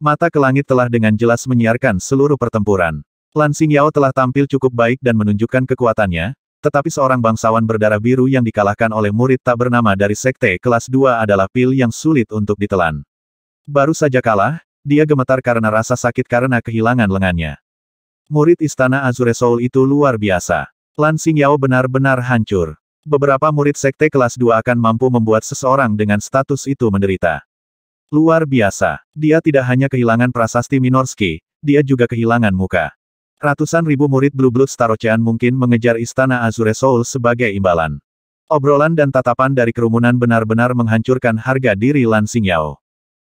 Mata ke langit telah dengan jelas menyiarkan seluruh pertempuran. Lan Xingyao telah tampil cukup baik dan menunjukkan kekuatannya, tetapi seorang bangsawan berdarah biru yang dikalahkan oleh murid tak bernama dari Sekte kelas 2 adalah pil yang sulit untuk ditelan. Baru saja kalah, dia gemetar karena rasa sakit karena kehilangan lengannya. Murid Istana Azure Soul itu luar biasa. Lan Xingyao benar-benar hancur. Beberapa murid Sekte kelas 2 akan mampu membuat seseorang dengan status itu menderita. Luar biasa. Dia tidak hanya kehilangan prasasti Minorski, dia juga kehilangan muka. Ratusan ribu murid Blue Blood Star Ocean mungkin mengejar Istana Azure Soul sebagai imbalan. Obrolan dan tatapan dari kerumunan benar-benar menghancurkan harga diri Lan Xingyao.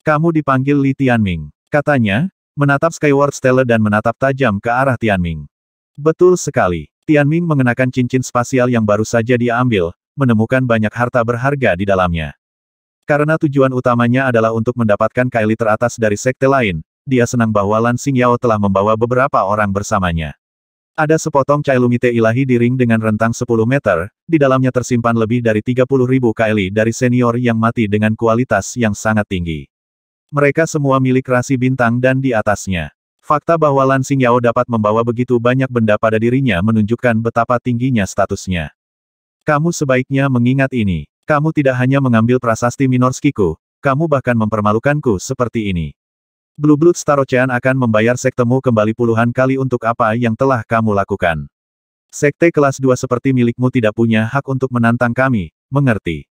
Kamu dipanggil Li Tianming, katanya, menatap Skyward Stele dan menatap tajam ke arah Tianming. Betul sekali. Tianming mengenakan cincin spasial yang baru saja dia ambil, menemukan banyak harta berharga di dalamnya. Karena tujuan utamanya adalah untuk mendapatkan kaili teratas dari sekte lain, dia senang bahwa Lan Xingyao telah membawa beberapa orang bersamanya. Ada sepotong cailumite ilahi di ring dengan rentang 10 meter, di dalamnya tersimpan lebih dari 30.000 kaili dari senior yang mati dengan kualitas yang sangat tinggi. Mereka semua milik rasi bintang dan di atasnya. Fakta bahwa Lan Xingyao dapat membawa begitu banyak benda pada dirinya menunjukkan betapa tingginya statusnya. Kamu sebaiknya mengingat ini. Kamu tidak hanya mengambil prasasti Minorskiku, kamu bahkan mempermalukanku seperti ini. Blue Blood Star Ocean akan membayar sektemu kembali puluhan kali untuk apa yang telah kamu lakukan. Sekte kelas 2 seperti milikmu tidak punya hak untuk menantang kami, mengerti?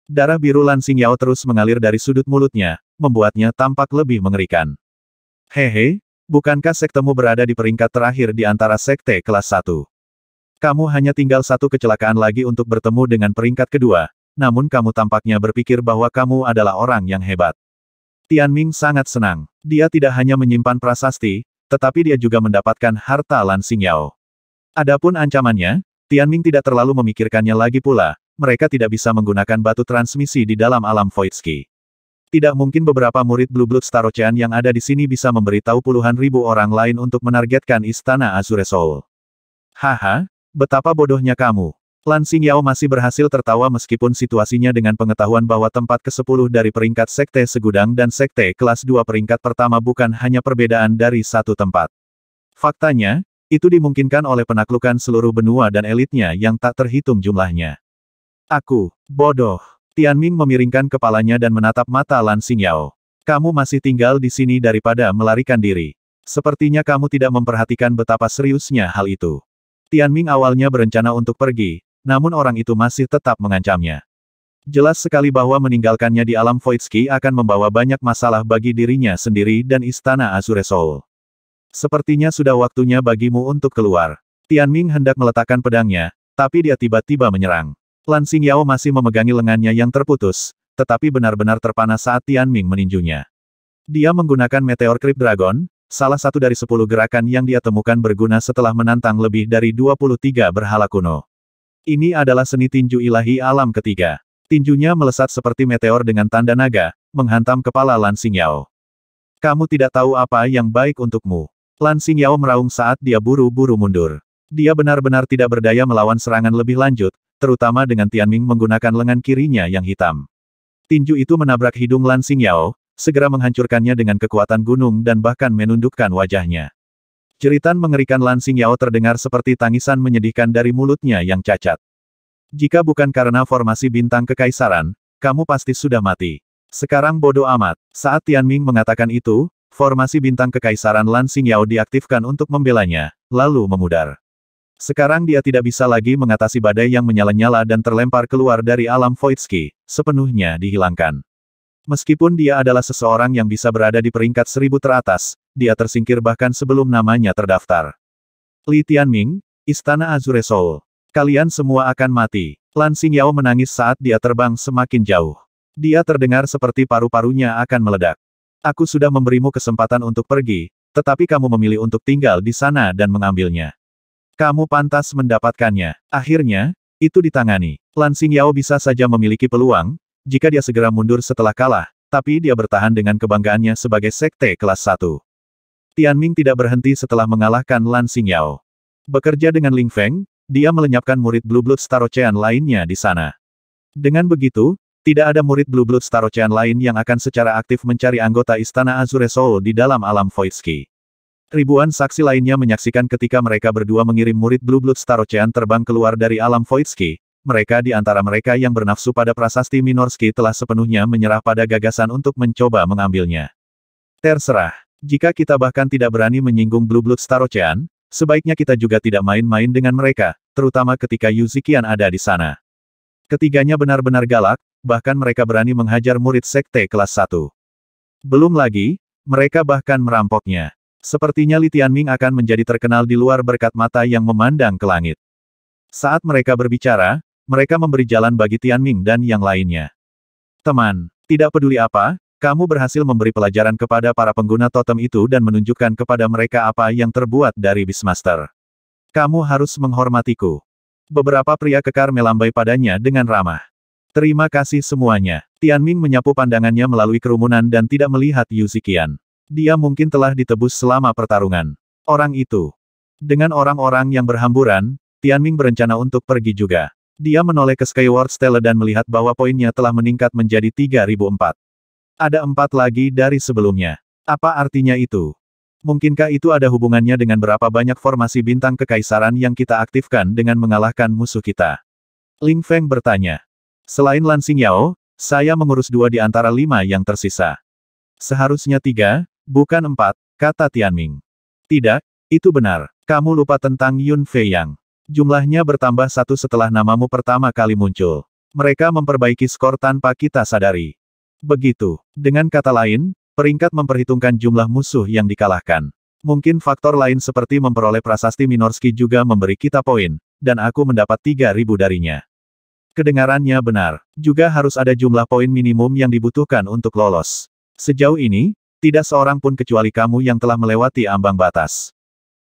Darah biru Lan Xingyao terus mengalir dari sudut mulutnya, membuatnya tampak lebih mengerikan. Hehe, bukankah sektemu berada di peringkat terakhir di antara sekte kelas 1? Kamu hanya tinggal satu kecelakaan lagi untuk bertemu dengan peringkat kedua, namun kamu tampaknya berpikir bahwa kamu adalah orang yang hebat. Tianming sangat senang. Dia tidak hanya menyimpan prasasti, tetapi dia juga mendapatkan harta Lan Xingyao. Adapun ancamannya, Tianming tidak terlalu memikirkannya lagi pula, mereka tidak bisa menggunakan batu transmisi di dalam alam Voidski. Tidak mungkin beberapa murid Blue Blood Star Ocean yang ada di sini bisa memberitahu puluhan ribu orang lain untuk menargetkan Istana Azure Soul. Haha, betapa bodohnya kamu. Lan Xingyao masih berhasil tertawa meskipun situasinya dengan pengetahuan bahwa tempat ke-10 dari peringkat Sekte Segudang dan Sekte kelas 2 peringkat pertama bukan hanya perbedaan dari satu tempat. Faktanya, itu dimungkinkan oleh penaklukan seluruh benua dan elitnya yang tak terhitung jumlahnya. Aku, bodoh. Tianming memiringkan kepalanya dan menatap mata Lan Xingyao. Kamu masih tinggal di sini daripada melarikan diri. Sepertinya kamu tidak memperhatikan betapa seriusnya hal itu. Tianming awalnya berencana untuk pergi, namun orang itu masih tetap mengancamnya. Jelas sekali bahwa meninggalkannya di alam Voidski akan membawa banyak masalah bagi dirinya sendiri dan Istana Azure Soul. Sepertinya sudah waktunya bagimu untuk keluar. Tianming hendak meletakkan pedangnya, tapi dia tiba-tiba menyerang. Lan Xingyao masih memegangi lengannya yang terputus, tetapi benar-benar terpana saat Tianming meninjunya. Dia menggunakan Meteor Creep Dragon, salah satu dari 10 gerakan yang dia temukan berguna setelah menantang lebih dari 23 berhala kuno. Ini adalah seni tinju ilahi alam ketiga. Tinjunya melesat seperti meteor dengan tanda naga, menghantam kepala Lan Xingyao. Kamu tidak tahu apa yang baik untukmu. Lan Xingyao meraung saat dia buru-buru mundur. Dia benar-benar tidak berdaya melawan serangan lebih lanjut, terutama dengan Tianming menggunakan lengan kirinya yang hitam. Tinju itu menabrak hidung Lan Xingyao, segera menghancurkannya dengan kekuatan gunung dan bahkan menundukkan wajahnya. Jeritan mengerikan Lan Xingyao terdengar seperti tangisan menyedihkan dari mulutnya yang cacat. Jika bukan karena formasi bintang kekaisaran, kamu pasti sudah mati. Sekarang bodoh amat. Saat Tianming mengatakan itu, formasi bintang kekaisaran Lan Xingyao diaktifkan untuk membelanya, lalu memudar. Sekarang dia tidak bisa lagi mengatasi badai yang menyala-nyala dan terlempar keluar dari alam Voidski, sepenuhnya dihilangkan. Meskipun dia adalah seseorang yang bisa berada di peringkat 1000 teratas, dia tersingkir bahkan sebelum namanya terdaftar. Li Tianming, Istana Azure Soul. Kalian semua akan mati. Lan Xingyao menangis saat dia terbang semakin jauh. Dia terdengar seperti paru-parunya akan meledak. Aku sudah memberimu kesempatan untuk pergi, tetapi kamu memilih untuk tinggal di sana dan mengambilnya. Kamu pantas mendapatkannya. Akhirnya, itu ditangani. Lan Xingyao bisa saja memiliki peluang, jika dia segera mundur setelah kalah, tapi dia bertahan dengan kebanggaannya sebagai sekte kelas 1. Tianming tidak berhenti setelah mengalahkan Lan Xingyao. Bekerja dengan Ling Feng, dia melenyapkan murid Blue Blood Star Ocean lainnya di sana. Dengan begitu, Tidak ada murid Blue Blood Star Ocean lain yang akan secara aktif mencari anggota Istana Azure Soul di dalam alam Voidski. Ribuan saksi lainnya menyaksikan ketika mereka berdua mengirim murid Blue Blood Star Ocean terbang keluar dari alam Voidski. Mereka di antara mereka yang bernafsu pada prasasti Minorski telah sepenuhnya menyerah pada gagasan untuk mencoba mengambilnya. Terserah. Jika kita bahkan tidak berani menyinggung Blue Blood Star Ocean, sebaiknya kita juga tidak main-main dengan mereka, terutama ketika Yuzikian ada di sana. Ketiganya benar-benar galak, bahkan mereka berani menghajar murid sekte kelas 1. Belum lagi, mereka bahkan merampoknya. Sepertinya Li Tianming akan menjadi terkenal di luar berkat mata yang memandang ke langit. Saat mereka berbicara, mereka memberi jalan bagi Tianming dan yang lainnya. Teman, tidak peduli apa, kamu berhasil memberi pelajaran kepada para pengguna totem itu dan menunjukkan kepada mereka apa yang terbuat dari Beastmaster. Kamu harus menghormatiku. Beberapa pria kekar melambai padanya dengan ramah. Terima kasih semuanya. Tianming menyapu pandangannya melalui kerumunan dan tidak melihat Yuzikian. Dia mungkin telah ditebus selama pertarungan. Orang itu. Dengan orang-orang yang berhamburan, Tianming berencana untuk pergi juga. Dia menoleh ke Skyward Stele dan melihat bahwa poinnya telah meningkat menjadi 3004. Ada 4 lagi dari sebelumnya. Apa artinya itu? Mungkinkah itu ada hubungannya dengan berapa banyak formasi bintang kekaisaran yang kita aktifkan dengan mengalahkan musuh kita? Ling Feng bertanya. Selain Lan Xingyao, saya mengurus 2 di antara 5 yang tersisa. Seharusnya 3, bukan 4, kata Tianming. Tidak, itu benar. Kamu lupa tentang Yun Fei Yang. Jumlahnya bertambah 1 setelah namamu pertama kali muncul. Mereka memperbaiki skor tanpa kita sadari. Begitu. Dengan kata lain, peringkat memperhitungkan jumlah musuh yang dikalahkan. Mungkin faktor lain seperti memperoleh prasasti Minorski juga memberi kita poin, dan aku mendapat 3000 darinya. Kedengarannya benar. Juga harus ada jumlah poin minimum yang dibutuhkan untuk lolos. Sejauh ini, tidak seorang pun kecuali kamu yang telah melewati ambang batas.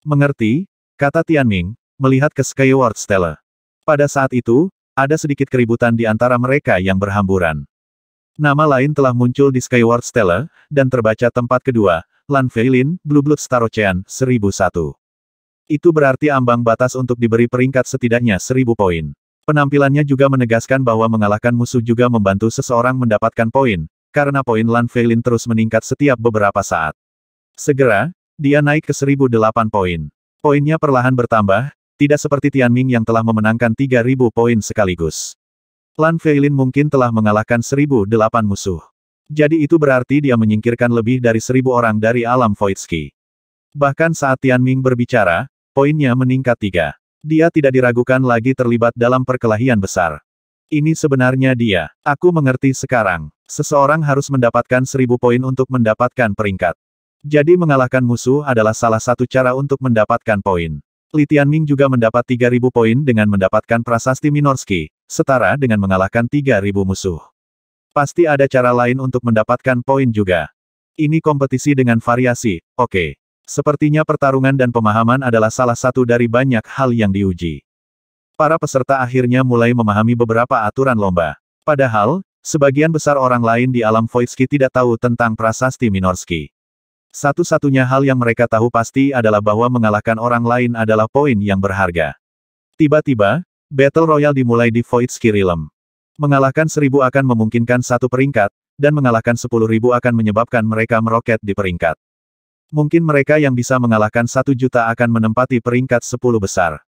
Mengerti? Kata Tianming, melihat ke Skyward Stele. Pada saat itu, ada sedikit keributan di antara mereka yang berhamburan. Nama lain telah muncul di Skyward Stele, dan terbaca tempat kedua, Lan Feilin, Blue Blood Star Ocean, 1001. Itu berarti ambang batas untuk diberi peringkat setidaknya 1000 poin. Penampilannya juga menegaskan bahwa mengalahkan musuh juga membantu seseorang mendapatkan poin, karena poin Lan Feilin terus meningkat setiap beberapa saat. Segera, dia naik ke 1008 poin. Poinnya perlahan bertambah, tidak seperti Tianming yang telah memenangkan 3000 poin sekaligus. Lan Feilin mungkin telah mengalahkan 1008 musuh. Jadi itu berarti dia menyingkirkan lebih dari 1000 orang dari alam Voidski. Bahkan saat Tianming berbicara, poinnya meningkat 3. Dia tidak diragukan lagi terlibat dalam perkelahian besar. Ini sebenarnya dia. Aku mengerti sekarang. Seseorang harus mendapatkan 1000 poin untuk mendapatkan peringkat. Jadi mengalahkan musuh adalah salah satu cara untuk mendapatkan poin. Li Tianming juga mendapat 3000 poin dengan mendapatkan prasasti Minorski, setara dengan mengalahkan 3000 musuh. Pasti ada cara lain untuk mendapatkan poin juga. Ini kompetisi dengan variasi, oke. Sepertinya pertarungan dan pemahaman adalah salah satu dari banyak hal yang diuji. Para peserta akhirnya mulai memahami beberapa aturan lomba. Padahal, sebagian besar orang lain di alam Voidski tidak tahu tentang prasasti Minorski. Satu-satunya hal yang mereka tahu pasti adalah bahwa mengalahkan orang lain adalah poin yang berharga. Tiba-tiba, Battle Royale dimulai di Voidski Realm. Mengalahkan 1000 akan memungkinkan 1 peringkat, dan mengalahkan 10.000 akan menyebabkan mereka meroket di peringkat. Mungkin mereka yang bisa mengalahkan 1 juta akan menempati peringkat 10 besar.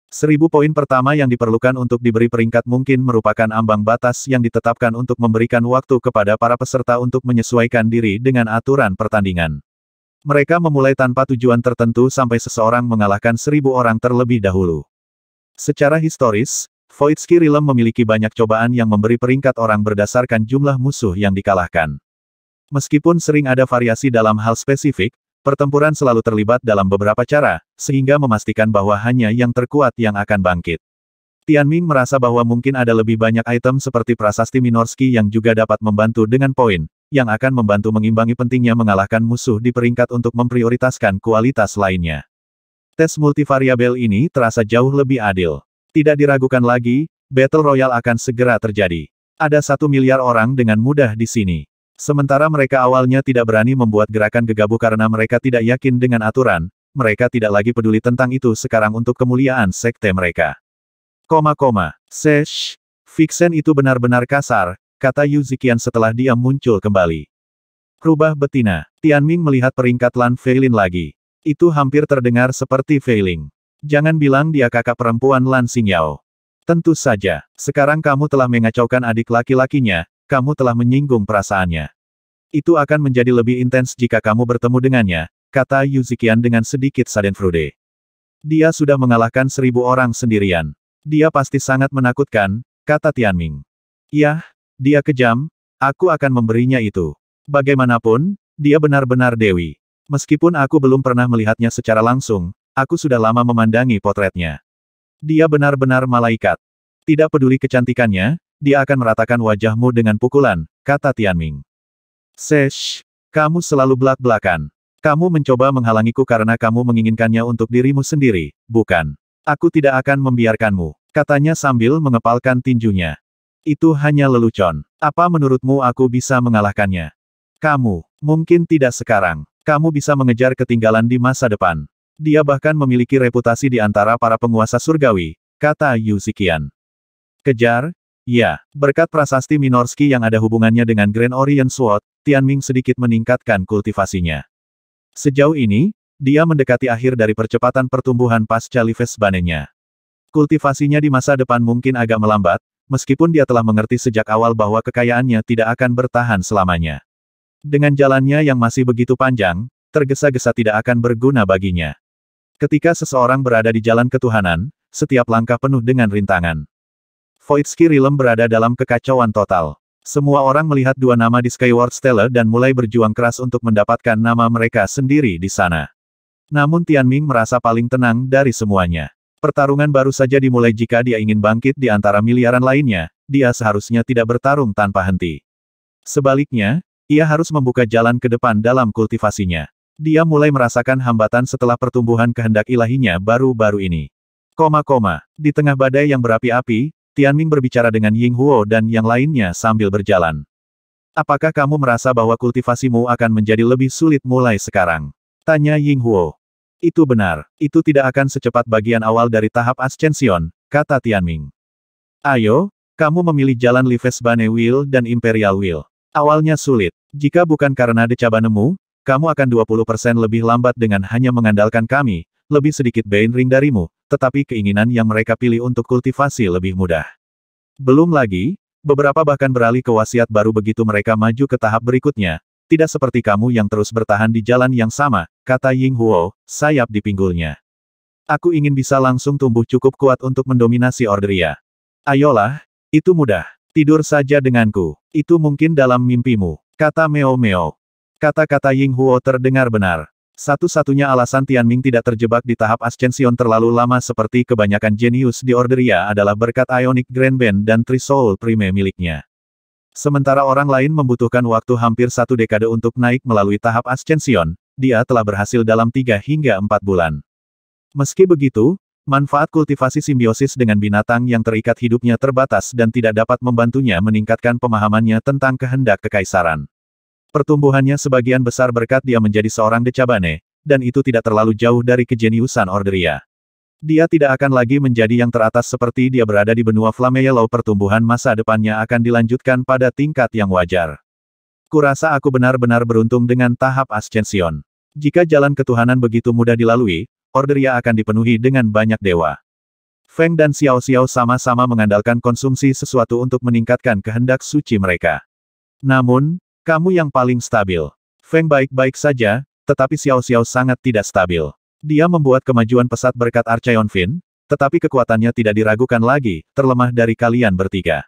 1000 poin pertama yang diperlukan untuk diberi peringkat mungkin merupakan ambang batas yang ditetapkan untuk memberikan waktu kepada para peserta untuk menyesuaikan diri dengan aturan pertandingan. Mereka memulai tanpa tujuan tertentu sampai seseorang mengalahkan 1000 orang terlebih dahulu. Secara historis, Voidski Realm memiliki banyak cobaan yang memberi peringkat orang berdasarkan jumlah musuh yang dikalahkan. Meskipun sering ada variasi dalam hal spesifik, pertempuran selalu terlibat dalam beberapa cara, sehingga memastikan bahwa hanya yang terkuat yang akan bangkit. Tianming merasa bahwa mungkin ada lebih banyak item seperti prasasti Minorski yang juga dapat membantu dengan poin, yang akan membantu mengimbangi pentingnya mengalahkan musuh di peringkat untuk memprioritaskan kualitas lainnya. Tes multivariabel ini terasa jauh lebih adil. Tidak diragukan lagi, Battle Royale akan segera terjadi. Ada 1 miliar orang dengan mudah di sini. Sementara mereka awalnya tidak berani membuat gerakan gegabah karena mereka tidak yakin dengan aturan, mereka tidak lagi peduli tentang itu sekarang untuk kemuliaan sekte mereka. Sesh, Vixen itu benar-benar kasar, kata Yu Ziqian setelah dia muncul kembali. Rubah betina. Tianming melihat peringkat Lan Feilin lagi. Itu hampir terdengar seperti Feiling. Jangan bilang dia kakak perempuan Lan Xingyao. Tentu saja, sekarang kamu telah mengacaukan adik laki-lakinya, kamu telah menyinggung perasaannya. Itu akan menjadi lebih intens jika kamu bertemu dengannya, kata Yu Ziqian dengan sedikit schadenfreude. Dia sudah mengalahkan 1000 orang sendirian. Dia pasti sangat menakutkan, kata Tianming. Yah, dia kejam, aku akan memberinya itu. Bagaimanapun, dia benar-benar dewi. Meskipun aku belum pernah melihatnya secara langsung, aku sudah lama memandangi potretnya. Dia benar-benar malaikat. Tidak peduli kecantikannya, dia akan meratakan wajahmu dengan pukulan, kata Tianming. Sesh, kamu selalu belak-belakan. Kamu mencoba menghalangiku karena kamu menginginkannya untuk dirimu sendiri, bukan? Aku tidak akan membiarkanmu, katanya sambil mengepalkan tinjunya. Itu hanya lelucon. Apa menurutmu aku bisa mengalahkannya? Kamu, mungkin tidak sekarang. Kamu bisa mengejar ketinggalan di masa depan. Dia bahkan memiliki reputasi di antara para penguasa surgawi, kata Yu Ziqian. Kejar? Ya, berkat prasasti Minorski yang ada hubungannya dengan Grand Orient Sword, Tianming sedikit meningkatkan kultivasinya. Sejauh ini, dia mendekati akhir dari percepatan pertumbuhan pasca Lives Bane-nya. Kultivasinya di masa depan mungkin agak melambat, meskipun dia telah mengerti sejak awal bahwa kekayaannya tidak akan bertahan selamanya. Dengan jalannya yang masih begitu panjang, tergesa-gesa tidak akan berguna baginya. Ketika seseorang berada di jalan ketuhanan, setiap langkah penuh dengan rintangan. Voidski Realm berada dalam kekacauan total. Semua orang melihat dua nama di Skyward Stele dan mulai berjuang keras untuk mendapatkan nama mereka sendiri di sana. Namun Tianming merasa paling tenang dari semuanya. Pertarungan baru saja dimulai jika dia ingin bangkit di antara miliaran lainnya, dia seharusnya tidak bertarung tanpa henti. Sebaliknya, ia harus membuka jalan ke depan dalam kultivasinya. Dia mulai merasakan hambatan setelah pertumbuhan kehendak ilahinya baru-baru ini. Di tengah badai yang berapi-api, Tianming berbicara dengan Ying Huo dan yang lainnya sambil berjalan. Apakah kamu merasa bahwa kultivasimu akan menjadi lebih sulit mulai sekarang? Tanya Ying Huo. Itu benar, itu tidak akan secepat bagian awal dari tahap Ascension, kata Tianming. Ayo, kamu memilih jalan Lives Bane Will dan Imperial Will. Awalnya sulit. Jika bukan karena decabanemu, kamu akan 20% lebih lambat dengan hanya mengandalkan kami, lebih sedikit Bane Ring darimu, tetapi keinginan yang mereka pilih untuk kultivasi lebih mudah. Belum lagi, beberapa bahkan beralih ke wasiat baru begitu mereka maju ke tahap berikutnya, tidak seperti kamu yang terus bertahan di jalan yang sama, kata Ying Huo, sayap di pinggulnya. Aku ingin bisa langsung tumbuh cukup kuat untuk mendominasi Orderia. Ayolah, itu mudah. Tidur saja denganku. Itu mungkin dalam mimpimu, kata Meo Meo. Kata-kata Ying Huo terdengar benar. Satu-satunya alasan Tianming tidak terjebak di tahap Ascension terlalu lama seperti kebanyakan jenius di Orderia adalah berkat Ionic Grand Band dan Tri-Soul Prime miliknya. Sementara orang lain membutuhkan waktu hampir 1 dekade untuk naik melalui tahap Ascension, dia telah berhasil dalam 3 hingga 4 bulan. Meski begitu, manfaat kultivasi simbiosis dengan binatang yang terikat hidupnya terbatas dan tidak dapat membantunya meningkatkan pemahamannya tentang kehendak kekaisaran. Pertumbuhannya sebagian besar berkat dia menjadi seorang decabane, dan itu tidak terlalu jauh dari kejeniusan Orderia. Dia tidak akan lagi menjadi yang teratas seperti dia berada di benua Flameyellow. Pertumbuhan masa depannya akan dilanjutkan pada tingkat yang wajar. Kurasa aku benar-benar beruntung dengan tahap Ascension. Jika jalan ketuhanan begitu mudah dilalui, Orderia akan dipenuhi dengan banyak dewa. Feng dan Xiao Xiao sama-sama mengandalkan konsumsi sesuatu untuk meningkatkan kehendak suci mereka. Namun, kamu yang paling stabil. Feng baik-baik saja, tetapi Xiao Xiao sangat tidak stabil. Dia membuat kemajuan pesat berkat Archeon Fin, tetapi kekuatannya tidak diragukan lagi, terlemah dari kalian bertiga.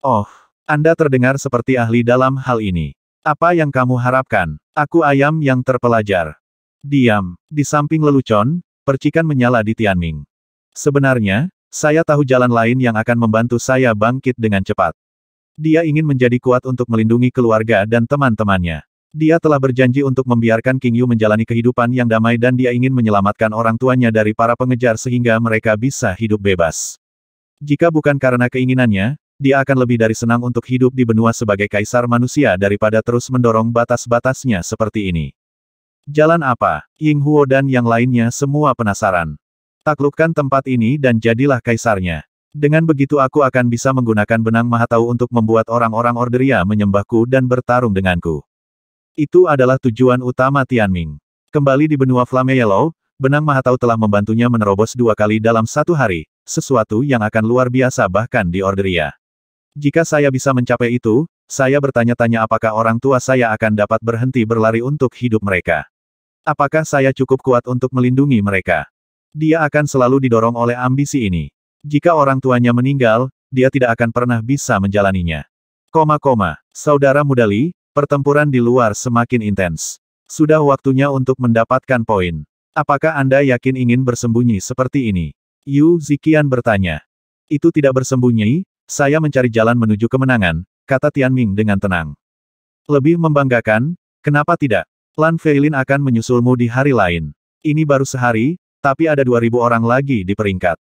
Oh, Anda terdengar seperti ahli dalam hal ini. Apa yang kamu harapkan? Aku ayam yang terpelajar. Diam. Di samping lelucon, percikan menyala di Tianming. Sebenarnya, saya tahu jalan lain yang akan membantu saya bangkit dengan cepat. Dia ingin menjadi kuat untuk melindungi keluarga dan teman-temannya. Dia telah berjanji untuk membiarkan King Yu menjalani kehidupan yang damai dan dia ingin menyelamatkan orang tuanya dari para pengejar sehingga mereka bisa hidup bebas. Jika bukan karena keinginannya, dia akan lebih dari senang untuk hidup di benua sebagai kaisar manusia daripada terus mendorong batas-batasnya seperti ini. Jalan apa? Ying Huo dan yang lainnya semua penasaran. Taklukkan tempat ini dan jadilah kaisarnya. Dengan begitu aku akan bisa menggunakan benang Mahatau untuk membuat orang-orang Orderia menyembahku dan bertarung denganku. Itu adalah tujuan utama Tianming. Kembali di benua Flame Yellow, benang Mahatau telah membantunya menerobos 2 kali dalam 1 hari, sesuatu yang akan luar biasa bahkan di Orderia. Jika saya bisa mencapai itu, saya bertanya-tanya apakah orang tua saya akan dapat berhenti berlari untuk hidup mereka. Apakah saya cukup kuat untuk melindungi mereka? Dia akan selalu didorong oleh ambisi ini. Jika orang tuanya meninggal, dia tidak akan pernah bisa menjalaninya. Saudara muda Li, pertempuran di luar semakin intens. Sudah waktunya untuk mendapatkan poin. Apakah Anda yakin ingin bersembunyi seperti ini? Yu Ziqian bertanya. Itu tidak bersembunyi, saya mencari jalan menuju kemenangan, kata Tianming dengan tenang. Lebih membanggakan, kenapa tidak? Lan Feilin akan menyusulmu di hari lain. Ini baru sehari, tapi ada 2.000 orang lagi di peringkat.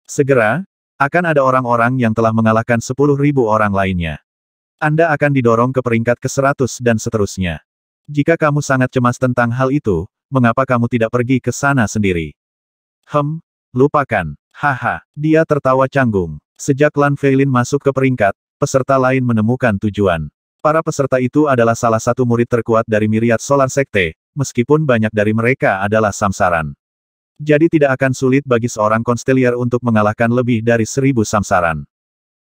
Segera, akan ada orang-orang yang telah mengalahkan 10.000 orang lainnya. Anda akan didorong ke peringkat ke-100 dan seterusnya. Jika kamu sangat cemas tentang hal itu, mengapa kamu tidak pergi ke sana sendiri? Lupakan. Haha, dia tertawa canggung. Sejak Lan Feilin masuk ke peringkat, peserta lain menemukan tujuan. Para peserta itu adalah salah satu murid terkuat dari Myriad Solar Sekte, meskipun banyak dari mereka adalah samsaran. Jadi tidak akan sulit bagi seorang konstelier untuk mengalahkan lebih dari 1.000 samsaran.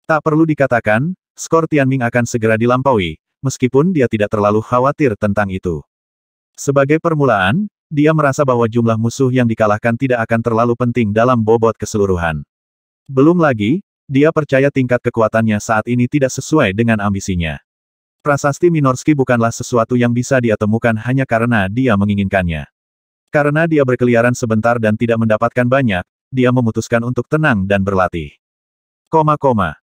Tak perlu dikatakan, skor Tianming akan segera dilampaui, meskipun dia tidak terlalu khawatir tentang itu. Sebagai permulaan, dia merasa bahwa jumlah musuh yang dikalahkan tidak akan terlalu penting dalam bobot keseluruhan. Belum lagi, dia percaya tingkat kekuatannya saat ini tidak sesuai dengan ambisinya. Prasasti Minorski bukanlah sesuatu yang bisa dia temukan hanya karena dia menginginkannya. Karena dia berkeliaran sebentar dan tidak mendapatkan banyak, dia memutuskan untuk tenang dan berlatih.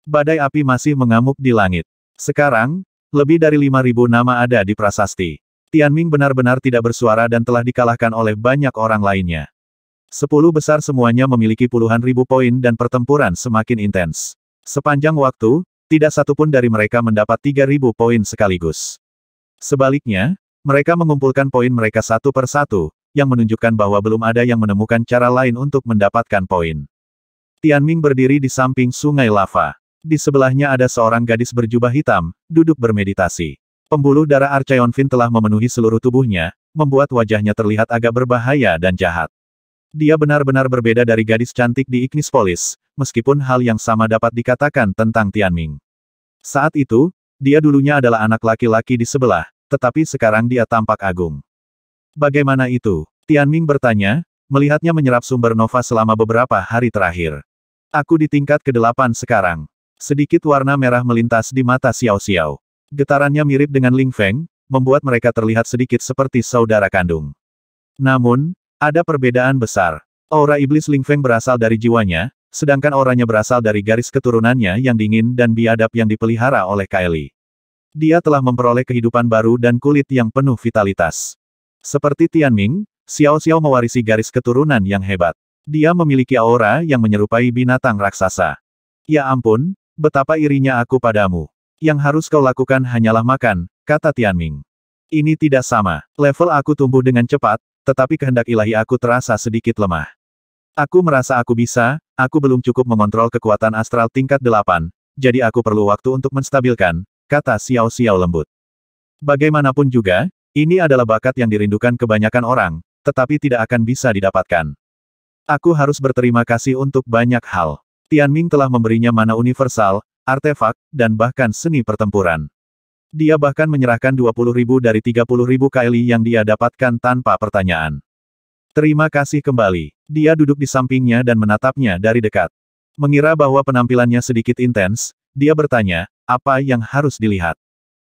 Badai api masih mengamuk di langit. Sekarang, lebih dari 5.000 nama ada di prasasti. Tianming benar-benar tidak bersuara dan telah dikalahkan oleh banyak orang lainnya. 10 besar semuanya memiliki puluhan ribu poin dan pertempuran semakin intens. Sepanjang waktu, tidak satu pun dari mereka mendapat 3.000 poin sekaligus. Sebaliknya, mereka mengumpulkan poin mereka satu per satu, yang menunjukkan bahwa belum ada yang menemukan cara lain untuk mendapatkan poin. Tianming berdiri di samping sungai lava. Di sebelahnya ada seorang gadis berjubah hitam, duduk bermeditasi. Pembuluh darah Archeonfin telah memenuhi seluruh tubuhnya, membuat wajahnya terlihat agak berbahaya dan jahat. Dia benar-benar berbeda dari gadis cantik di Ignispolis, meskipun hal yang sama dapat dikatakan tentang Tianming. Saat itu, dia dulunya adalah anak laki-laki di sebelah, tetapi sekarang dia tampak agung. Bagaimana itu? Tianming bertanya, melihatnya menyerap sumber nova selama beberapa hari terakhir. Aku di tingkat ke-8 sekarang. Sedikit warna merah melintas di mata Xiao Xiao. Getarannya mirip dengan Ling Feng, membuat mereka terlihat sedikit seperti saudara kandung. Namun, ada perbedaan besar. Aura iblis Ling Feng berasal dari jiwanya, sedangkan auranya berasal dari garis keturunannya yang dingin dan biadab yang dipelihara oleh Kaeli. Dia telah memperoleh kehidupan baru dan kulit yang penuh vitalitas. Seperti Tianming, Xiao Xiao mewarisi garis keturunan yang hebat. Dia memiliki aura yang menyerupai binatang raksasa. Ya ampun, betapa irinya aku padamu. Yang harus kau lakukan hanyalah makan, kata Tianming. Ini tidak sama. Level aku tumbuh dengan cepat, tetapi kehendak ilahi aku terasa sedikit lemah. Aku merasa aku belum cukup mengontrol kekuatan astral tingkat 8, jadi aku perlu waktu untuk menstabilkan, kata Xiao Xiao lembut. Bagaimanapun juga, ini adalah bakat yang dirindukan kebanyakan orang, tetapi tidak akan bisa didapatkan. Aku harus berterima kasih untuk banyak hal. Tianming telah memberinya mana universal, artefak, dan bahkan seni pertempuran. Dia bahkan menyerahkan 20.000 dari 30.000 Kaeli yang dia dapatkan tanpa pertanyaan. Terima kasih kembali. Dia duduk di sampingnya dan menatapnya dari dekat. Mengira bahwa penampilannya sedikit intens, dia bertanya, apa yang harus dilihat?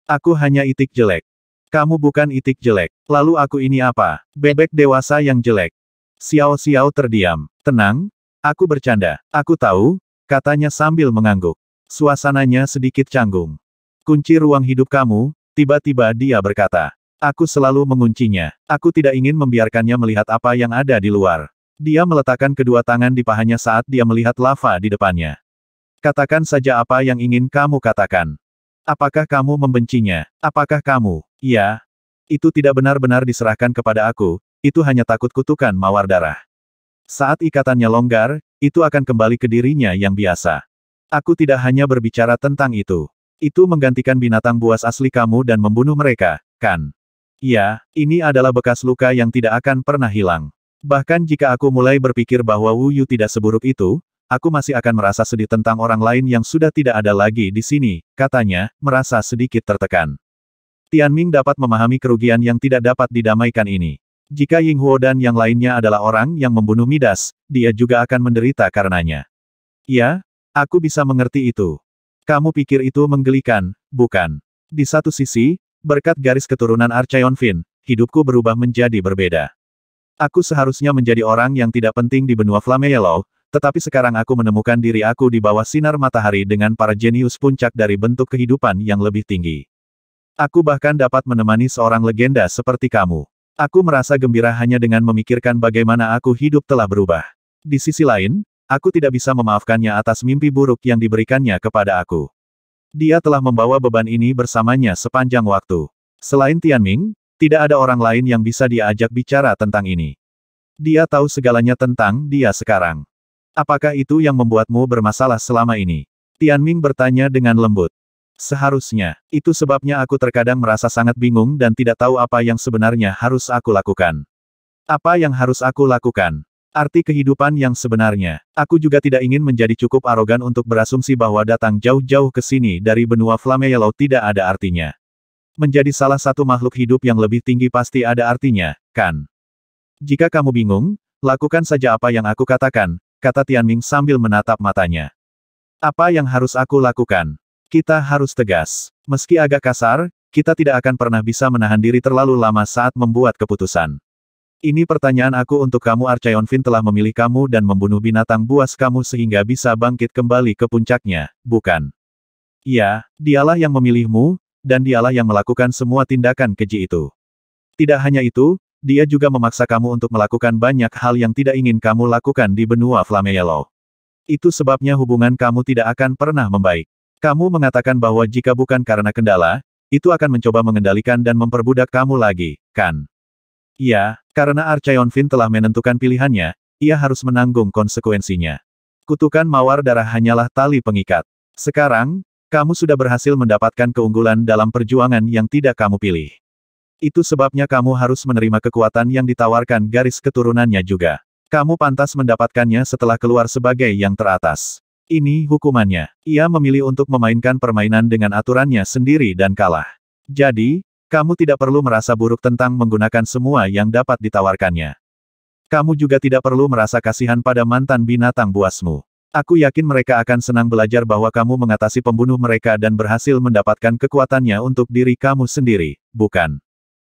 Aku hanya itik jelek. Kamu bukan itik jelek. Lalu aku ini apa? Bebek dewasa yang jelek. Xiao Xiao terdiam. Tenang, aku bercanda. Aku tahu, katanya sambil mengangguk. Suasananya sedikit canggung. Kunci ruang hidup kamu, tiba-tiba dia berkata. Aku selalu menguncinya. Aku tidak ingin membiarkannya melihat apa yang ada di luar. Dia meletakkan kedua tangan di pahanya saat dia melihat lava di depannya. Katakan saja apa yang ingin kamu katakan. Apakah kamu membencinya? Apakah kamu? Ya. Itu tidak benar-benar diserahkan kepada aku, itu hanya takut kutukan mawar darah. Saat ikatannya longgar, itu akan kembali ke dirinya yang biasa. Aku tidak hanya berbicara tentang itu. Itu menggantikan binatang buas asli kamu dan membunuh mereka, kan? Ya, ini adalah bekas luka yang tidak akan pernah hilang. Bahkan jika aku mulai berpikir bahwa Wu Yu tidak seburuk itu, aku masih akan merasa sedih tentang orang lain yang sudah tidak ada lagi di sini, katanya, merasa sedikit tertekan. Tianming dapat memahami kerugian yang tidak dapat didamaikan ini. Jika Ying Huo dan yang lainnya adalah orang yang membunuh Midas, dia juga akan menderita karenanya. Ya, aku bisa mengerti itu. Kamu pikir itu menggelikan, bukan? Di satu sisi, berkat garis keturunan Archeon-Fin, hidupku berubah menjadi berbeda. Aku seharusnya menjadi orang yang tidak penting di benua Flame Yellow, tetapi sekarang aku menemukan diri aku di bawah sinar matahari dengan para jenius puncak dari bentuk kehidupan yang lebih tinggi. Aku bahkan dapat menemani seorang legenda seperti kamu. Aku merasa gembira hanya dengan memikirkan bagaimana aku hidup telah berubah. Di sisi lain, aku tidak bisa memaafkannya atas mimpi buruk yang diberikannya kepada aku. Dia telah membawa beban ini bersamanya sepanjang waktu. Selain Tianming, tidak ada orang lain yang bisa dia ajak bicara tentang ini. Dia tahu segalanya tentang dia sekarang. Apakah itu yang membuatmu bermasalah selama ini? Tianming bertanya dengan lembut. Seharusnya, itu sebabnya aku terkadang merasa sangat bingung dan tidak tahu apa yang sebenarnya harus aku lakukan. Apa yang harus aku lakukan? Arti kehidupan yang sebenarnya. Aku juga tidak ingin menjadi cukup arogan untuk berasumsi bahwa datang jauh-jauh ke sini dari benua Flame Yellow tidak ada artinya. Menjadi salah satu makhluk hidup yang lebih tinggi pasti ada artinya, kan? Jika kamu bingung, lakukan saja apa yang aku katakan, kata Tianming sambil menatap matanya. Apa yang harus aku lakukan? Kita harus tegas. Meski agak kasar, kita tidak akan pernah bisa menahan diri terlalu lama saat membuat keputusan. Ini pertanyaan aku untuk kamu. Archeon-Fin telah memilih kamu dan membunuh binatang buas kamu sehingga bisa bangkit kembali ke puncaknya, bukan? Iya, dialah yang memilihmu, dan dialah yang melakukan semua tindakan keji itu. Tidak hanya itu, dia juga memaksa kamu untuk melakukan banyak hal yang tidak ingin kamu lakukan di benua Flame Yellow. Itu sebabnya hubungan kamu tidak akan pernah membaik. Kamu mengatakan bahwa jika bukan karena kendala, itu akan mencoba mengendalikan dan memperbudak kamu lagi, kan? Iya, karena Archeon-Fin telah menentukan pilihannya, ia harus menanggung konsekuensinya. Kutukan mawar darah hanyalah tali pengikat. Sekarang, kamu sudah berhasil mendapatkan keunggulan dalam perjuangan yang tidak kamu pilih. Itu sebabnya kamu harus menerima kekuatan yang ditawarkan garis keturunannya juga. Kamu pantas mendapatkannya setelah keluar sebagai yang teratas. Ini hukumannya. Ia memilih untuk memainkan permainan dengan aturannya sendiri dan kalah. Jadi, kamu tidak perlu merasa buruk tentang menggunakan semua yang dapat ditawarkannya. Kamu juga tidak perlu merasa kasihan pada mantan binatang buasmu. Aku yakin mereka akan senang belajar bahwa kamu mengatasi pembunuh mereka dan berhasil mendapatkan kekuatannya untuk diri kamu sendiri, bukan?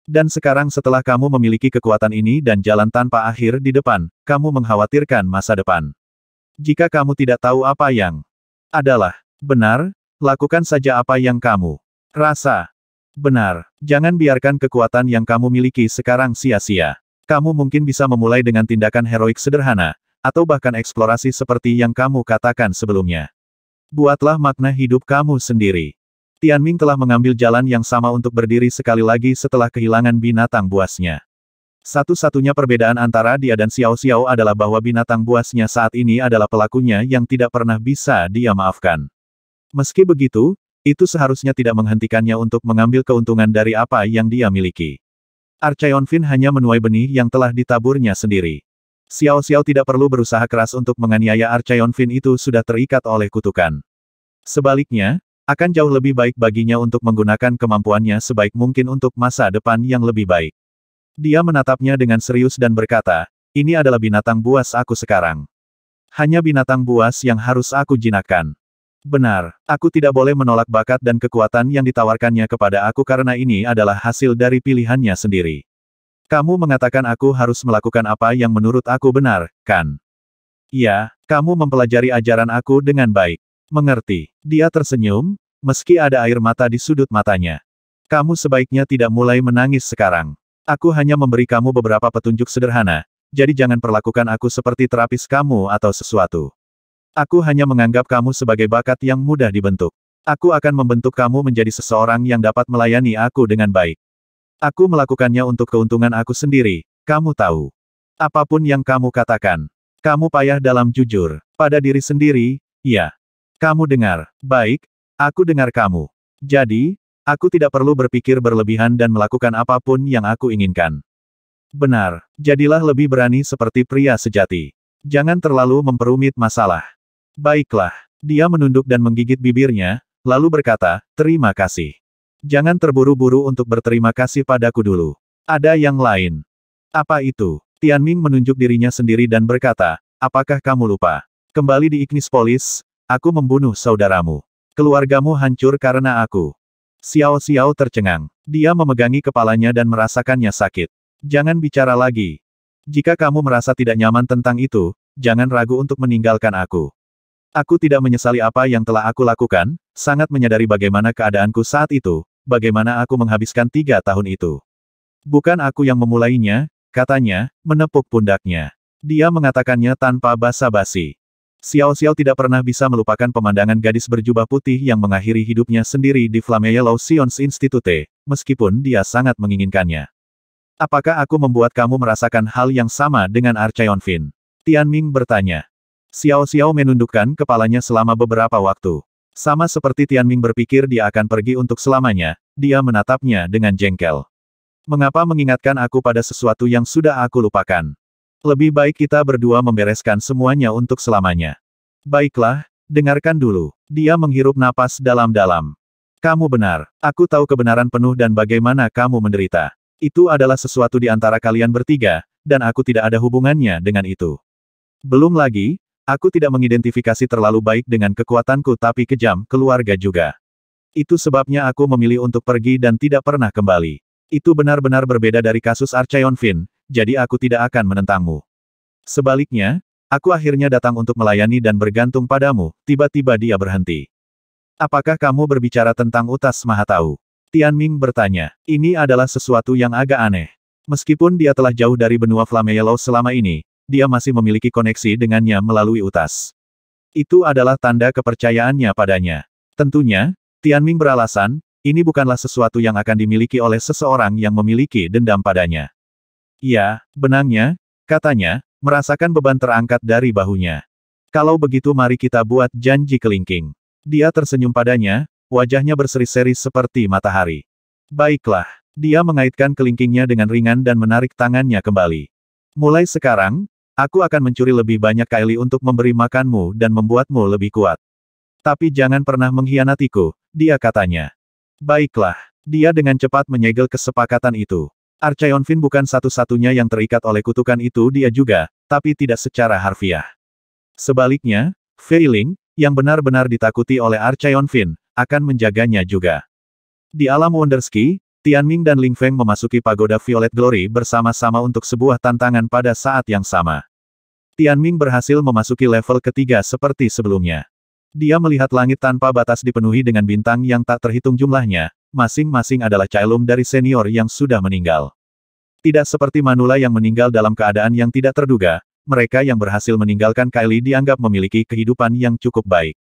Dan sekarang setelah kamu memiliki kekuatan ini dan jalan tanpa akhir di depan, kamu mengkhawatirkan masa depan. Jika kamu tidak tahu apa yang adalah benar, lakukan saja apa yang kamu rasa benar. Jangan biarkan kekuatan yang kamu miliki sekarang sia-sia. Kamu mungkin bisa memulai dengan tindakan heroik sederhana, atau bahkan eksplorasi seperti yang kamu katakan sebelumnya. Buatlah makna hidup kamu sendiri. Tianming telah mengambil jalan yang sama untuk berdiri sekali lagi setelah kehilangan binatang buasnya. Satu-satunya perbedaan antara dia dan Xiao Xiao adalah bahwa binatang buasnya saat ini adalah pelakunya yang tidak pernah bisa dia maafkan. Meski begitu, itu seharusnya tidak menghentikannya untuk mengambil keuntungan dari apa yang dia miliki. Archeon-Fin hanya menuai benih yang telah ditaburnya sendiri. Xiao Xiao tidak perlu berusaha keras untuk menganiaya Archeon-Fin, itu sudah terikat oleh kutukan. Sebaliknya, akan jauh lebih baik baginya untuk menggunakan kemampuannya sebaik mungkin untuk masa depan yang lebih baik. Dia menatapnya dengan serius dan berkata, ini adalah binatang buas aku sekarang. Hanya binatang buas yang harus aku jinakkan. Benar, aku tidak boleh menolak bakat dan kekuatan yang ditawarkannya kepada aku karena ini adalah hasil dari pilihannya sendiri. Kamu mengatakan aku harus melakukan apa yang menurut aku benar, kan? Iya, kamu mempelajari ajaran aku dengan baik. Mengerti. Dia tersenyum, meski ada air mata di sudut matanya. Kamu sebaiknya tidak mulai menangis sekarang. Aku hanya memberi kamu beberapa petunjuk sederhana, jadi jangan perlakukan aku seperti terapis kamu atau sesuatu. Aku hanya menganggap kamu sebagai bakat yang mudah dibentuk. Aku akan membentuk kamu menjadi seseorang yang dapat melayani aku dengan baik. Aku melakukannya untuk keuntungan aku sendiri, kamu tahu. Apapun yang kamu katakan. Kamu payah dalam jujur. Pada diri sendiri, ya. Kamu dengar. Baik, aku dengar kamu. Jadi, aku tidak perlu berpikir berlebihan dan melakukan apapun yang aku inginkan. Benar, jadilah lebih berani seperti pria sejati. Jangan terlalu memperumit masalah. Baiklah. Dia menunduk dan menggigit bibirnya, lalu berkata, terima kasih. Jangan terburu-buru untuk berterima kasih padaku dulu. Ada yang lain. Apa itu? Tianming menunjuk dirinya sendiri dan berkata, apakah kamu lupa? Kembali di Ignis Polis, aku membunuh saudaramu. Keluargamu hancur karena aku. Xiao Xiao tercengang. Dia memegangi kepalanya dan merasakannya sakit. Jangan bicara lagi. Jika kamu merasa tidak nyaman tentang itu, jangan ragu untuk meninggalkan aku. Aku tidak menyesali apa yang telah aku lakukan, sangat menyadari bagaimana keadaanku saat itu, bagaimana aku menghabiskan 3 tahun itu. Bukan aku yang memulainya, katanya, menepuk pundaknya. Dia mengatakannya tanpa basa-basi. Xiao Xiao tidak pernah bisa melupakan pemandangan gadis berjubah putih yang mengakhiri hidupnya sendiri di Flammea Science Institute, meskipun dia sangat menginginkannya. Apakah aku membuat kamu merasakan hal yang sama dengan Archeon Fin? Tianming bertanya. Xiao Xiao menundukkan kepalanya selama beberapa waktu. Sama seperti Tianming berpikir dia akan pergi untuk selamanya, dia menatapnya dengan jengkel. Mengapa mengingatkan aku pada sesuatu yang sudah aku lupakan? Lebih baik kita berdua membereskan semuanya untuk selamanya. Baiklah, dengarkan dulu. Dia menghirup napas dalam-dalam. Kamu benar. Aku tahu kebenaran penuh dan bagaimana kamu menderita. Itu adalah sesuatu di antara kalian bertiga, dan aku tidak ada hubungannya dengan itu. Belum lagi, aku tidak mengidentifikasi terlalu baik dengan kekuatanku tapi kejam keluarga juga. Itu sebabnya aku memilih untuk pergi dan tidak pernah kembali. Itu benar-benar berbeda dari kasus Archeon Fin, jadi aku tidak akan menentangmu. Sebaliknya, aku akhirnya datang untuk melayani dan bergantung padamu, tiba-tiba dia berhenti. Apakah kamu berbicara tentang Utas Mahatau? Tianming bertanya. Ini adalah sesuatu yang agak aneh. Meskipun dia telah jauh dari benua Flammea selama ini, dia masih memiliki koneksi dengannya melalui Utas. Itu adalah tanda kepercayaannya padanya. Tentunya, Tianming beralasan, ini bukanlah sesuatu yang akan dimiliki oleh seseorang yang memiliki dendam padanya. Ya, benangnya, katanya, merasakan beban terangkat dari bahunya. Kalau begitu mari kita buat janji kelingking. Dia tersenyum padanya, wajahnya berseri-seri seperti matahari. Baiklah, dia mengaitkan kelingkingnya dengan ringan dan menarik tangannya kembali. Mulai sekarang, aku akan mencuri lebih banyak kaili untuk memberi makanmu dan membuatmu lebih kuat. Tapi jangan pernah mengkhianatiku, dia katanya. Baiklah, dia dengan cepat menyegel kesepakatan itu. Archeon Fin bukan satu-satunya yang terikat oleh kutukan itu dia juga, tapi tidak secara harfiah. Sebaliknya, Fei Ling, yang benar-benar ditakuti oleh Archeon Fin, akan menjaganya juga. Di alam Wonderski, Tianming dan Ling Feng memasuki Pagoda Violet Glory bersama-sama untuk sebuah tantangan pada saat yang sama. Tianming berhasil memasuki level ketiga seperti sebelumnya. Dia melihat langit tanpa batas dipenuhi dengan bintang yang tak terhitung jumlahnya, masing-masing adalah Caelum dari senior yang sudah meninggal. Tidak seperti Manula yang meninggal dalam keadaan yang tidak terduga, mereka yang berhasil meninggalkan Kaili dianggap memiliki kehidupan yang cukup baik.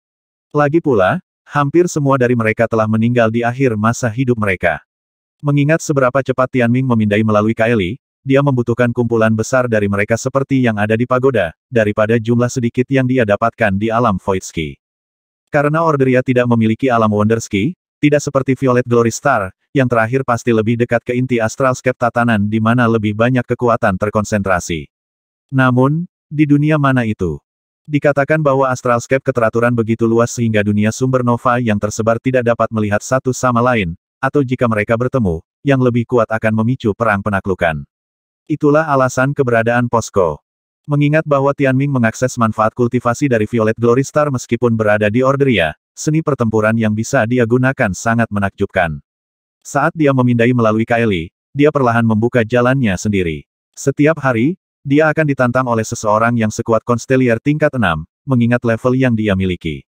Lagi pula, hampir semua dari mereka telah meninggal di akhir masa hidup mereka. Mengingat seberapa cepat Tianming memindai melalui Kaili, dia membutuhkan kumpulan besar dari mereka seperti yang ada di pagoda, daripada jumlah sedikit yang dia dapatkan di alam Voidski. Karena Orderia tidak memiliki alam Wonderski, tidak seperti Violet Glory Star, yang terakhir pasti lebih dekat ke inti Astralscape tatanan di mana lebih banyak kekuatan terkonsentrasi. Namun, di dunia mana itu? Dikatakan bahwa Astralscape keteraturan begitu luas sehingga dunia sumber nova yang tersebar tidak dapat melihat satu sama lain, atau jika mereka bertemu, yang lebih kuat akan memicu perang penaklukan. Itulah alasan keberadaan posko. Mengingat bahwa Tianming mengakses manfaat kultivasi dari Violet Glory Star meskipun berada di Orderia, seni pertempuran yang bisa dia gunakan sangat menakjubkan. Saat dia memindai melalui Kaili, dia perlahan membuka jalannya sendiri. Setiap hari, dia akan ditantang oleh seseorang yang sekuat Constellier tingkat 6, mengingat level yang dia miliki.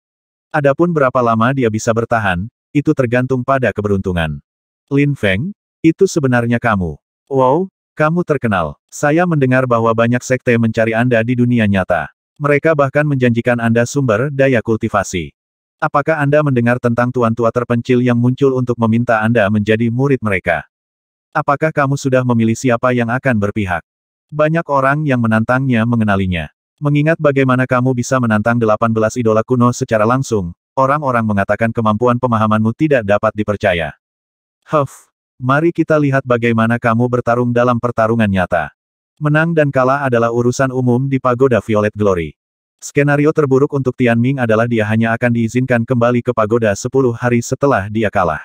Adapun berapa lama dia bisa bertahan, itu tergantung pada keberuntungan. Lin Feng, itu sebenarnya kamu. Wow, kamu terkenal. Saya mendengar bahwa banyak sekte mencari Anda di dunia nyata. Mereka bahkan menjanjikan Anda sumber daya kultivasi. Apakah Anda mendengar tentang tuan tua terpencil yang muncul untuk meminta Anda menjadi murid mereka? Apakah kamu sudah memilih siapa yang akan berpihak? Banyak orang yang menantangnya mengenalinya. Mengingat bagaimana kamu bisa menantang 18 idola kuno secara langsung, orang-orang mengatakan kemampuan pemahamanmu tidak dapat dipercaya. Mari kita lihat bagaimana kamu bertarung dalam pertarungan nyata. Menang dan kalah adalah urusan umum di Pagoda Violet Glory. Skenario terburuk untuk Tianming adalah dia hanya akan diizinkan kembali ke pagoda 10 hari setelah dia kalah.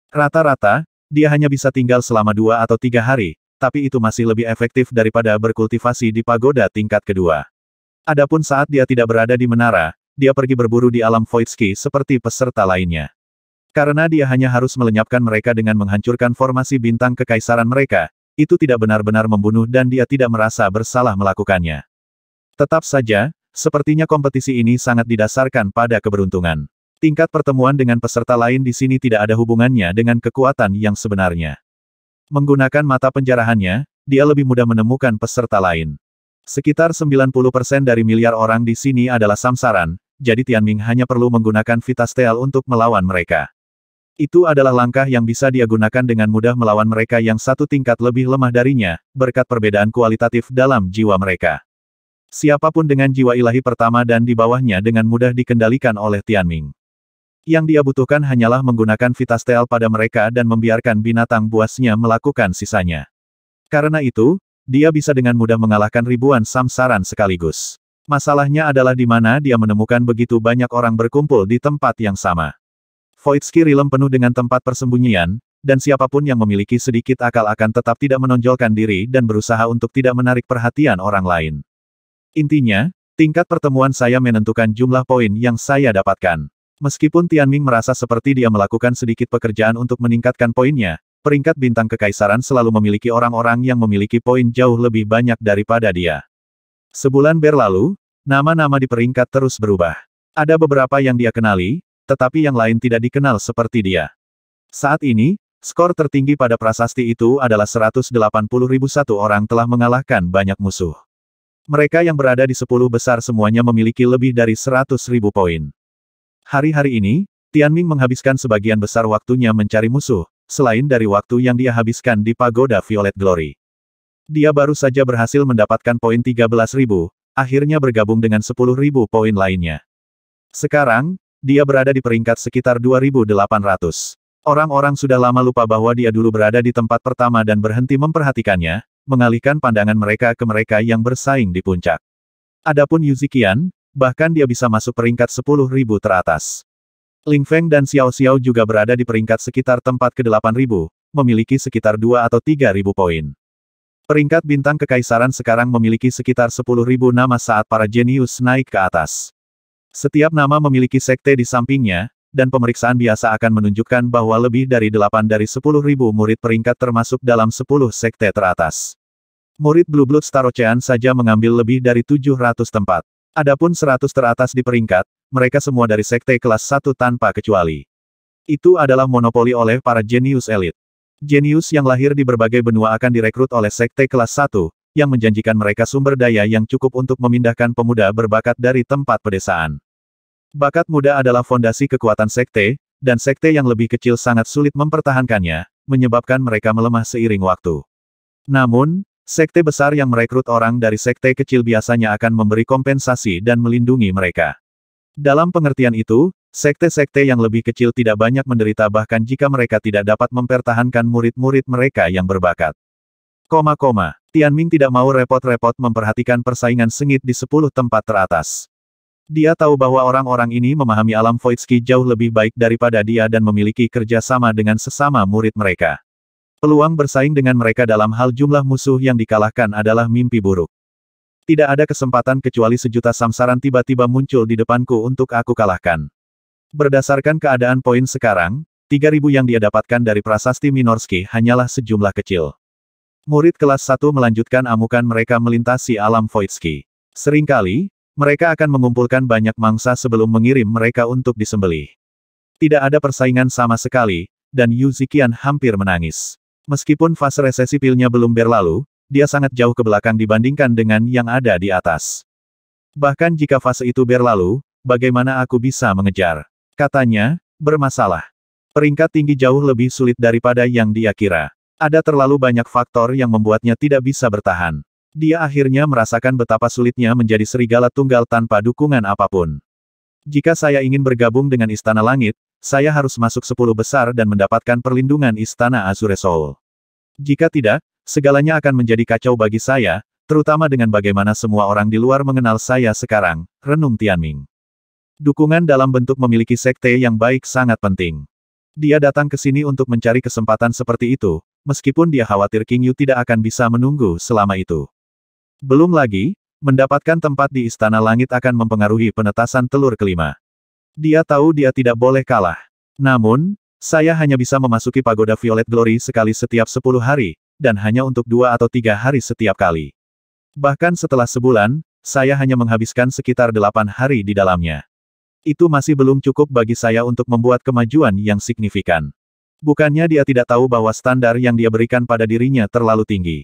Rata-rata, dia hanya bisa tinggal selama 2 atau 3 hari, tapi itu masih lebih efektif daripada berkultivasi di pagoda tingkat kedua. Adapun saat dia tidak berada di menara, dia pergi berburu di alam Voidski seperti peserta lainnya. Karena dia hanya harus melenyapkan mereka dengan menghancurkan formasi bintang kekaisaran mereka, itu tidak benar-benar membunuh dan dia tidak merasa bersalah melakukannya. Tetap saja, sepertinya kompetisi ini sangat didasarkan pada keberuntungan. Tingkat pertemuan dengan peserta lain di sini tidak ada hubungannya dengan kekuatan yang sebenarnya. Menggunakan mata penjarahannya, dia lebih mudah menemukan peserta lain. Sekitar 90% dari miliar orang di sini adalah samsaran, jadi Tianming hanya perlu menggunakan Vitastel untuk melawan mereka. Itu adalah langkah yang bisa dia gunakan dengan mudah melawan mereka yang satu tingkat lebih lemah darinya, berkat perbedaan kualitatif dalam jiwa mereka. Siapapun dengan jiwa ilahi pertama dan di bawahnya dengan mudah dikendalikan oleh Tianming. Yang dia butuhkan hanyalah menggunakan Vitastel pada mereka dan membiarkan binatang buasnya melakukan sisanya. Karena itu, dia bisa dengan mudah mengalahkan ribuan samsaran sekaligus. Masalahnya adalah di mana dia menemukan begitu banyak orang berkumpul di tempat yang sama. Voidski Realm penuh dengan tempat persembunyian, dan siapapun yang memiliki sedikit akal akan tetap tidak menonjolkan diri dan berusaha untuk tidak menarik perhatian orang lain. Intinya, tingkat pertemuan saya menentukan jumlah poin yang saya dapatkan. Meskipun Tianming merasa seperti dia melakukan sedikit pekerjaan untuk meningkatkan poinnya, peringkat bintang kekaisaran selalu memiliki orang-orang yang memiliki poin jauh lebih banyak daripada dia. Sebulan berlalu, nama-nama di peringkat terus berubah. Ada beberapa yang dia kenali, tetapi yang lain tidak dikenal seperti dia. Saat ini, skor tertinggi pada prasasti itu adalah 180.001 orang telah mengalahkan banyak musuh. Mereka yang berada di 10 besar semuanya memiliki lebih dari 100.000 poin. Hari-hari ini, Tianming menghabiskan sebagian besar waktunya mencari musuh, selain dari waktu yang dia habiskan di Pagoda Violet Glory. Dia baru saja berhasil mendapatkan poin 13.000, akhirnya bergabung dengan 10.000 poin lainnya. Sekarang, dia berada di peringkat sekitar 2.800. Orang-orang sudah lama lupa bahwa dia dulu berada di tempat pertama dan berhenti memperhatikannya, mengalihkan pandangan mereka ke mereka yang bersaing di puncak. Adapun Yuzikian, bahkan dia bisa masuk peringkat 10.000 teratas. Ling Feng dan Xiao Xiao juga berada di peringkat sekitar tempat ke-8.000, memiliki sekitar 2 atau 3.000 poin. Peringkat bintang kekaisaran sekarang memiliki sekitar 10.000 nama saat para jenius naik ke atas. Setiap nama memiliki sekte di sampingnya, dan pemeriksaan biasa akan menunjukkan bahwa lebih dari 8 dari 10.000 murid peringkat termasuk dalam 10 sekte teratas. Murid Blue Blood Star Ocean saja mengambil lebih dari 700 tempat. Adapun 100 teratas di peringkat, mereka semua dari sekte kelas 1 tanpa kecuali. Itu adalah monopoli oleh para jenius elit. Jenius yang lahir di berbagai benua akan direkrut oleh sekte kelas 1, yang menjanjikan mereka sumber daya yang cukup untuk memindahkan pemuda berbakat dari tempat pedesaan. Bakat muda adalah fondasi kekuatan sekte, dan sekte yang lebih kecil sangat sulit mempertahankannya, menyebabkan mereka melemah seiring waktu. Namun, sekte besar yang merekrut orang dari sekte kecil biasanya akan memberi kompensasi dan melindungi mereka. Dalam pengertian itu, sekte-sekte yang lebih kecil tidak banyak menderita bahkan jika mereka tidak dapat mempertahankan murid-murid mereka yang berbakat. Tianming tidak mau repot-repot memperhatikan persaingan sengit di 10 tempat teratas. Dia tahu bahwa orang-orang ini memahami alam Voidski jauh lebih baik daripada dia dan memiliki kerja sama dengan sesama murid mereka. Peluang bersaing dengan mereka dalam hal jumlah musuh yang dikalahkan adalah mimpi buruk. Tidak ada kesempatan kecuali sejuta samsaran tiba-tiba muncul di depanku untuk aku kalahkan. Berdasarkan keadaan poin sekarang, 3.000 yang dia dapatkan dari prasasti Minorski hanyalah sejumlah kecil. Murid kelas 1 melanjutkan amukan mereka melintasi alam Voidski. Seringkali, mereka akan mengumpulkan banyak mangsa sebelum mengirim mereka untuk disembelih. Tidak ada persaingan sama sekali, dan Yu Ziqian hampir menangis. Meskipun fase resesi pilnya belum berlalu, dia sangat jauh ke belakang dibandingkan dengan yang ada di atas. Bahkan jika fase itu berlalu, bagaimana aku bisa mengejar? Katanya, bermasalah. Peringkat tinggi jauh lebih sulit daripada yang dia kira. Ada terlalu banyak faktor yang membuatnya tidak bisa bertahan. Dia akhirnya merasakan betapa sulitnya menjadi serigala tunggal tanpa dukungan apapun. Jika saya ingin bergabung dengan Istana Langit, saya harus masuk 10 besar dan mendapatkan perlindungan Istana Azure Soul. Jika tidak, segalanya akan menjadi kacau bagi saya, terutama dengan bagaimana semua orang di luar mengenal saya sekarang, renung Tianming. Dukungan dalam bentuk memiliki sekte yang baik sangat penting. Dia datang ke sini untuk mencari kesempatan seperti itu, meskipun dia khawatir King Yu tidak akan bisa menunggu selama itu. Belum lagi, mendapatkan tempat di Istana Langit akan mempengaruhi penetasan telur kelima. Dia tahu dia tidak boleh kalah. Namun, saya hanya bisa memasuki Pagoda Violet Glory sekali setiap 10 hari, dan hanya untuk 2 atau 3 hari setiap kali. Bahkan setelah sebulan, saya hanya menghabiskan sekitar 8 hari di dalamnya. Itu masih belum cukup bagi saya untuk membuat kemajuan yang signifikan. Bukannya dia tidak tahu bahwa standar yang dia berikan pada dirinya terlalu tinggi.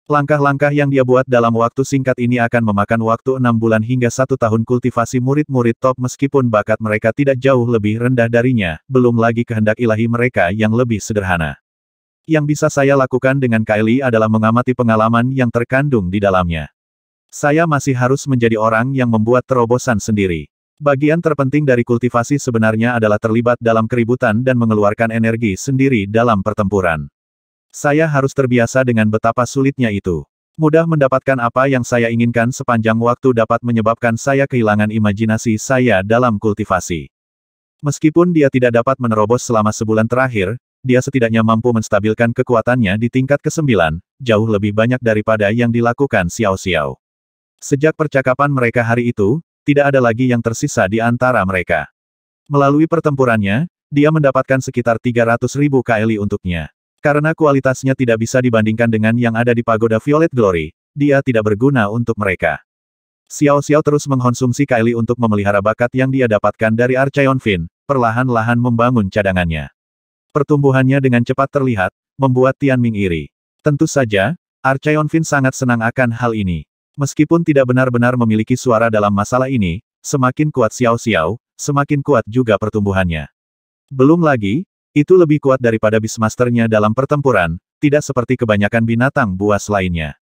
Langkah-langkah yang dia buat dalam waktu singkat ini akan memakan waktu 6 bulan hingga 1 tahun kultivasi murid-murid top meskipun bakat mereka tidak jauh lebih rendah darinya, belum lagi kehendak ilahi mereka yang lebih sederhana. Yang bisa saya lakukan dengan Kylie adalah mengamati pengalaman yang terkandung di dalamnya. Saya masih harus menjadi orang yang membuat terobosan sendiri. Bagian terpenting dari kultivasi sebenarnya adalah terlibat dalam keributan dan mengeluarkan energi sendiri dalam pertempuran. Saya harus terbiasa dengan betapa sulitnya itu. Mudah mendapatkan apa yang saya inginkan sepanjang waktu dapat menyebabkan saya kehilangan imajinasi saya dalam kultivasi. Meskipun dia tidak dapat menerobos selama sebulan terakhir, dia setidaknya mampu menstabilkan kekuatannya di tingkat ke-9, jauh lebih banyak daripada yang dilakukan Xiao Xiao. Sejak percakapan mereka hari itu, tidak ada lagi yang tersisa di antara mereka. Melalui pertempurannya, dia mendapatkan sekitar 300.000 KLI untuknya. Karena kualitasnya tidak bisa dibandingkan dengan yang ada di Pagoda Violet Glory, dia tidak berguna untuk mereka. Xiao Xiao terus mengkonsumsi KLI untuk memelihara bakat yang dia dapatkan dari Archeon Fin, perlahan-lahan membangun cadangannya. Pertumbuhannya dengan cepat terlihat, membuat Tianming iri. Tentu saja, Archeon Fin sangat senang akan hal ini. Meskipun tidak benar-benar memiliki suara dalam masalah ini, semakin kuat Xiao Xiao, semakin kuat juga pertumbuhannya. Belum lagi, itu lebih kuat daripada Beastmaster-nya dalam pertempuran, tidak seperti kebanyakan binatang buas lainnya.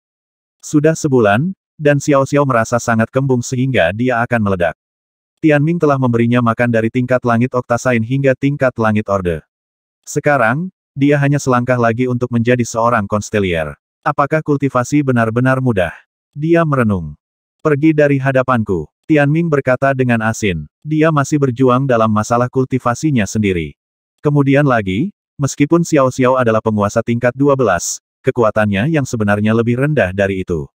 Sudah sebulan, dan Xiao Xiao merasa sangat kembung sehingga dia akan meledak. Tianming telah memberinya makan dari tingkat langit Octasign hingga tingkat langit Orde. Sekarang, dia hanya selangkah lagi untuk menjadi seorang konstelier. Apakah kultivasi benar-benar mudah? Dia merenung. Pergi dari hadapanku. Tianming berkata dengan asin. Dia masih berjuang dalam masalah kultivasinya sendiri. Kemudian lagi, meskipun Xiao Xiao adalah penguasa tingkat 12, kekuatannya yang sebenarnya lebih rendah dari itu.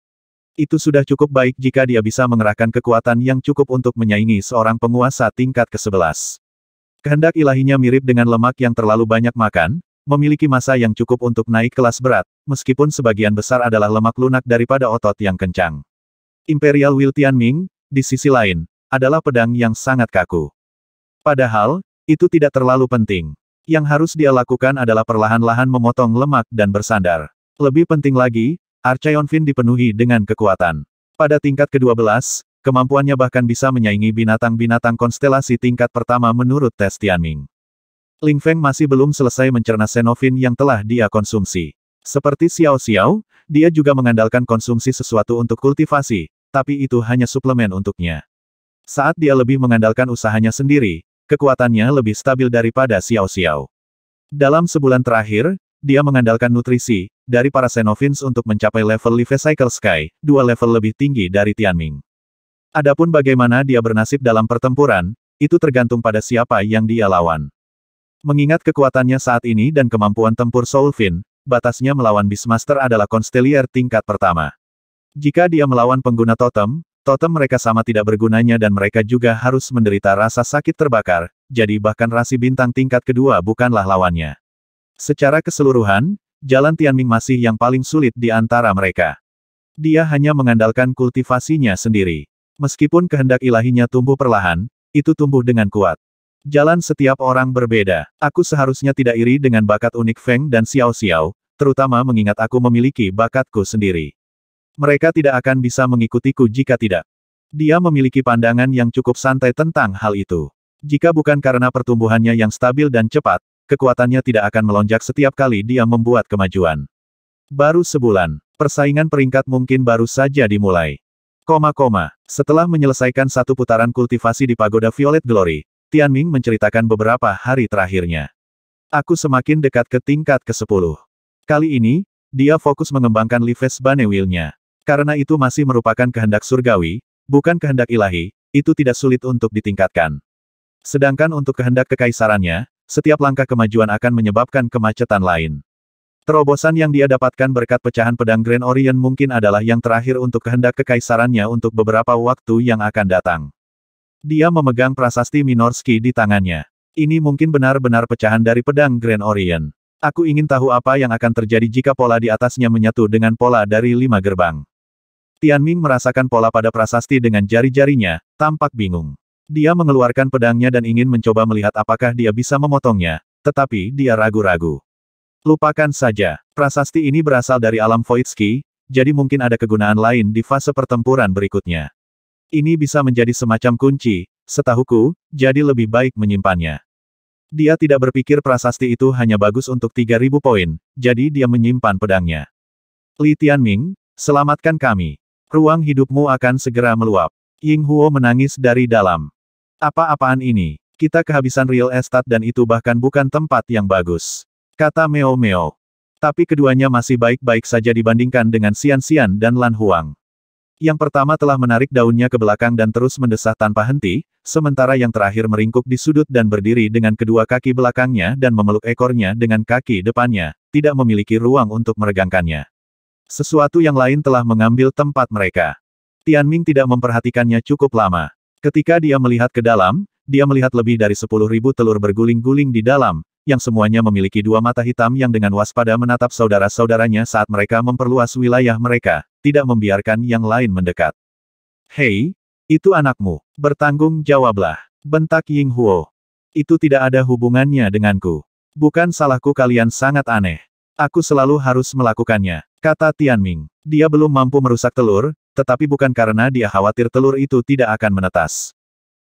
Itu sudah cukup baik jika dia bisa mengerahkan kekuatan yang cukup untuk menyaingi seorang penguasa tingkat ke-11. Kehendak ilahinya mirip dengan lemak yang terlalu banyak makan, memiliki massa yang cukup untuk naik kelas berat, meskipun sebagian besar adalah lemak lunak daripada otot yang kencang. Imperial Will Tianming, di sisi lain, adalah pedang yang sangat kaku. Padahal, itu tidak terlalu penting. Yang harus dia lakukan adalah perlahan-lahan memotong lemak dan bersandar. Lebih penting lagi, Archeon Fin dipenuhi dengan kekuatan. Pada tingkat ke-12, kemampuannya bahkan bisa menyaingi binatang-binatang konstelasi tingkat pertama menurut tes Tianming. Ling Feng masih belum selesai mencerna Xenofin yang telah dia konsumsi. Seperti Xiao Xiao, dia juga mengandalkan konsumsi sesuatu untuk kultivasi, tapi itu hanya suplemen untuknya. Saat dia lebih mengandalkan usahanya sendiri, kekuatannya lebih stabil daripada Xiao Xiao. Dalam sebulan terakhir, dia mengandalkan nutrisi dari para Xenofins untuk mencapai level Life Cycle Sky, 2 level lebih tinggi dari Tianming. Adapun bagaimana dia bernasib dalam pertempuran, itu tergantung pada siapa yang dia lawan. Mengingat kekuatannya saat ini dan kemampuan tempur Soul Fin, batasnya melawan Beastmaster adalah konstelier tingkat pertama. Jika dia melawan pengguna totem, totem mereka sama tidak bergunanya dan mereka juga harus menderita rasa sakit terbakar, jadi bahkan rasi bintang tingkat kedua bukanlah lawannya. Secara keseluruhan, jalan Tianming masih yang paling sulit di antara mereka. Dia hanya mengandalkan kultivasinya sendiri. Meskipun kehendak ilahinya tumbuh perlahan, itu tumbuh dengan kuat. Jalan setiap orang berbeda. Aku seharusnya tidak iri dengan bakat unik Feng dan Xiao Xiao, terutama mengingat aku memiliki bakatku sendiri. Mereka tidak akan bisa mengikutiku jika tidak. Dia memiliki pandangan yang cukup santai tentang hal itu. Jika bukan karena pertumbuhannya yang stabil dan cepat, kekuatannya tidak akan melonjak setiap kali dia membuat kemajuan. Baru sebulan, Persaingan peringkat mungkin baru saja dimulai. Setelah menyelesaikan satu putaran kultivasi di Pagoda Violet Glory, Tianming menceritakan beberapa hari terakhirnya. Aku semakin dekat ke tingkat ke-10. Kali ini, dia fokus mengembangkan Lives Bane Wheel-nya. Karena itu masih merupakan kehendak surgawi, bukan kehendak ilahi, itu tidak sulit untuk ditingkatkan. Sedangkan untuk kehendak kekaisarannya, setiap langkah kemajuan akan menyebabkan kemacetan lain. Terobosan yang dia dapatkan berkat pecahan pedang Grand Orient mungkin adalah yang terakhir untuk kehendak kekaisarannya untuk beberapa waktu yang akan datang. Dia memegang prasasti Minorski di tangannya. Ini mungkin benar-benar pecahan dari pedang Grand Orient. Aku ingin tahu apa yang akan terjadi jika pola di atasnya menyatu dengan pola dari 5 gerbang. Tianming merasakan pola pada prasasti dengan jari-jarinya, tampak bingung. Dia mengeluarkan pedangnya dan ingin mencoba melihat apakah dia bisa memotongnya, tetapi dia ragu-ragu. Lupakan saja, prasasti ini berasal dari alam Voidski, jadi mungkin ada kegunaan lain di fase pertempuran berikutnya. Ini bisa menjadi semacam kunci, setahuku, jadi lebih baik menyimpannya. Dia tidak berpikir prasasti itu hanya bagus untuk 3.000 poin, jadi dia menyimpan pedangnya. Li Tianming, selamatkan kami. Ruang hidupmu akan segera meluap. Ying Huo menangis dari dalam. Apa-apaan ini? Kita kehabisan real estate dan itu bahkan bukan tempat yang bagus. Kata Meo Meo. Tapi keduanya masih baik-baik saja dibandingkan dengan Xian Xian dan Lan Huang. Yang pertama telah menarik daunnya ke belakang dan terus mendesah tanpa henti, sementara yang terakhir meringkuk di sudut dan berdiri dengan kedua kaki belakangnya dan memeluk ekornya dengan kaki depannya, tidak memiliki ruang untuk meregangkannya. Sesuatu yang lain telah mengambil tempat mereka. Tianming tidak memperhatikannya cukup lama. Ketika dia melihat ke dalam, dia melihat lebih dari 10.000 telur berguling-guling di dalam, yang semuanya memiliki dua mata hitam yang dengan waspada menatap saudara-saudaranya saat mereka memperluas wilayah mereka, tidak membiarkan yang lain mendekat. Hei, itu anakmu. Bertanggung jawablah. Bentak Ying Huo. Itu tidak ada hubungannya denganku. Bukan salahku, kalian sangat aneh. Aku selalu harus melakukannya, kata Tianming. Dia belum mampu merusak telur, tetapi bukan karena dia khawatir telur itu tidak akan menetas.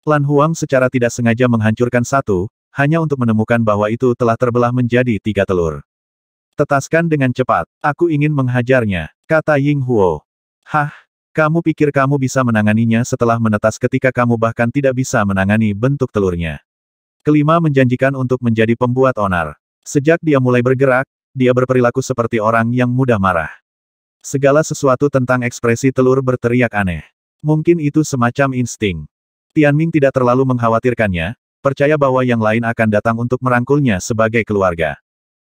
Lan Huang secara tidak sengaja menghancurkan satu, hanya untuk menemukan bahwa itu telah terbelah menjadi 3 telur. Tetaskan dengan cepat, aku ingin menghajarnya, kata Ying Huo. Hah, kamu pikir kamu bisa menanganinya setelah menetas ketika kamu bahkan tidak bisa menangani bentuk telurnya. Kelima menjanjikan untuk menjadi pembuat onar. Sejak dia mulai bergerak, dia berperilaku seperti orang yang mudah marah. Segala sesuatu tentang ekspresi telur berteriak aneh. Mungkin itu semacam insting. Tianming tidak terlalu mengkhawatirkannya, percaya bahwa yang lain akan datang untuk merangkulnya sebagai keluarga.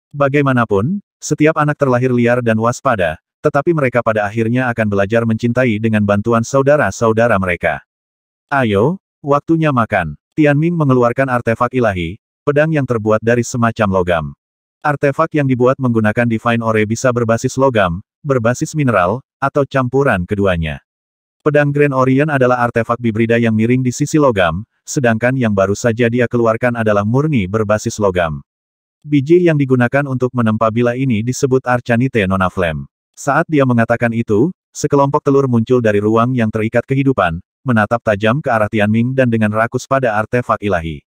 Bagaimanapun, setiap anak terlahir liar dan waspada, tetapi mereka pada akhirnya akan belajar mencintai dengan bantuan saudara-saudara mereka. Ayo, waktunya makan. Tianming mengeluarkan artefak ilahi, pedang yang terbuat dari semacam logam. Artefak yang dibuat menggunakan Divine Ore bisa berbasis logam, berbasis mineral, atau campuran keduanya. Pedang Grand Orient adalah artefak bibrida yang miring di sisi logam, sedangkan yang baru saja dia keluarkan adalah murni berbasis logam. Biji yang digunakan untuk menempa bila ini disebut Arcanite Nonaflame. Saat dia mengatakan itu, sekelompok telur muncul dari ruang yang terikat kehidupan, menatap tajam ke arah Tianming dan dengan rakus pada artefak ilahi.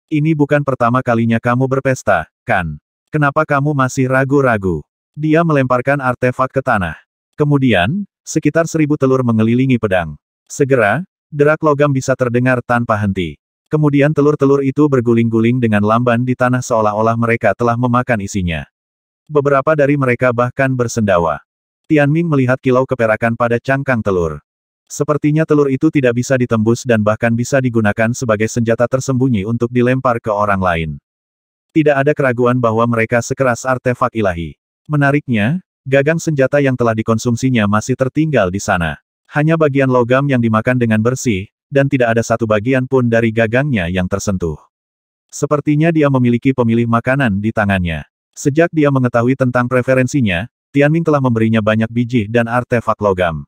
Ini bukan pertama kalinya kamu berpesta, kan? Kenapa kamu masih ragu-ragu? Dia melemparkan artefak ke tanah. Kemudian, sekitar 1.000 telur mengelilingi pedang. Segera, derak logam bisa terdengar tanpa henti. Kemudian telur-telur itu berguling-guling dengan lamban di tanah seolah-olah mereka telah memakan isinya. Beberapa dari mereka bahkan bersendawa. Tianming melihat kilau keperakan pada cangkang telur. Sepertinya telur itu tidak bisa ditembus dan bahkan bisa digunakan sebagai senjata tersembunyi untuk dilempar ke orang lain. Tidak ada keraguan bahwa mereka sekeras artefak ilahi. Menariknya, gagang senjata yang telah dikonsumsinya masih tertinggal di sana. Hanya bagian logam yang dimakan dengan bersih, dan tidak ada satu bagian pun dari gagangnya yang tersentuh. Sepertinya dia memiliki pemilih makanan di tangannya. Sejak dia mengetahui tentang preferensinya, Tianming telah memberinya banyak biji dan artefak logam.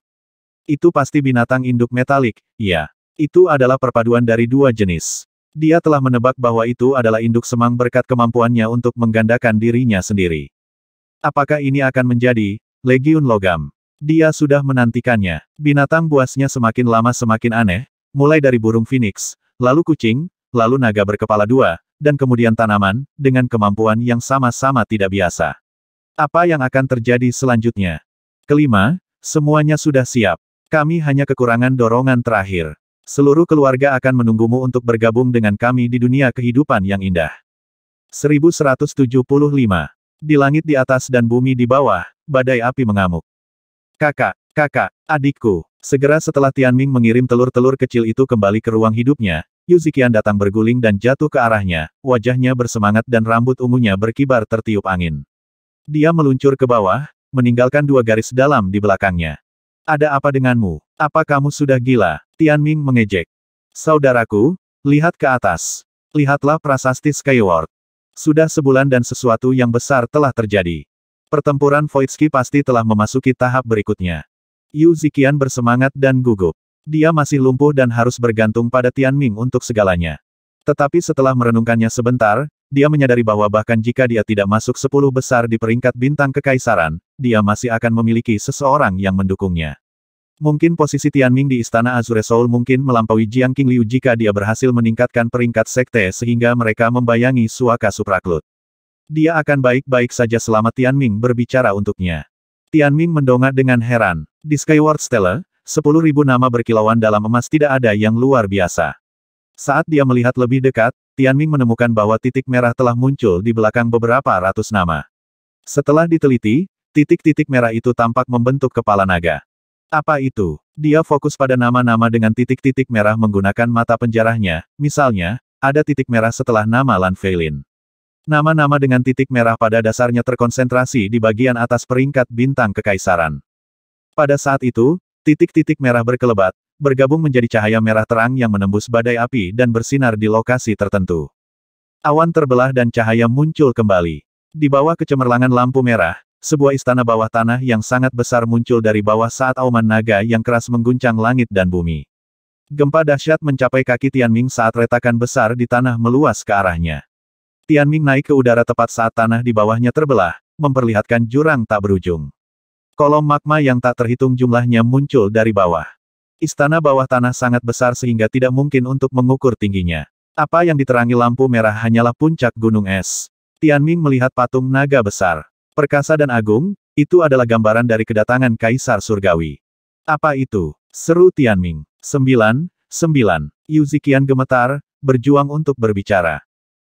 Itu pasti binatang induk metalik, iya. Itu adalah perpaduan dari dua jenis. Dia telah menebak bahwa itu adalah induk semang berkat kemampuannya untuk menggandakan dirinya sendiri. Apakah ini akan menjadi legiun logam? Dia sudah menantikannya. Binatang buasnya semakin lama semakin aneh, mulai dari burung phoenix, lalu kucing, lalu naga berkepala dua, dan kemudian tanaman, dengan kemampuan yang sama-sama tidak biasa. Apa yang akan terjadi selanjutnya? Kelima, semuanya sudah siap. Kami hanya kekurangan dorongan terakhir. Seluruh keluarga akan menunggumu untuk bergabung dengan kami di dunia kehidupan yang indah. 1175. Di langit di atas dan bumi di bawah, badai api mengamuk. Kakak, adikku. Segera setelah Tianming mengirim telur-telur kecil itu kembali ke ruang hidupnya, Yu Ziqian datang berguling dan jatuh ke arahnya, wajahnya bersemangat dan rambut ungunya berkibar tertiup angin. Dia meluncur ke bawah, meninggalkan 2 garis dalam di belakangnya. Ada apa denganmu? Apa kamu sudah gila? Tianming mengejek. Saudaraku, lihat ke atas. Lihatlah prasasti Skyward. Sudah sebulan dan sesuatu yang besar telah terjadi. Pertempuran Voidski pasti telah memasuki tahap berikutnya. Yu Ziqian bersemangat dan gugup. Dia masih lumpuh dan harus bergantung pada Tianming untuk segalanya. Tetapi setelah merenungkannya sebentar, dia menyadari bahwa bahkan jika dia tidak masuk 10 besar di peringkat bintang kekaisaran, dia masih akan memiliki seseorang yang mendukungnya. Mungkin posisi Tianming di Istana Azure Soul mungkin melampaui Jiang Qingliu jika dia berhasil meningkatkan peringkat sekte sehingga mereka membayangi Suaka Supraklut. Dia akan baik-baik saja selama Tianming berbicara untuknya. Tianming mendongak dengan heran. Di Skyward Stella, 10.000 nama berkilauan dalam emas tidak ada yang luar biasa. Saat dia melihat lebih dekat, Tianming menemukan bahwa titik merah telah muncul di belakang beberapa ratus nama. Setelah diteliti, titik-titik merah itu tampak membentuk kepala naga. Apa itu? Dia fokus pada nama-nama dengan titik-titik merah menggunakan mata penjarahnya, misalnya, ada titik merah setelah nama Lan Feilin. Nama-nama dengan titik merah pada dasarnya terkonsentrasi di bagian atas peringkat bintang kekaisaran. Pada saat itu, titik-titik merah berkelebat, bergabung menjadi cahaya merah terang yang menembus badai api dan bersinar di lokasi tertentu. Awan terbelah dan cahaya muncul kembali. Di bawah kecemerlangan lampu merah, sebuah istana bawah tanah yang sangat besar muncul dari bawah saat auman naga yang keras mengguncang langit dan bumi. Gempa dahsyat mencapai kaki Tianming saat retakan besar di tanah meluas ke arahnya. Tianming naik ke udara tepat saat tanah di bawahnya terbelah, memperlihatkan jurang tak berujung. Kolom magma yang tak terhitung jumlahnya muncul dari bawah. Istana bawah tanah sangat besar sehingga tidak mungkin untuk mengukur tingginya. Apa yang diterangi lampu merah hanyalah puncak gunung es. Tianming melihat patung naga besar. Perkasa dan agung, itu adalah gambaran dari kedatangan Kaisar Surgawi. Apa itu? Seru Tianming. 9. Yu Ziqian gemetar, berjuang untuk berbicara.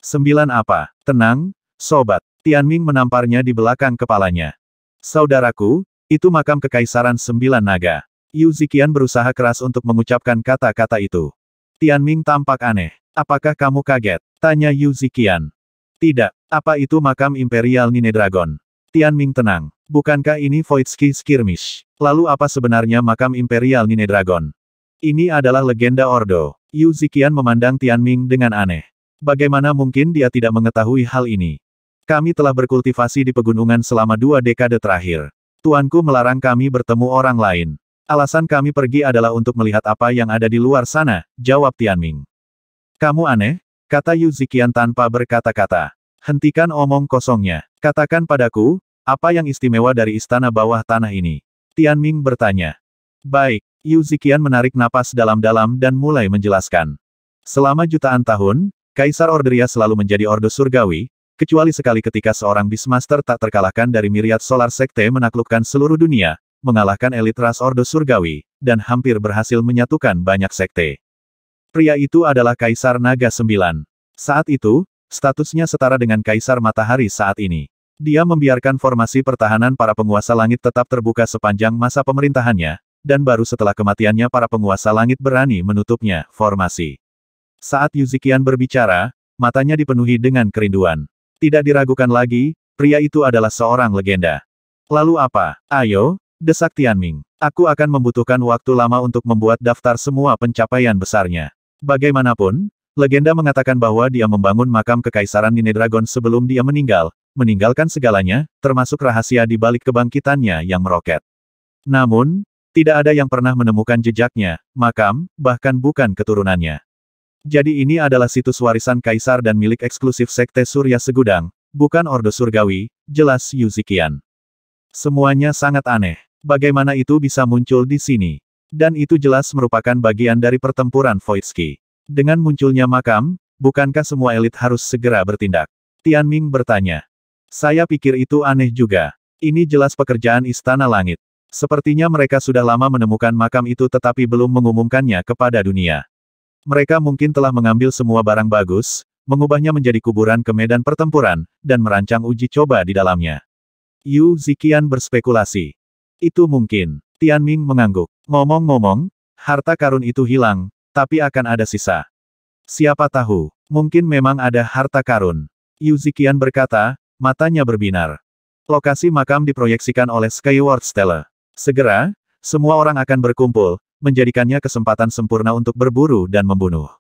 9 apa? Tenang, sobat. Tianming menamparnya di belakang kepalanya. Saudaraku, itu makam kekaisaran 9 naga. Yu Ziqian berusaha keras untuk mengucapkan kata-kata itu. Tianming tampak aneh. Apakah kamu kaget? Tanya Yu Ziqian. Tidak. Apa itu makam Imperial Nine Dragon? Tianming tenang. Bukankah ini Voidski Skirmish? Lalu apa sebenarnya makam Imperial Nine Dragon? Ini adalah legenda Ordo. Yu Ziqian memandang Tianming dengan aneh. Bagaimana mungkin dia tidak mengetahui hal ini? Kami telah berkultivasi di pegunungan selama 2 dekade terakhir. Tuanku melarang kami bertemu orang lain. Alasan kami pergi adalah untuk melihat apa yang ada di luar sana, jawab Tianming. Kamu aneh? Kata Yu Ziqian tanpa berkata-kata. Hentikan omong kosongnya. Katakan padaku, apa yang istimewa dari istana bawah tanah ini? Tianming bertanya. Baik, Yu Ziqian menarik napas dalam-dalam dan mulai menjelaskan. Selama jutaan tahun, Kaisar Orderia selalu menjadi Ordo Surgawi, kecuali sekali ketika seorang Beastmaster tak terkalahkan dari Myriad Solar Sekte menaklukkan seluruh dunia, mengalahkan elit ras Ordo Surgawi, dan hampir berhasil menyatukan banyak sekte. Pria itu adalah Kaisar Naga 9. Saat itu, statusnya setara dengan Kaisar Matahari saat ini. Dia membiarkan formasi pertahanan para penguasa langit tetap terbuka sepanjang masa pemerintahannya, dan baru setelah kematiannya para penguasa langit berani menutupnya, formasi. Saat Yu Ziqian berbicara, matanya dipenuhi dengan kerinduan. Tidak diragukan lagi, pria itu adalah seorang legenda. Lalu apa? Ayo, desak Tianming. Aku akan membutuhkan waktu lama untuk membuat daftar semua pencapaian besarnya. Bagaimanapun, legenda mengatakan bahwa dia membangun makam kekaisaran Nine Dragon sebelum dia meninggal, meninggalkan segalanya, termasuk rahasia di balik kebangkitannya yang meroket. Namun, tidak ada yang pernah menemukan jejaknya, makam, bahkan bukan keturunannya. Jadi ini adalah situs warisan kaisar dan milik eksklusif Sekte Surya Segudang, bukan Ordo Surgawi, jelas Yu Ziqian. Semuanya sangat aneh. Bagaimana itu bisa muncul di sini? Dan itu jelas merupakan bagian dari pertempuran Voidski. Dengan munculnya makam, bukankah semua elit harus segera bertindak? Tianming bertanya. Saya pikir itu aneh juga. Ini jelas pekerjaan Istana Langit. Sepertinya mereka sudah lama menemukan makam itu tetapi belum mengumumkannya kepada dunia. Mereka mungkin telah mengambil semua barang bagus, mengubahnya menjadi kuburan ke medan pertempuran, dan merancang uji coba di dalamnya. Yu Ziqian berspekulasi. Itu mungkin. Tianming mengangguk. Ngomong-ngomong, harta karun itu hilang, tapi akan ada sisa. Siapa tahu, mungkin memang ada harta karun. Yu Ziqian berkata, matanya berbinar. Lokasi makam diproyeksikan oleh Skyward Stella. Segera, semua orang akan berkumpul, menjadikannya kesempatan sempurna untuk berburu dan membunuh.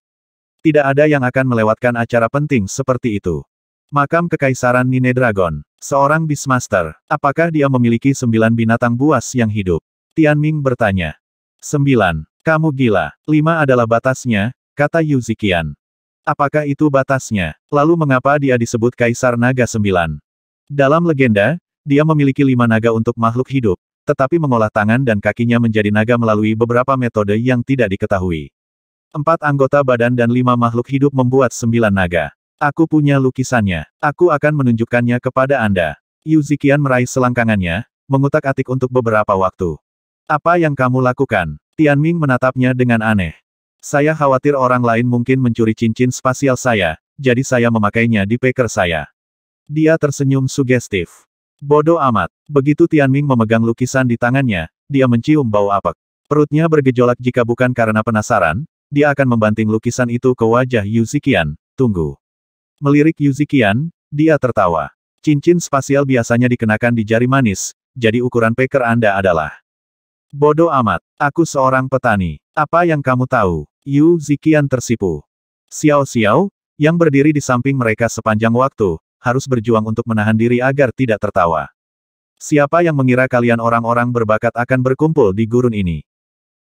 Tidak ada yang akan melewatkan acara penting seperti itu. Makam Kekaisaran Nine Dragon. Seorang Beastmaster. Apakah dia memiliki 9 binatang buas yang hidup? Tianming bertanya. 9. Kamu gila. 5 adalah batasnya, kata Yu Ziqian. Apakah itu batasnya? Lalu mengapa dia disebut Kaisar Naga 9? Dalam legenda, dia memiliki 5 naga untuk makhluk hidup, tetapi mengolah tangan dan kakinya menjadi naga melalui beberapa metode yang tidak diketahui. 4 anggota badan dan 5 makhluk hidup membuat 9 naga. Aku punya lukisannya. Aku akan menunjukkannya kepada Anda. Yu Ziqian meraih selangkangannya, mengutak-atik untuk beberapa waktu. Apa yang kamu lakukan? Tianming menatapnya dengan aneh. Saya khawatir orang lain mungkin mencuri cincin spasial saya, jadi saya memakainya di peker saya. Dia tersenyum sugestif. Bodoh amat. Begitu Tianming memegang lukisan di tangannya, dia mencium bau apek. Perutnya bergejolak jika bukan karena penasaran, dia akan membanting lukisan itu ke wajah Yu Ziqian. Tunggu. Melirik Yu Ziqian, dia tertawa. Cincin spasial biasanya dikenakan di jari manis, jadi ukuran peker Anda adalah. Bodoh amat. Aku seorang petani. Apa yang kamu tahu? Yu Ziqian tersipu. Xiao Xiao, yang berdiri di samping mereka sepanjang waktu, harus berjuang untuk menahan diri agar tidak tertawa. Siapa yang mengira kalian orang-orang berbakat akan berkumpul di gurun ini?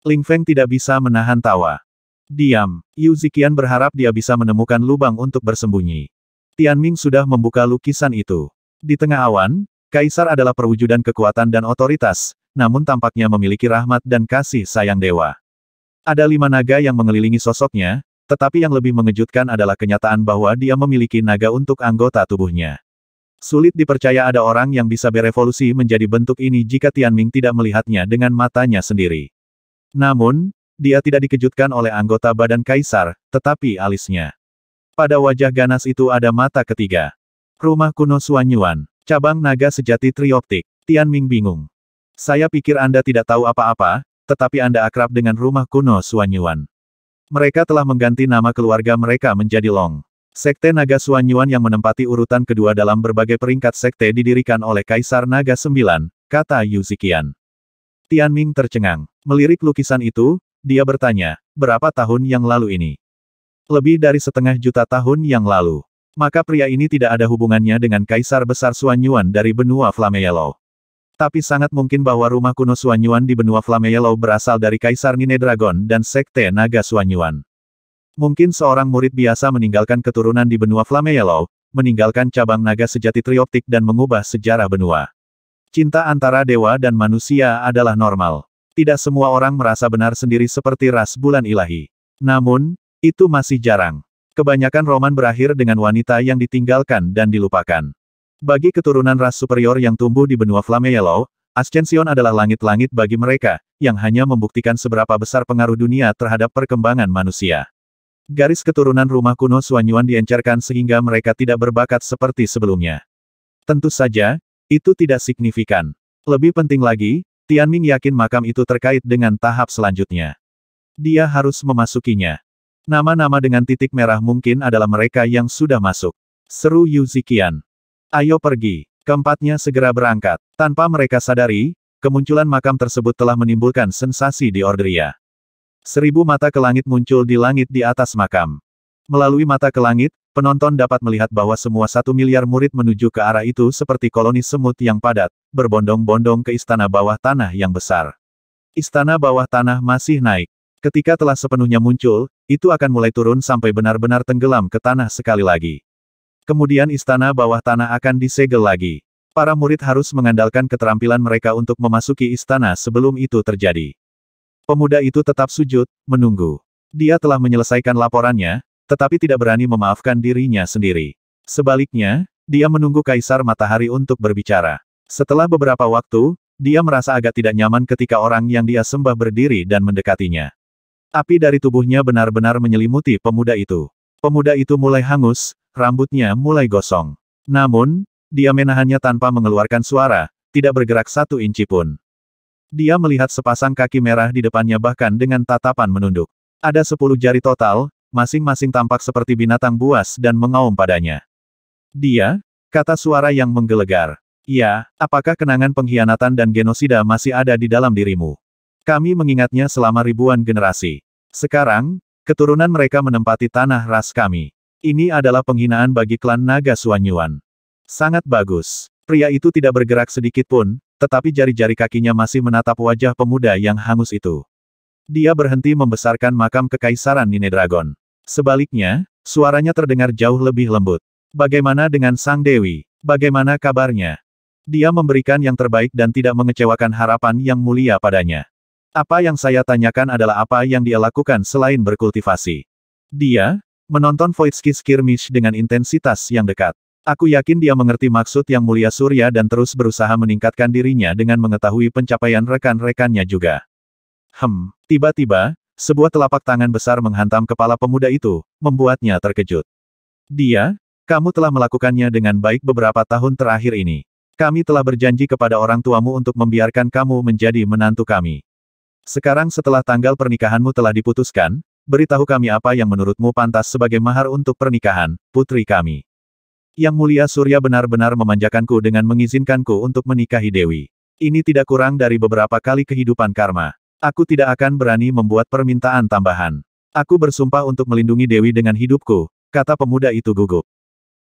Ling Feng tidak bisa menahan tawa. Diam. Yu Ziqian berharap dia bisa menemukan lubang untuk bersembunyi. Tianming sudah membuka lukisan itu. Di tengah awan, Kaisar adalah perwujudan kekuatan dan otoritas, namun tampaknya memiliki rahmat dan kasih sayang dewa. Ada 5 naga yang mengelilingi sosoknya, tetapi yang lebih mengejutkan adalah kenyataan bahwa dia memiliki naga untuk anggota tubuhnya. Sulit dipercaya ada orang yang bisa berevolusi menjadi bentuk ini jika Tianming tidak melihatnya dengan matanya sendiri. Namun, dia tidak dikejutkan oleh anggota badan Kaisar, tetapi alisnya. Pada wajah ganas itu ada mata ketiga. Rumah kuno Suanyuan. Cabang naga sejati trioptik. Tianming bingung. Saya pikir Anda tidak tahu apa-apa, tetapi Anda akrab dengan rumah kuno Suanyuan. Mereka telah mengganti nama keluarga mereka menjadi Long. Sekte Naga Suanyuan yang menempati urutan kedua dalam berbagai peringkat sekte didirikan oleh Kaisar Naga 9, kata Yu Ziqian. Tianming tercengang. Melirik lukisan itu, dia bertanya, berapa tahun yang lalu ini? Lebih dari 1,5 juta tahun yang lalu. Maka pria ini tidak ada hubungannya dengan Kaisar Besar Suanyuan dari benua Flameyellow. Tapi sangat mungkin bahwa rumah kuno Suanyuan di benua Flameyellow berasal dari Kaisar Nine Dragon dan Sekte Naga Suanyuan. Mungkin seorang murid biasa meninggalkan keturunan di benua Flameyellow, meninggalkan cabang naga sejati trioptik dan mengubah sejarah benua. Cinta antara dewa dan manusia adalah normal. Tidak semua orang merasa benar sendiri seperti ras bulan ilahi. Namun, itu masih jarang. Kebanyakan roman berakhir dengan wanita yang ditinggalkan dan dilupakan. Bagi keturunan ras superior yang tumbuh di benua Flameyellow, Ascension adalah langit-langit bagi mereka, yang hanya membuktikan seberapa besar pengaruh dunia terhadap perkembangan manusia. Garis keturunan rumah kuno Suanyuan diencerkan sehingga mereka tidak berbakat seperti sebelumnya. Tentu saja, itu tidak signifikan. Lebih penting lagi, Tianming yakin makam itu terkait dengan tahap selanjutnya. Dia harus memasukinya. Nama-nama dengan titik merah mungkin adalah mereka yang sudah masuk. Seru Yu Ziqian. Ayo pergi. Keempatnya segera berangkat. Tanpa mereka sadari, kemunculan makam tersebut telah menimbulkan sensasi di Orderia. 1000 mata ke langit muncul di langit di atas makam. Melalui mata ke langit, penonton dapat melihat bahwa semua 1 miliar murid menuju ke arah itu seperti koloni semut yang padat, berbondong-bondong ke istana bawah tanah yang besar. Istana bawah tanah masih naik. Ketika telah sepenuhnya muncul, itu akan mulai turun sampai benar-benar tenggelam ke tanah sekali lagi. Kemudian istana bawah tanah akan disegel lagi. Para murid harus mengandalkan keterampilan mereka untuk memasuki istana sebelum itu terjadi. Pemuda itu tetap sujud, menunggu. Dia telah menyelesaikan laporannya, tetapi tidak berani memaafkan dirinya sendiri. Sebaliknya, dia menunggu Kaisar Matahari untuk berbicara. Setelah beberapa waktu, Dia merasa agak tidak nyaman ketika orang yang dia sembah berdiri dan mendekatinya. Api dari tubuhnya benar-benar menyelimuti pemuda itu. Pemuda itu mulai hangus, rambutnya mulai gosong. Namun, dia menahannya tanpa mengeluarkan suara, tidak bergerak 1 inci pun. Dia melihat sepasang kaki merah di depannya bahkan dengan tatapan menunduk. Ada 10 jari total, masing-masing tampak seperti binatang buas dan mengaum padanya. Dia, kata suara yang menggelegar. Ya, apakah kenangan pengkhianatan dan genosida masih ada di dalam dirimu? Kami mengingatnya selama ribuan generasi. Sekarang, keturunan mereka menempati tanah ras kami. Ini adalah penghinaan bagi klan naga Suanyuan. Sangat bagus. Pria itu tidak bergerak sedikit pun, tetapi jari-jari kakinya masih menatap wajah pemuda yang hangus itu. Dia berhenti membesarkan makam kekaisaran Nine Dragon. Sebaliknya, suaranya terdengar jauh lebih lembut. Bagaimana dengan Sang Dewi? Bagaimana kabarnya? Dia memberikan yang terbaik dan tidak mengecewakan harapan yang mulia padanya. Apa yang saya tanyakan adalah apa yang dia lakukan selain berkultivasi. Dia menonton Voidski skirmish dengan intensitas yang dekat. Aku yakin dia mengerti maksud Yang Mulia Surya dan terus berusaha meningkatkan dirinya dengan mengetahui pencapaian rekan-rekannya juga. Tiba-tiba, sebuah telapak tangan besar menghantam kepala pemuda itu, membuatnya terkejut. Kamu telah melakukannya dengan baik beberapa tahun terakhir ini. Kami telah berjanji kepada orang tuamu untuk membiarkan kamu menjadi menantu kami. Sekarang setelah tanggal pernikahanmu telah diputuskan, beritahu kami apa yang menurutmu pantas sebagai mahar untuk pernikahan, putri kami. Yang Mulia Surya benar-benar memanjakanku dengan mengizinkanku untuk menikahi Dewi. Ini tidak kurang dari beberapa kali kehidupan karma. Aku tidak akan berani membuat permintaan tambahan. Aku bersumpah untuk melindungi Dewi dengan hidupku, kata pemuda itu gugup.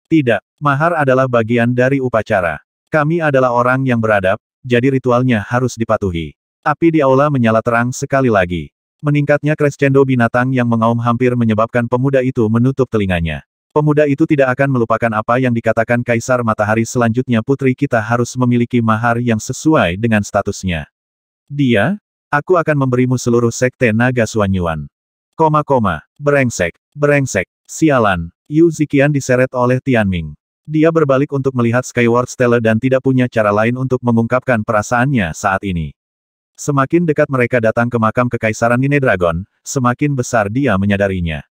Tidak, mahar adalah bagian dari upacara. Kami adalah orang yang beradab, jadi ritualnya harus dipatuhi. Api di aula menyala terang sekali lagi. Meningkatnya crescendo binatang yang mengaum hampir menyebabkan pemuda itu menutup telinganya. Pemuda itu tidak akan melupakan apa yang dikatakan Kaisar Matahari selanjutnya putri kita harus memiliki mahar yang sesuai dengan statusnya. Aku akan memberimu seluruh sekte naga Suanyuan. Brengsek, sialan. Yu Ziqian diseret oleh Tianming. Dia berbalik untuk melihat Skyward Stele dan tidak punya cara lain untuk mengungkapkan perasaannya saat ini. Semakin dekat mereka datang ke makam kekaisaran Nine Dragon, semakin besar dia menyadarinya.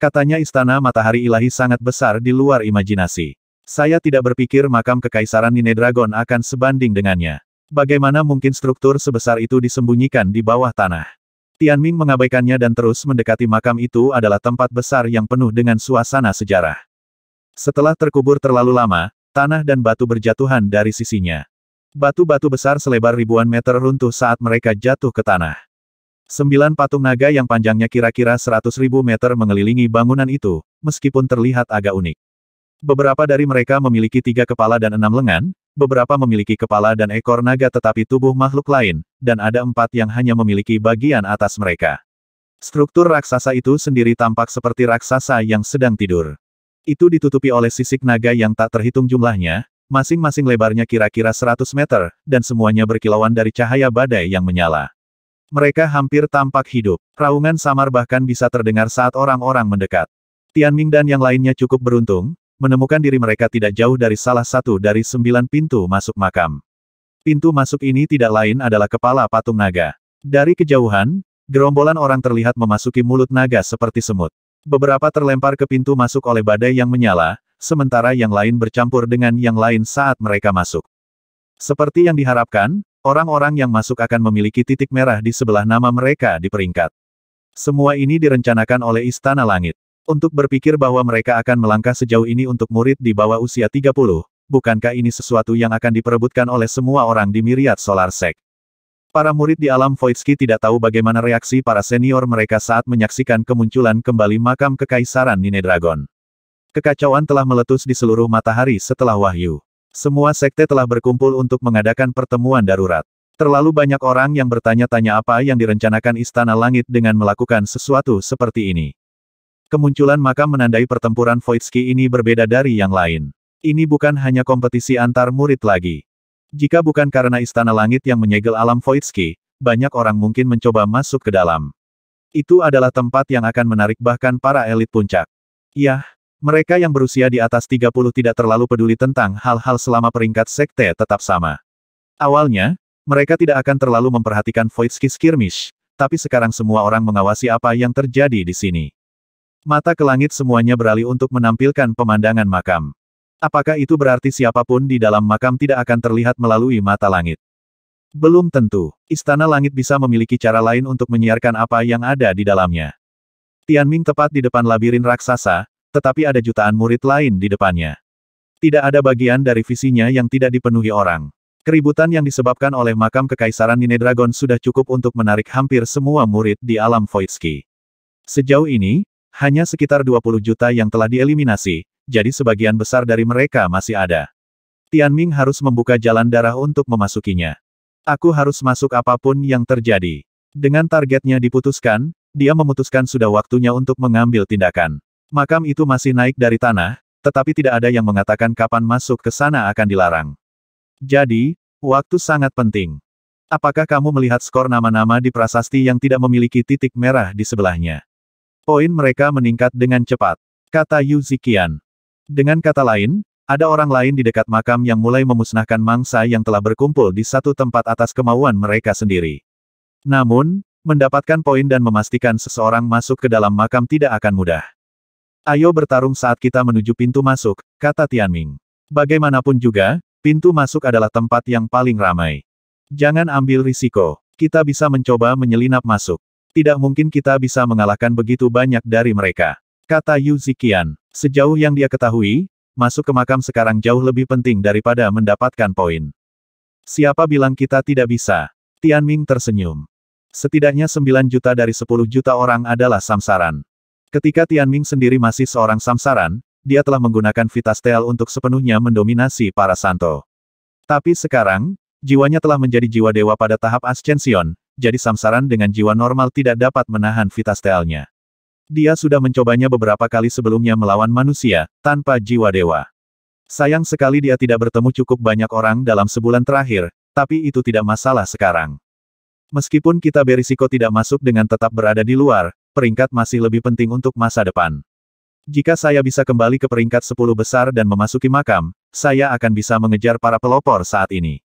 Katanya istana matahari ilahi sangat besar di luar imajinasi. Saya tidak berpikir makam kekaisaran Nine Dragon akan sebanding dengannya. Bagaimana mungkin struktur sebesar itu disembunyikan di bawah tanah? Tianming mengabaikannya dan terus mendekati makam itu adalah tempat besar yang penuh dengan suasana sejarah. Setelah terkubur terlalu lama, tanah dan batu berjatuhan dari sisinya. Batu-batu besar selebar ribuan meter runtuh saat mereka jatuh ke tanah. 9 patung naga yang panjangnya kira-kira 100.000 meter mengelilingi bangunan itu, meskipun terlihat agak unik. Beberapa dari mereka memiliki 3 kepala dan 6 lengan, beberapa memiliki kepala dan ekor naga tetapi tubuh makhluk lain, dan ada 4 yang hanya memiliki bagian atas mereka. Struktur raksasa itu sendiri tampak seperti raksasa yang sedang tidur. Itu ditutupi oleh sisik naga yang tak terhitung jumlahnya, masing-masing lebarnya kira-kira 100 meter, dan semuanya berkilauan dari cahaya badai yang menyala. Mereka hampir tampak hidup. Raungan samar bahkan bisa terdengar saat orang-orang mendekat. Tianming dan yang lainnya cukup beruntung, menemukan diri mereka tidak jauh dari salah satu dari 9 pintu masuk makam. Pintu masuk ini tidak lain adalah kepala patung naga. Dari kejauhan, gerombolan orang terlihat memasuki mulut naga seperti semut. Beberapa terlempar ke pintu masuk oleh badai yang menyala, sementara yang lain bercampur dengan yang lain saat mereka masuk. Seperti yang diharapkan, orang-orang yang masuk akan memiliki titik merah di sebelah nama mereka di peringkat. Semua ini direncanakan oleh Istana Langit. Untuk berpikir bahwa mereka akan melangkah sejauh ini untuk murid di bawah usia 30, bukankah ini sesuatu yang akan diperebutkan oleh semua orang di Myriad Solar Sect? Para murid di alam Voidski tidak tahu bagaimana reaksi para senior mereka saat menyaksikan kemunculan kembali makam kekaisaran Nine Dragon. Kekacauan telah meletus di seluruh matahari setelah wahyu. Semua sekte telah berkumpul untuk mengadakan pertemuan darurat. Terlalu banyak orang yang bertanya-tanya apa yang direncanakan Istana Langit dengan melakukan sesuatu seperti ini. Kemunculan makam menandai pertempuran Voidski ini berbeda dari yang lain. Ini bukan hanya kompetisi antar murid lagi. Jika bukan karena Istana Langit yang menyegel alam Voidski, banyak orang mungkin mencoba masuk ke dalam. Itu adalah tempat yang akan menarik bahkan para elit puncak. Yah. Mereka yang berusia di atas 30 tidak terlalu peduli tentang hal-hal selama peringkat sekte tetap sama. Awalnya, Mereka tidak akan terlalu memperhatikan Voidski skirmish, tapi sekarang semua orang mengawasi apa yang terjadi di sini. Mata ke langit semuanya beralih untuk menampilkan pemandangan makam. Apakah itu berarti siapapun di dalam makam tidak akan terlihat melalui mata langit? Belum tentu. Istana Langit bisa memiliki cara lain untuk menyiarkan apa yang ada di dalamnya. Tianming tepat di depan labirin raksasa, tetapi ada jutaan murid lain di depannya. Tidak ada bagian dari visinya yang tidak dipenuhi orang. Keributan yang disebabkan oleh makam Kekaisaran Nine Dragon sudah cukup untuk menarik hampir semua murid di alam Voidski. Sejauh ini, hanya sekitar 20 juta yang telah dieliminasi, jadi sebagian besar dari mereka masih ada. Tianming harus membuka jalan darah untuk memasukinya. Aku harus masuk apapun yang terjadi. Dengan targetnya diputuskan, dia memutuskan sudah waktunya untuk mengambil tindakan. Makam itu masih naik dari tanah, tetapi tidak ada yang mengatakan kapan masuk ke sana akan dilarang. Jadi, waktu sangat penting. Apakah kamu melihat skor nama-nama di prasasti yang tidak memiliki titik merah di sebelahnya? Poin mereka meningkat dengan cepat, kata Yu Ziqian. Dengan kata lain, ada orang lain di dekat makam yang mulai memusnahkan mangsa yang telah berkumpul di satu tempat atas kemauan mereka sendiri. Namun, mendapatkan poin dan memastikan seseorang masuk ke dalam makam tidak akan mudah. Ayo bertarung saat kita menuju pintu masuk, kata Tianming. Bagaimanapun juga, pintu masuk adalah tempat yang paling ramai. Jangan ambil risiko. Kita bisa mencoba menyelinap masuk. Tidak mungkin kita bisa mengalahkan begitu banyak dari mereka, kata Yu Ziqian. Sejauh yang dia ketahui, masuk ke makam sekarang jauh lebih penting daripada mendapatkan poin. Siapa bilang kita tidak bisa? Tianming tersenyum. Setidaknya 9 juta dari 10 juta orang adalah samsaran. Ketika Tianming sendiri masih seorang samsaran, dia telah menggunakan Vitastel untuk sepenuhnya mendominasi para santo. Tapi sekarang, jiwanya telah menjadi jiwa dewa pada tahap ascension, jadi samsaran dengan jiwa normal tidak dapat menahan Vitastelnya. Dia sudah mencobanya beberapa kali sebelumnya melawan manusia, tanpa jiwa dewa. Sayang sekali dia tidak bertemu cukup banyak orang dalam sebulan terakhir, tapi itu tidak masalah sekarang. Meskipun kita berisiko tidak masuk dengan tetap berada di luar, peringkat masih lebih penting untuk masa depan. Jika saya bisa kembali ke peringkat 10 besar dan memasuki makam, saya akan bisa mengejar para pelopor saat ini.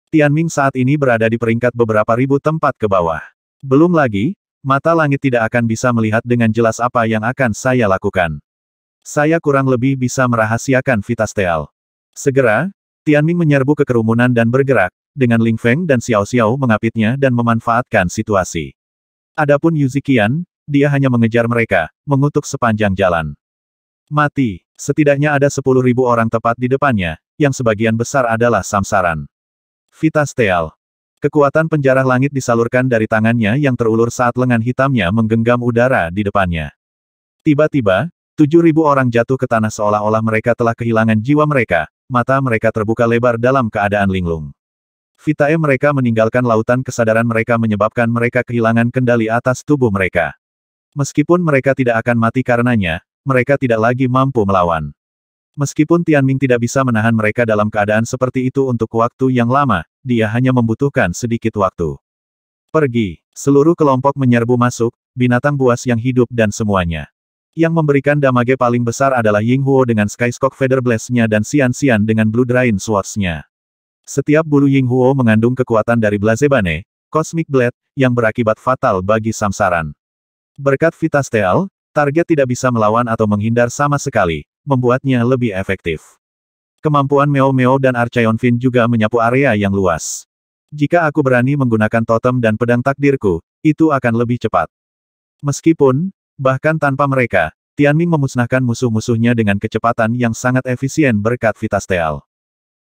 Tianming saat ini berada di peringkat beberapa ribu tempat ke bawah. Belum lagi, mata langit tidak akan bisa melihat dengan jelas apa yang akan saya lakukan. Saya kurang lebih bisa merahasiakan Vitastel. Segera, Tianming menyerbu ke kerumunan dan bergerak, dengan Ling Feng dan Xiao Xiao mengapitnya dan memanfaatkan situasi. Adapun Yu Ziqian, dia hanya mengejar mereka, mengutuk sepanjang jalan. Mati. Setidaknya ada 10.000 orang tepat di depannya, yang sebagian besar adalah samsaran. Vitastel. Kekuatan penjarah langit disalurkan dari tangannya yang terulur saat lengan hitamnya menggenggam udara di depannya. Tiba-tiba, 7.000 orang jatuh ke tanah seolah-olah mereka telah kehilangan jiwa mereka, mata mereka terbuka lebar dalam keadaan linglung. Vitae mereka meninggalkan lautan kesadaran mereka menyebabkan mereka kehilangan kendali atas tubuh mereka. Meskipun mereka tidak akan mati karenanya, mereka tidak lagi mampu melawan. Meskipun Tianming tidak bisa menahan mereka dalam keadaan seperti itu untuk waktu yang lama, dia hanya membutuhkan sedikit waktu. Pergi. Seluruh kelompok menyerbu masuk, binatang buas yang hidup dan semuanya. Yang memberikan damage paling besar adalah Ying Huo dengan Skyscock Feather Blast-nya dan Xian Xian dengan Blood Rain Swords-nya. Setiap bulu Ying Huo mengandung kekuatan dari Blazebane, Cosmic Blade, yang berakibat fatal bagi samsaran. Berkat Vitastel, target tidak bisa melawan atau menghindar sama sekali, membuatnya lebih efektif. Kemampuan Meo Meo dan Archeon Fin juga menyapu area yang luas. Jika aku berani menggunakan totem dan pedang takdirku, itu akan lebih cepat. Meskipun, bahkan tanpa mereka, Tianming memusnahkan musuh-musuhnya dengan kecepatan yang sangat efisien berkat Vitastel.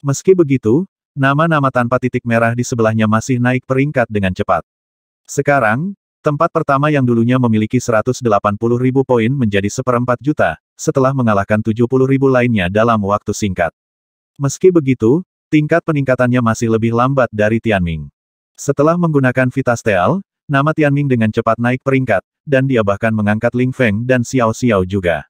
Meski begitu, nama-nama tanpa titik merah di sebelahnya masih naik peringkat dengan cepat. Sekarang, tempat pertama yang dulunya memiliki 180.000 poin menjadi 1/4 juta, setelah mengalahkan 70.000 lainnya dalam waktu singkat. Meski begitu, tingkat peningkatannya masih lebih lambat dari Tianming. Setelah menggunakan Vitastel, nama Tianming dengan cepat naik peringkat, dan dia bahkan mengangkat Ling Feng dan Xiao Xiao juga.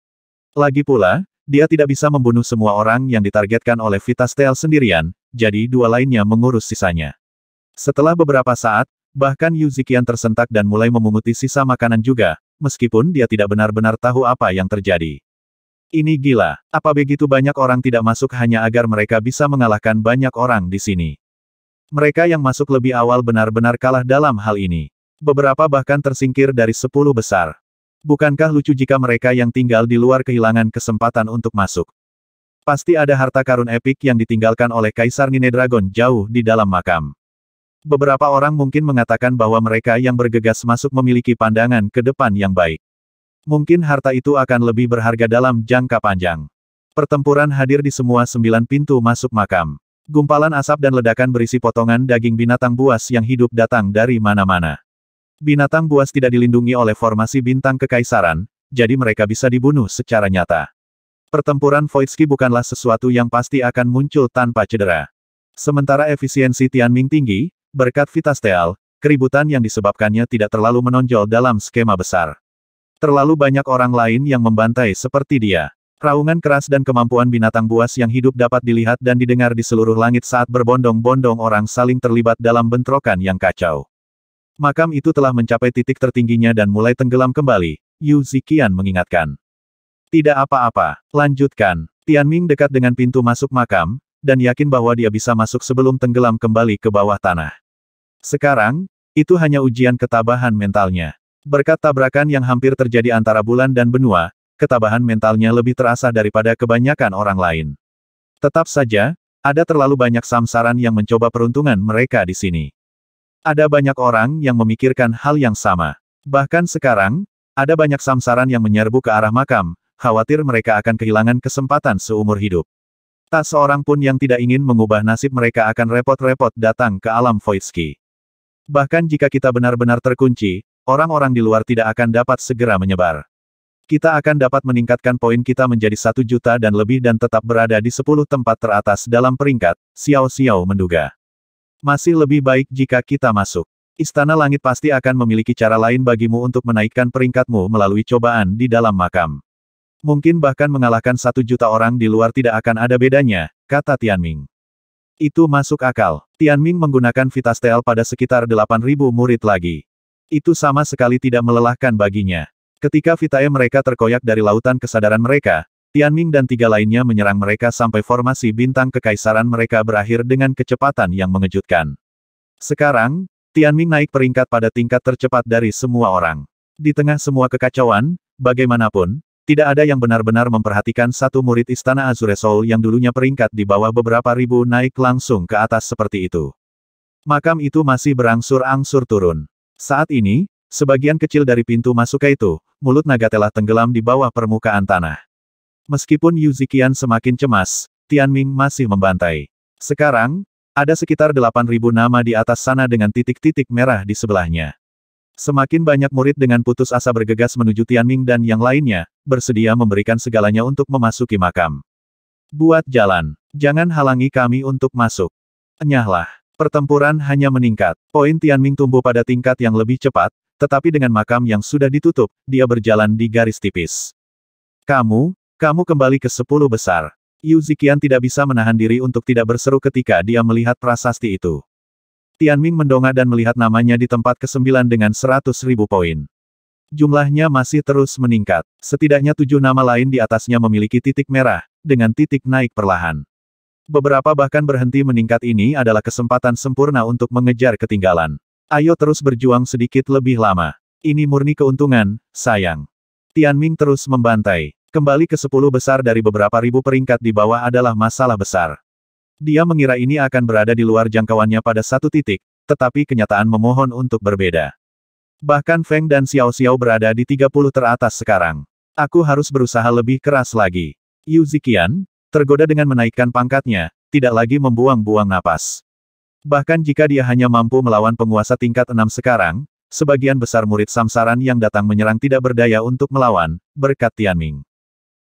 Lagi pula, dia tidak bisa membunuh semua orang yang ditargetkan oleh Vitastel sendirian, jadi dua lainnya mengurus sisanya. Setelah beberapa saat, bahkan Yu Ziqian tersentak dan mulai memunguti sisa makanan juga, meskipun dia tidak benar-benar tahu apa yang terjadi. Ini gila, apa begitu banyak orang tidak masuk hanya agar mereka bisa mengalahkan banyak orang di sini? Mereka yang masuk lebih awal benar-benar kalah dalam hal ini. Beberapa bahkan tersingkir dari 10 besar. Bukankah lucu jika mereka yang tinggal di luar kehilangan kesempatan untuk masuk? Pasti ada harta karun epik yang ditinggalkan oleh Kaisar Nine Dragon jauh di dalam makam. Beberapa orang mungkin mengatakan bahwa mereka yang bergegas masuk memiliki pandangan ke depan yang baik. Mungkin harta itu akan lebih berharga dalam jangka panjang. Pertempuran hadir di semua 9 pintu masuk makam. Gumpalan asap dan ledakan berisi potongan daging binatang buas yang hidup datang dari mana-mana. Binatang buas tidak dilindungi oleh formasi bintang kekaisaran, jadi mereka bisa dibunuh secara nyata. Pertempuran Voidski bukanlah sesuatu yang pasti akan muncul tanpa cedera. Sementara efisiensi Tianming tinggi, berkat Vitastel, keributan yang disebabkannya tidak terlalu menonjol dalam skema besar. Terlalu banyak orang lain yang membantai seperti dia. Raungan keras dan kemampuan binatang buas yang hidup dapat dilihat dan didengar di seluruh langit saat berbondong-bondong orang saling terlibat dalam bentrokan yang kacau. Makam itu telah mencapai titik tertingginya dan mulai tenggelam kembali, Yu Ziqian mengingatkan. Tidak apa-apa, lanjutkan. Tianming dekat dengan pintu masuk makam, dan yakin bahwa dia bisa masuk sebelum tenggelam kembali ke bawah tanah. Sekarang, itu hanya ujian ketabahan mentalnya. Berkat tabrakan yang hampir terjadi antara bulan dan benua, ketabahan mentalnya lebih terasa daripada kebanyakan orang lain. Tetap saja, ada terlalu banyak samsaran yang mencoba peruntungan mereka di sini. Ada banyak orang yang memikirkan hal yang sama. Bahkan sekarang, ada banyak samsaran yang menyerbu ke arah makam, khawatir mereka akan kehilangan kesempatan seumur hidup. Tak seorang pun yang tidak ingin mengubah nasib mereka akan repot-repot datang ke alam Voidski. Bahkan jika kita benar-benar terkunci, orang-orang di luar tidak akan dapat segera menyebar. Kita akan dapat meningkatkan poin kita menjadi 1 juta dan lebih dan tetap berada di 10 tempat teratas dalam peringkat, Xiao Xiao menduga. Masih lebih baik jika kita masuk. Istana Langit pasti akan memiliki cara lain bagimu untuk menaikkan peringkatmu melalui cobaan di dalam makam. Mungkin bahkan mengalahkan 1 juta orang di luar tidak akan ada bedanya, kata Tianming. Itu masuk akal. Tianming menggunakan Vitastel pada sekitar 8.000 murid lagi. Itu sama sekali tidak melelahkan baginya. Ketika Vitae mereka terkoyak dari lautan kesadaran mereka, Tianming dan 3 lainnya menyerang mereka sampai formasi bintang kekaisaran mereka berakhir dengan kecepatan yang mengejutkan. Sekarang, Tianming naik peringkat pada tingkat tercepat dari semua orang. Di tengah semua kekacauan, bagaimanapun, tidak ada yang benar-benar memperhatikan satu murid Istana Azure Soul yang dulunya peringkat di bawah beberapa ribu naik langsung ke atas seperti itu. Makam itu masih berangsur-angsur turun. Saat ini, sebagian kecil dari pintu masuk itu, mulut naga telah tenggelam di bawah permukaan tanah. Meskipun Yu Ziqian semakin cemas, Tianming masih membantai. Sekarang, ada sekitar 8.000 nama di atas sana dengan titik-titik merah di sebelahnya. Semakin banyak murid dengan putus asa bergegas menuju Tianming dan yang lainnya, bersedia memberikan segalanya untuk memasuki makam. Buat jalan. Jangan halangi kami untuk masuk. Enyahlah. Pertempuran hanya meningkat. Poin Tianming tumbuh pada tingkat yang lebih cepat, tetapi dengan makam yang sudah ditutup, dia berjalan di garis tipis. Kamu kembali ke 10 besar. Yu Ziqian tidak bisa menahan diri untuk tidak berseru ketika dia melihat prasasti itu. Tianming mendongak dan melihat namanya di tempat ke-9 dengan 100.000 poin. Jumlahnya masih terus meningkat. Setidaknya 7 nama lain di atasnya memiliki titik merah, dengan titik naik perlahan. Beberapa bahkan berhenti meningkat. Ini adalah kesempatan sempurna untuk mengejar ketinggalan. Ayo terus berjuang sedikit lebih lama. Ini murni keuntungan, sayang. Tianming terus membantai. Kembali ke 10 besar dari beberapa ribu peringkat di bawah adalah masalah besar. Dia mengira ini akan berada di luar jangkauannya pada satu titik, tetapi kenyataan memohon untuk berbeda. Bahkan Feng dan Xiao Xiao berada di 30 teratas sekarang. Aku harus berusaha lebih keras lagi. Yu Ziqian, tergoda dengan menaikkan pangkatnya, tidak lagi membuang-buang napas. Bahkan jika dia hanya mampu melawan penguasa tingkat 6 sekarang, sebagian besar murid samsaran yang datang menyerang tidak berdaya untuk melawan, berkat Tianming.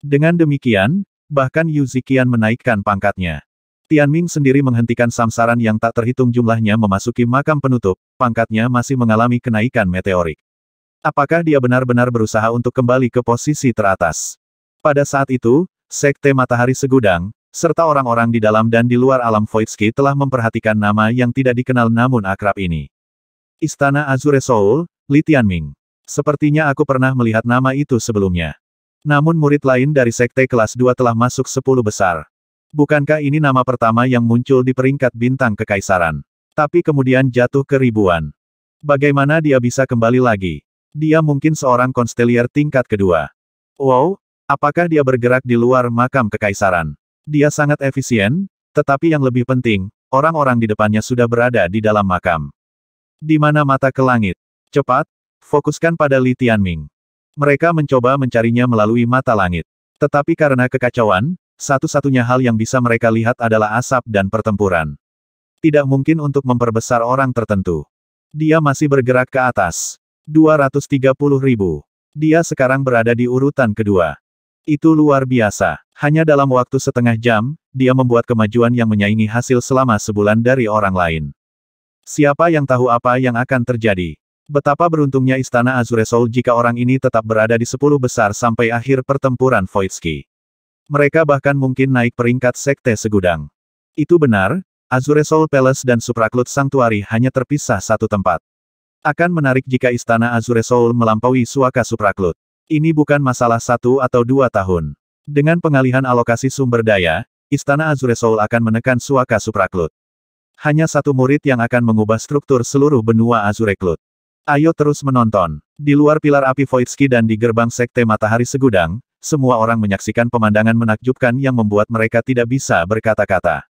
Dengan demikian, bahkan Yu Ziqian menaikkan pangkatnya. Tianming sendiri menghentikan samsaran yang tak terhitung jumlahnya memasuki makam penutup, pangkatnya masih mengalami kenaikan meteorik. Apakah dia benar-benar berusaha untuk kembali ke posisi teratas? Pada saat itu, Sekte Matahari Segudang, serta orang-orang di dalam dan di luar alam Voidski telah memperhatikan nama yang tidak dikenal namun akrab ini. Istana Azure Soul, Li Tianming. Sepertinya aku pernah melihat nama itu sebelumnya. Namun murid lain dari Sekte kelas 2 telah masuk 10 besar. Bukankah ini nama pertama yang muncul di peringkat bintang kekaisaran? Tapi kemudian jatuh ke ribuan. Bagaimana dia bisa kembali lagi? Dia mungkin seorang konstelier tingkat kedua. Wow, apakah dia bergerak di luar makam kekaisaran? Dia sangat efisien, tetapi yang lebih penting, orang-orang di depannya sudah berada di dalam makam. Di mana mata ke langit? Cepat, fokuskan pada Li Tianming. Mereka mencoba mencarinya melalui mata langit. Tetapi karena kekacauan, satu-satunya hal yang bisa mereka lihat adalah asap dan pertempuran. Tidak mungkin untuk memperbesar orang tertentu. Dia masih bergerak ke atas. 230.000. Dia sekarang berada di urutan kedua. Itu luar biasa. Hanya dalam waktu setengah jam, dia membuat kemajuan yang menyaingi hasil selama sebulan dari orang lain. Siapa yang tahu apa yang akan terjadi? Betapa beruntungnya Istana Azure Soul jika orang ini tetap berada di 10 besar sampai akhir pertempuran Voidski. Mereka bahkan mungkin naik peringkat sekte segudang. Itu benar, Azure Soul Palace dan Supracloud Sanctuary hanya terpisah satu tempat. Akan menarik jika Istana Azure Soul melampaui Suaka Supracloud. Ini bukan masalah 1 atau 2 tahun. Dengan pengalihan alokasi sumber daya, Istana Azure Soul akan menekan Suaka Supracloud. Hanya satu murid yang akan mengubah struktur seluruh benua Azure Cloud. Ayo terus menonton. Di luar pilar api Voidski dan di gerbang Sekte Matahari Segudang, semua orang menyaksikan pemandangan menakjubkan yang membuat mereka tidak bisa berkata-kata.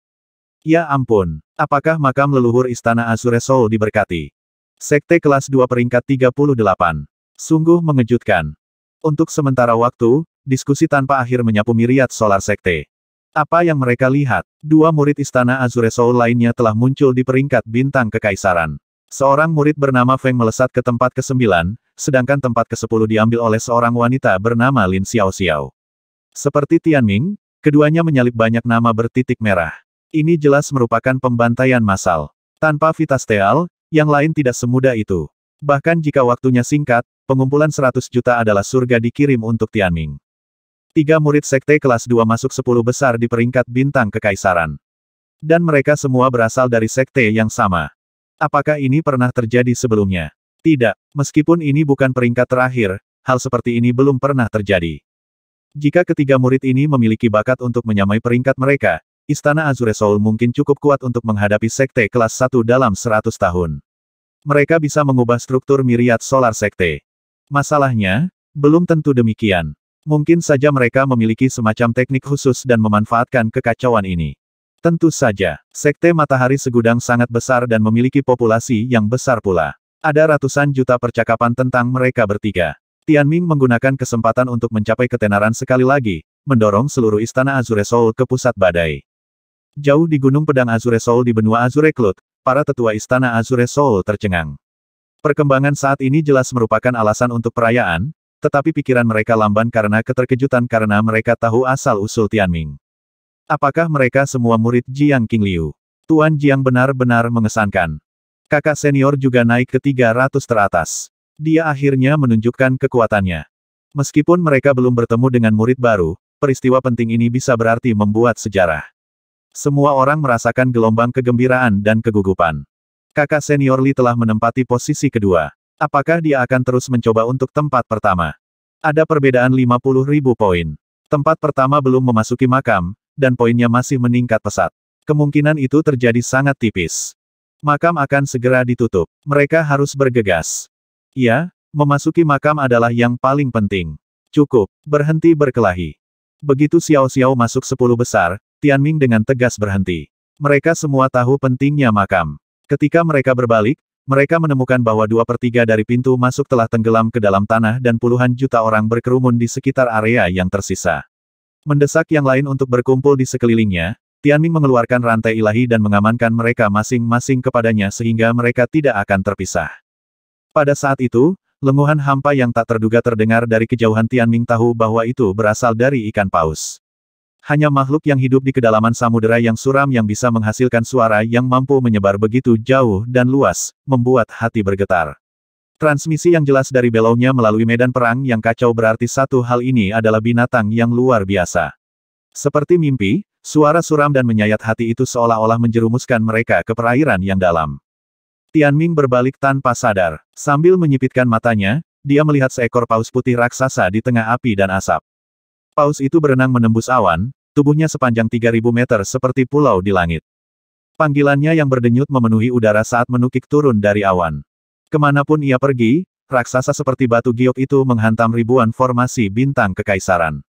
Ya ampun, apakah makam leluhur Istana Azure Soul diberkati? Sekte kelas 2 peringkat 38. Sungguh mengejutkan. Untuk sementara waktu, diskusi tanpa akhir menyapu myriad solar sekte. Apa yang mereka lihat? Dua murid Istana Azure Soul lainnya telah muncul di peringkat bintang kekaisaran. Seorang murid bernama Feng melesat ke tempat ke-9, sedangkan tempat ke-10 diambil oleh seorang wanita bernama Lin Xiaoxiao. Seperti Tianming, keduanya menyalip banyak nama bertitik merah. Ini jelas merupakan pembantaian massal. Tanpa Vitasteal, yang lain tidak semudah itu. Bahkan jika waktunya singkat, pengumpulan 100 juta adalah surga dikirim untuk Tianming. 3 murid sekte kelas 2 masuk 10 besar di peringkat bintang kekaisaran. Dan mereka semua berasal dari sekte yang sama. Apakah ini pernah terjadi sebelumnya? Tidak, meskipun ini bukan peringkat terakhir, hal seperti ini belum pernah terjadi. Jika ketiga murid ini memiliki bakat untuk menyamai peringkat mereka, Istana Azure Soul mungkin cukup kuat untuk menghadapi sekte kelas 1 dalam 100 tahun. Mereka bisa mengubah struktur myriad solar sekte. Masalahnya, belum tentu demikian. Mungkin saja mereka memiliki semacam teknik khusus dan memanfaatkan kekacauan ini. Tentu saja, Sekte Matahari Segudang sangat besar dan memiliki populasi yang besar pula. Ada ratusan juta percakapan tentang mereka bertiga. Tianming menggunakan kesempatan untuk mencapai ketenaran sekali lagi, mendorong seluruh Istana Azure Soul ke pusat badai. Jauh di Gunung Pedang Azure Soul di benua Azure Cloud, para tetua Istana Azure Soul tercengang. Perkembangan saat ini jelas merupakan alasan untuk perayaan, tetapi pikiran mereka lamban karena keterkejutan karena mereka tahu asal-usul Tianming. Apakah mereka semua murid Jiang Qingliu? Tuan Jiang benar-benar mengesankan. Kakak senior juga naik ke 300 teratas. Dia akhirnya menunjukkan kekuatannya. Meskipun mereka belum bertemu dengan murid baru, peristiwa penting ini bisa berarti membuat sejarah. Semua orang merasakan gelombang kegembiraan dan kegugupan. Kakak senior Li telah menempati posisi kedua. Apakah dia akan terus mencoba untuk tempat pertama? Ada perbedaan 50.000 poin. Tempat pertama belum memasuki makam, dan poinnya masih meningkat pesat. Kemungkinan itu terjadi sangat tipis. Makam akan segera ditutup. Mereka harus bergegas. Ya, memasuki makam adalah yang paling penting. Cukup, berhenti berkelahi. Begitu Xiao Xiao masuk 10 besar, Tianming dengan tegas berhenti. Mereka semua tahu pentingnya makam. Ketika mereka berbalik, mereka menemukan bahwa 2/3 dari pintu masuk telah tenggelam ke dalam tanah dan puluhan juta orang berkerumun di sekitar area yang tersisa. Mendesak yang lain untuk berkumpul di sekelilingnya, Tianming mengeluarkan rantai ilahi dan mengamankan mereka masing-masing kepadanya sehingga mereka tidak akan terpisah. Pada saat itu, lenguhan hampa yang tak terduga terdengar dari kejauhan. Tianming tahu bahwa itu berasal dari ikan paus. Hanya makhluk yang hidup di kedalaman samudera yang suram yang bisa menghasilkan suara yang mampu menyebar begitu jauh dan luas, membuat hati bergetar. Transmisi yang jelas dari belaunya melalui medan perang yang kacau berarti satu hal ini adalah binatang yang luar biasa. Seperti mimpi, suara suram dan menyayat hati itu seolah-olah menjerumuskan mereka ke perairan yang dalam. Tianming berbalik tanpa sadar. Sambil menyipitkan matanya, dia melihat seekor paus putih raksasa di tengah api dan asap. Paus itu berenang menembus awan, tubuhnya sepanjang 3.000 meter seperti pulau di langit. Panggilannya yang berdenyut memenuhi udara saat menukik turun dari awan. Kemanapun ia pergi, raksasa seperti batu giok itu menghantam ribuan formasi bintang kekaisaran.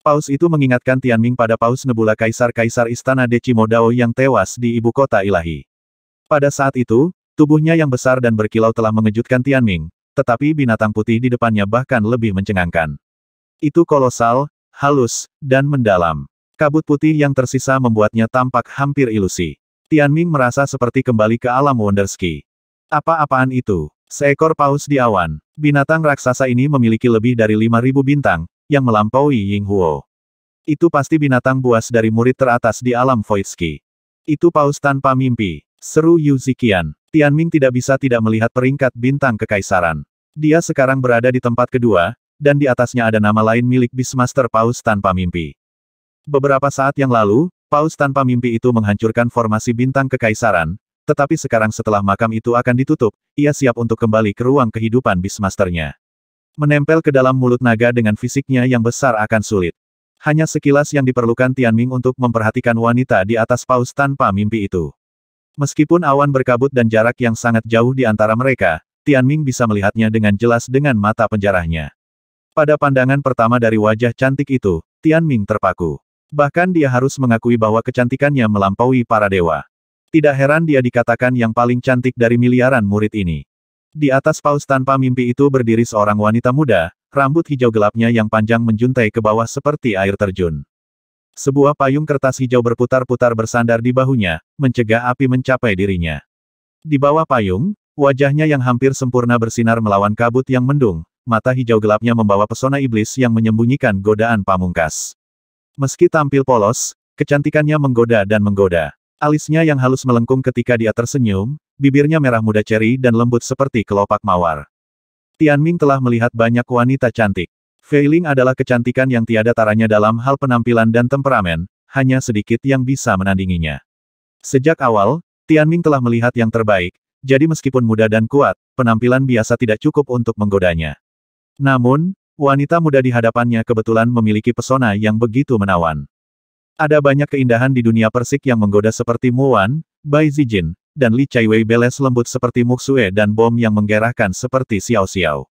Paus itu mengingatkan Tianming pada Paus Nebula Kaisar-Kaisar Istana Decimo Dao yang tewas di ibu kota ilahi. Pada saat itu, tubuhnya yang besar dan berkilau telah mengejutkan Tianming, tetapi binatang putih di depannya bahkan lebih mencengangkan. Itu kolosal, halus, dan mendalam. Kabut putih yang tersisa membuatnya tampak hampir ilusi. Tianming merasa seperti kembali ke alam Wonderski. Apa-apaan itu? Seekor paus di awan. Binatang raksasa ini memiliki lebih dari 5.000 bintang, yang melampaui Ying Huo. Itu pasti binatang buas dari murid teratas di alam Voidski. Itu paus tanpa mimpi, seru Yu Ziqian. Tianming tidak bisa tidak melihat peringkat bintang kekaisaran. Dia sekarang berada di tempat kedua, dan di atasnya ada nama lain milik Beastmaster Paus tanpa mimpi. Beberapa saat yang lalu, Paus tanpa mimpi itu menghancurkan formasi bintang kekaisaran, tetapi sekarang setelah makam itu akan ditutup, ia siap untuk kembali ke ruang kehidupan Beastmaster-nya. Menempel ke dalam mulut naga dengan fisiknya yang besar akan sulit. Hanya sekilas yang diperlukan Tianming untuk memperhatikan wanita di atas paus tanpa mimpi itu. Meskipun awan berkabut dan jarak yang sangat jauh di antara mereka, Tianming bisa melihatnya dengan jelas dengan mata penjarahnya. Pada pandangan pertama dari wajah cantik itu, Tianming terpaku. Bahkan dia harus mengakui bahwa kecantikannya melampaui para dewa. Tidak heran dia dikatakan yang paling cantik dari miliaran murid ini. Di atas paus tanpa mimpi itu berdiri seorang wanita muda, rambut hijau gelapnya yang panjang menjuntai ke bawah seperti air terjun. Sebuah payung kertas hijau berputar-putar bersandar di bahunya, mencegah api mencapai dirinya. Di bawah payung, wajahnya yang hampir sempurna bersinar melawan kabut yang mendung, mata hijau gelapnya membawa pesona iblis yang menyembunyikan godaan pamungkas. Meski tampil polos, kecantikannya menggoda dan menggoda. Alisnya yang halus melengkung ketika dia tersenyum, bibirnya merah muda ceri dan lembut seperti kelopak mawar. Tianming telah melihat banyak wanita cantik. Fei Ling adalah kecantikan yang tiada taranya dalam hal penampilan dan temperamen, hanya sedikit yang bisa menandinginya. Sejak awal, Tianming telah melihat yang terbaik, jadi meskipun muda dan kuat, penampilan biasa tidak cukup untuk menggodanya. Namun, wanita muda di hadapannya kebetulan memiliki pesona yang begitu menawan. Ada banyak keindahan di dunia persik yang menggoda seperti Muan, Bai Zijin, dan Li Chaiwei beles lembut seperti Muxue dan Bom yang menggerahkan seperti Xiao Xiao.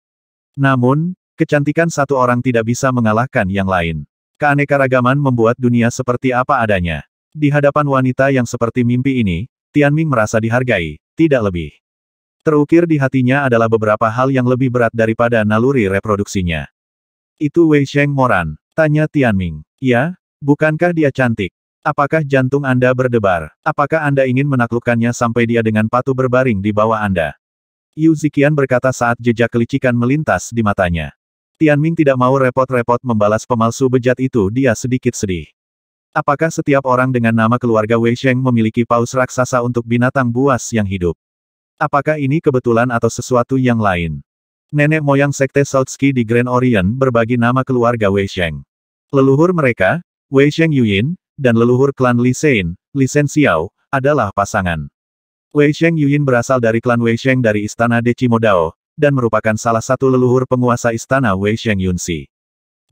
Namun, kecantikan satu orang tidak bisa mengalahkan yang lain. Keanekaragaman membuat dunia seperti apa adanya. Di hadapan wanita yang seperti mimpi ini, Tianming merasa dihargai, tidak lebih. Terukir di hatinya adalah beberapa hal yang lebih berat daripada naluri reproduksinya. Itu Wei Sheng Moran, tanya Tianming. Ya? Bukankah dia cantik? Apakah jantung Anda berdebar? Apakah Anda ingin menaklukkannya sampai dia dengan patuh berbaring di bawah Anda? Yu Ziqian berkata saat jejak kelicikan melintas di matanya. Tianming tidak mau repot-repot membalas pemalsu bejat itu, dia sedikit sedih. Apakah setiap orang dengan nama keluarga Wei Sheng memiliki paus raksasa untuk binatang buas yang hidup? Apakah ini kebetulan atau sesuatu yang lain? Nenek moyang Sekte Southski di Grand Orient berbagi nama keluarga Wei Sheng. Leluhur mereka, Wei Sheng Yuyin, dan leluhur klan Li Sein, Li Sen Xiao, adalah pasangan. Wei Sheng Yuyin berasal dari klan Wei Sheng dari Istana Decimo Dao, dan merupakan salah satu leluhur penguasa istana Wei Sheng Yunxi.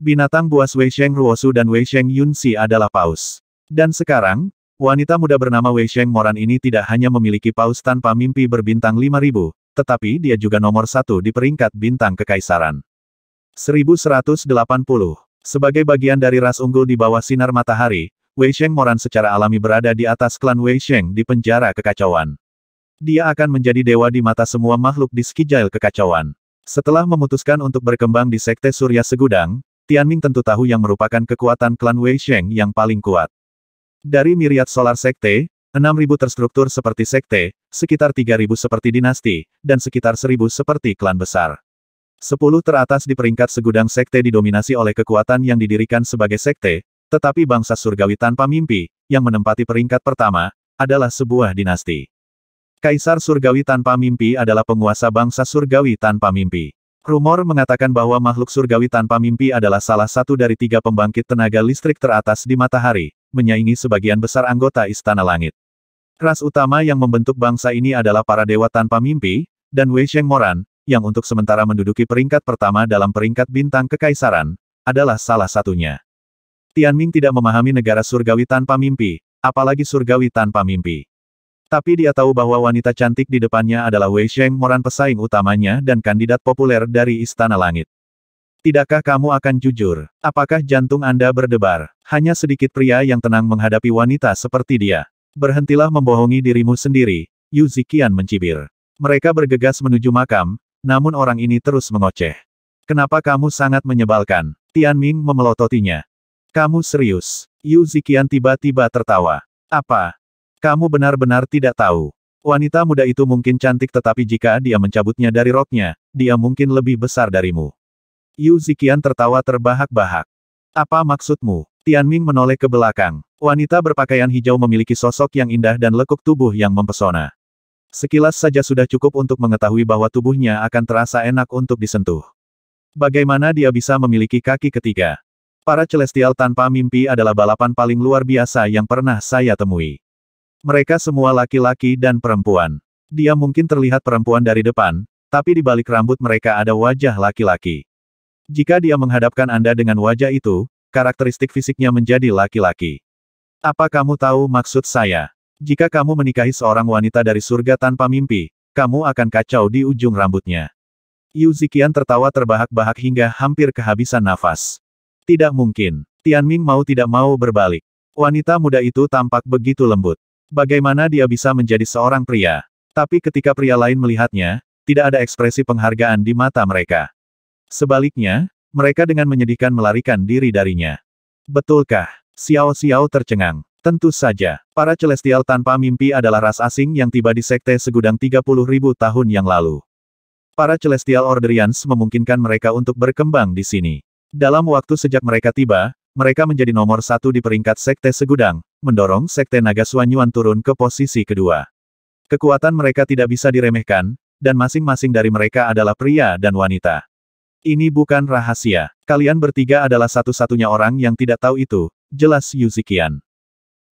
Binatang buas Wei Sheng Ruosu dan Wei Sheng Yunxi adalah paus. Dan sekarang, wanita muda bernama Wei Sheng Moran ini tidak hanya memiliki paus tanpa mimpi berbintang 5.000, tetapi dia juga nomor satu di peringkat bintang kekaisaran. 1180. Sebagai bagian dari ras unggul di bawah sinar matahari, Wei Sheng Moran secara alami berada di atas klan Wei Sheng di penjara kekacauan. Dia akan menjadi dewa di mata semua makhluk di Skijail kekacauan. Setelah memutuskan untuk berkembang di Sekte Surya Segudang, Tianming tentu tahu yang merupakan kekuatan klan Wei Sheng yang paling kuat. Dari myriad solar sekte, 6.000 terstruktur seperti sekte, sekitar 3.000 seperti dinasti, dan sekitar 1.000 seperti klan besar. 10 teratas di peringkat segudang sekte didominasi oleh kekuatan yang didirikan sebagai sekte, tetapi bangsa surgawi tanpa mimpi, yang menempati peringkat pertama, adalah sebuah dinasti. Kaisar surgawi tanpa mimpi adalah penguasa bangsa surgawi tanpa mimpi. Rumor mengatakan bahwa makhluk surgawi tanpa mimpi adalah salah satu dari 3 pembangkit tenaga listrik teratas di matahari, menyaingi sebagian besar anggota Istana Langit. Ras utama yang membentuk bangsa ini adalah para dewa tanpa mimpi, dan Wei Sheng Moran, yang untuk sementara menduduki peringkat pertama dalam peringkat bintang kekaisaran, adalah salah satunya. Tianming tidak memahami negara surgawi tanpa mimpi, apalagi surgawi tanpa mimpi. Tapi dia tahu bahwa wanita cantik di depannya adalah Wei Sheng Moran, pesaing utamanya dan kandidat populer dari Istana Langit. Tidakkah kamu akan jujur? Apakah jantung Anda berdebar? Hanya sedikit pria yang tenang menghadapi wanita seperti dia. Berhentilah membohongi dirimu sendiri, Yu Ziqian mencibir. Mereka bergegas menuju makam, namun orang ini terus mengoceh. Kenapa kamu sangat menyebalkan? Tianming memelototinya. Kamu serius? Yu Ziqian tiba-tiba tertawa. Apa? Kamu benar-benar tidak tahu. Wanita muda itu mungkin cantik, tetapi jika dia mencabutnya dari roknya, dia mungkin lebih besar darimu. Yu Ziqian tertawa terbahak-bahak. Apa maksudmu? Tianming menoleh ke belakang. Wanita berpakaian hijau memiliki sosok yang indah dan lekuk tubuh yang mempesona. Sekilas saja sudah cukup untuk mengetahui bahwa tubuhnya akan terasa enak untuk disentuh. Bagaimana dia bisa memiliki kaki ketiga? Para celestial tanpa mimpi adalah balapan paling luar biasa yang pernah saya temui. Mereka semua laki-laki dan perempuan. Dia mungkin terlihat perempuan dari depan, tapi di balik rambut mereka ada wajah laki-laki. Jika dia menghadapkan Anda dengan wajah itu, karakteristik fisiknya menjadi laki-laki. Apa kamu tahu maksud saya? Jika kamu menikahi seorang wanita dari surga tanpa mimpi, kamu akan kacau di ujung rambutnya. Yu Ziqian tertawa terbahak-bahak hingga hampir kehabisan nafas. Tidak mungkin. Tianming mau tidak mau berbalik. Wanita muda itu tampak begitu lembut. Bagaimana dia bisa menjadi seorang pria? Tapi ketika pria lain melihatnya, tidak ada ekspresi penghargaan di mata mereka. Sebaliknya, mereka dengan menyedihkan melarikan diri darinya. Betulkah? Xiao Xiao tercengang. Tentu saja, para celestial tanpa mimpi adalah ras asing yang tiba di sekte segudang 30.000 tahun yang lalu. Para celestial Orderians memungkinkan mereka untuk berkembang di sini. Dalam waktu sejak mereka tiba, mereka menjadi nomor satu di peringkat sekte segudang, mendorong sekte naga Suanyuan turun ke posisi kedua. Kekuatan mereka tidak bisa diremehkan, dan masing-masing dari mereka adalah pria dan wanita. Ini bukan rahasia. Kalian bertiga adalah satu-satunya orang yang tidak tahu itu, jelas Yu Ziqian.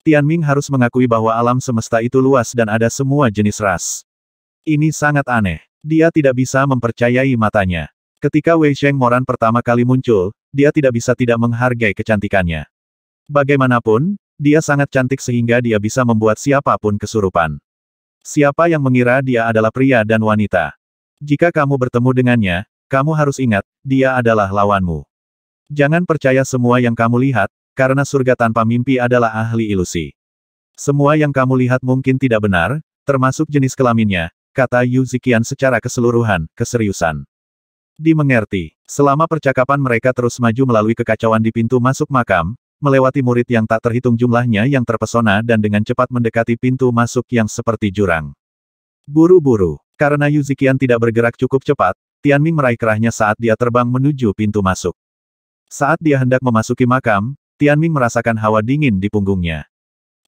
Tianming harus mengakui bahwa alam semesta itu luas dan ada semua jenis ras. Ini sangat aneh. Dia tidak bisa mempercayai matanya. Ketika Wei Sheng Moran pertama kali muncul, dia tidak bisa tidak menghargai kecantikannya. Bagaimanapun, dia sangat cantik sehingga dia bisa membuat siapapun kesurupan. Siapa yang mengira dia adalah pria dan wanita? Jika kamu bertemu dengannya, kamu harus ingat, dia adalah lawanmu. Jangan percaya semua yang kamu lihat, karena surga tanpa mimpi adalah ahli ilusi. Semua yang kamu lihat mungkin tidak benar, termasuk jenis kelaminnya, kata Yu Ziqian secara keseluruhan, keseriusan. Dimengerti. Selama percakapan mereka terus maju melalui kekacauan di pintu masuk makam, melewati murid yang tak terhitung jumlahnya yang terpesona dan dengan cepat mendekati pintu masuk yang seperti jurang. Buru-buru. Karena Yu Ziqian tidak bergerak cukup cepat, Tianming meraih kerahnya saat dia terbang menuju pintu masuk. Saat dia hendak memasuki makam, Tianming merasakan hawa dingin di punggungnya.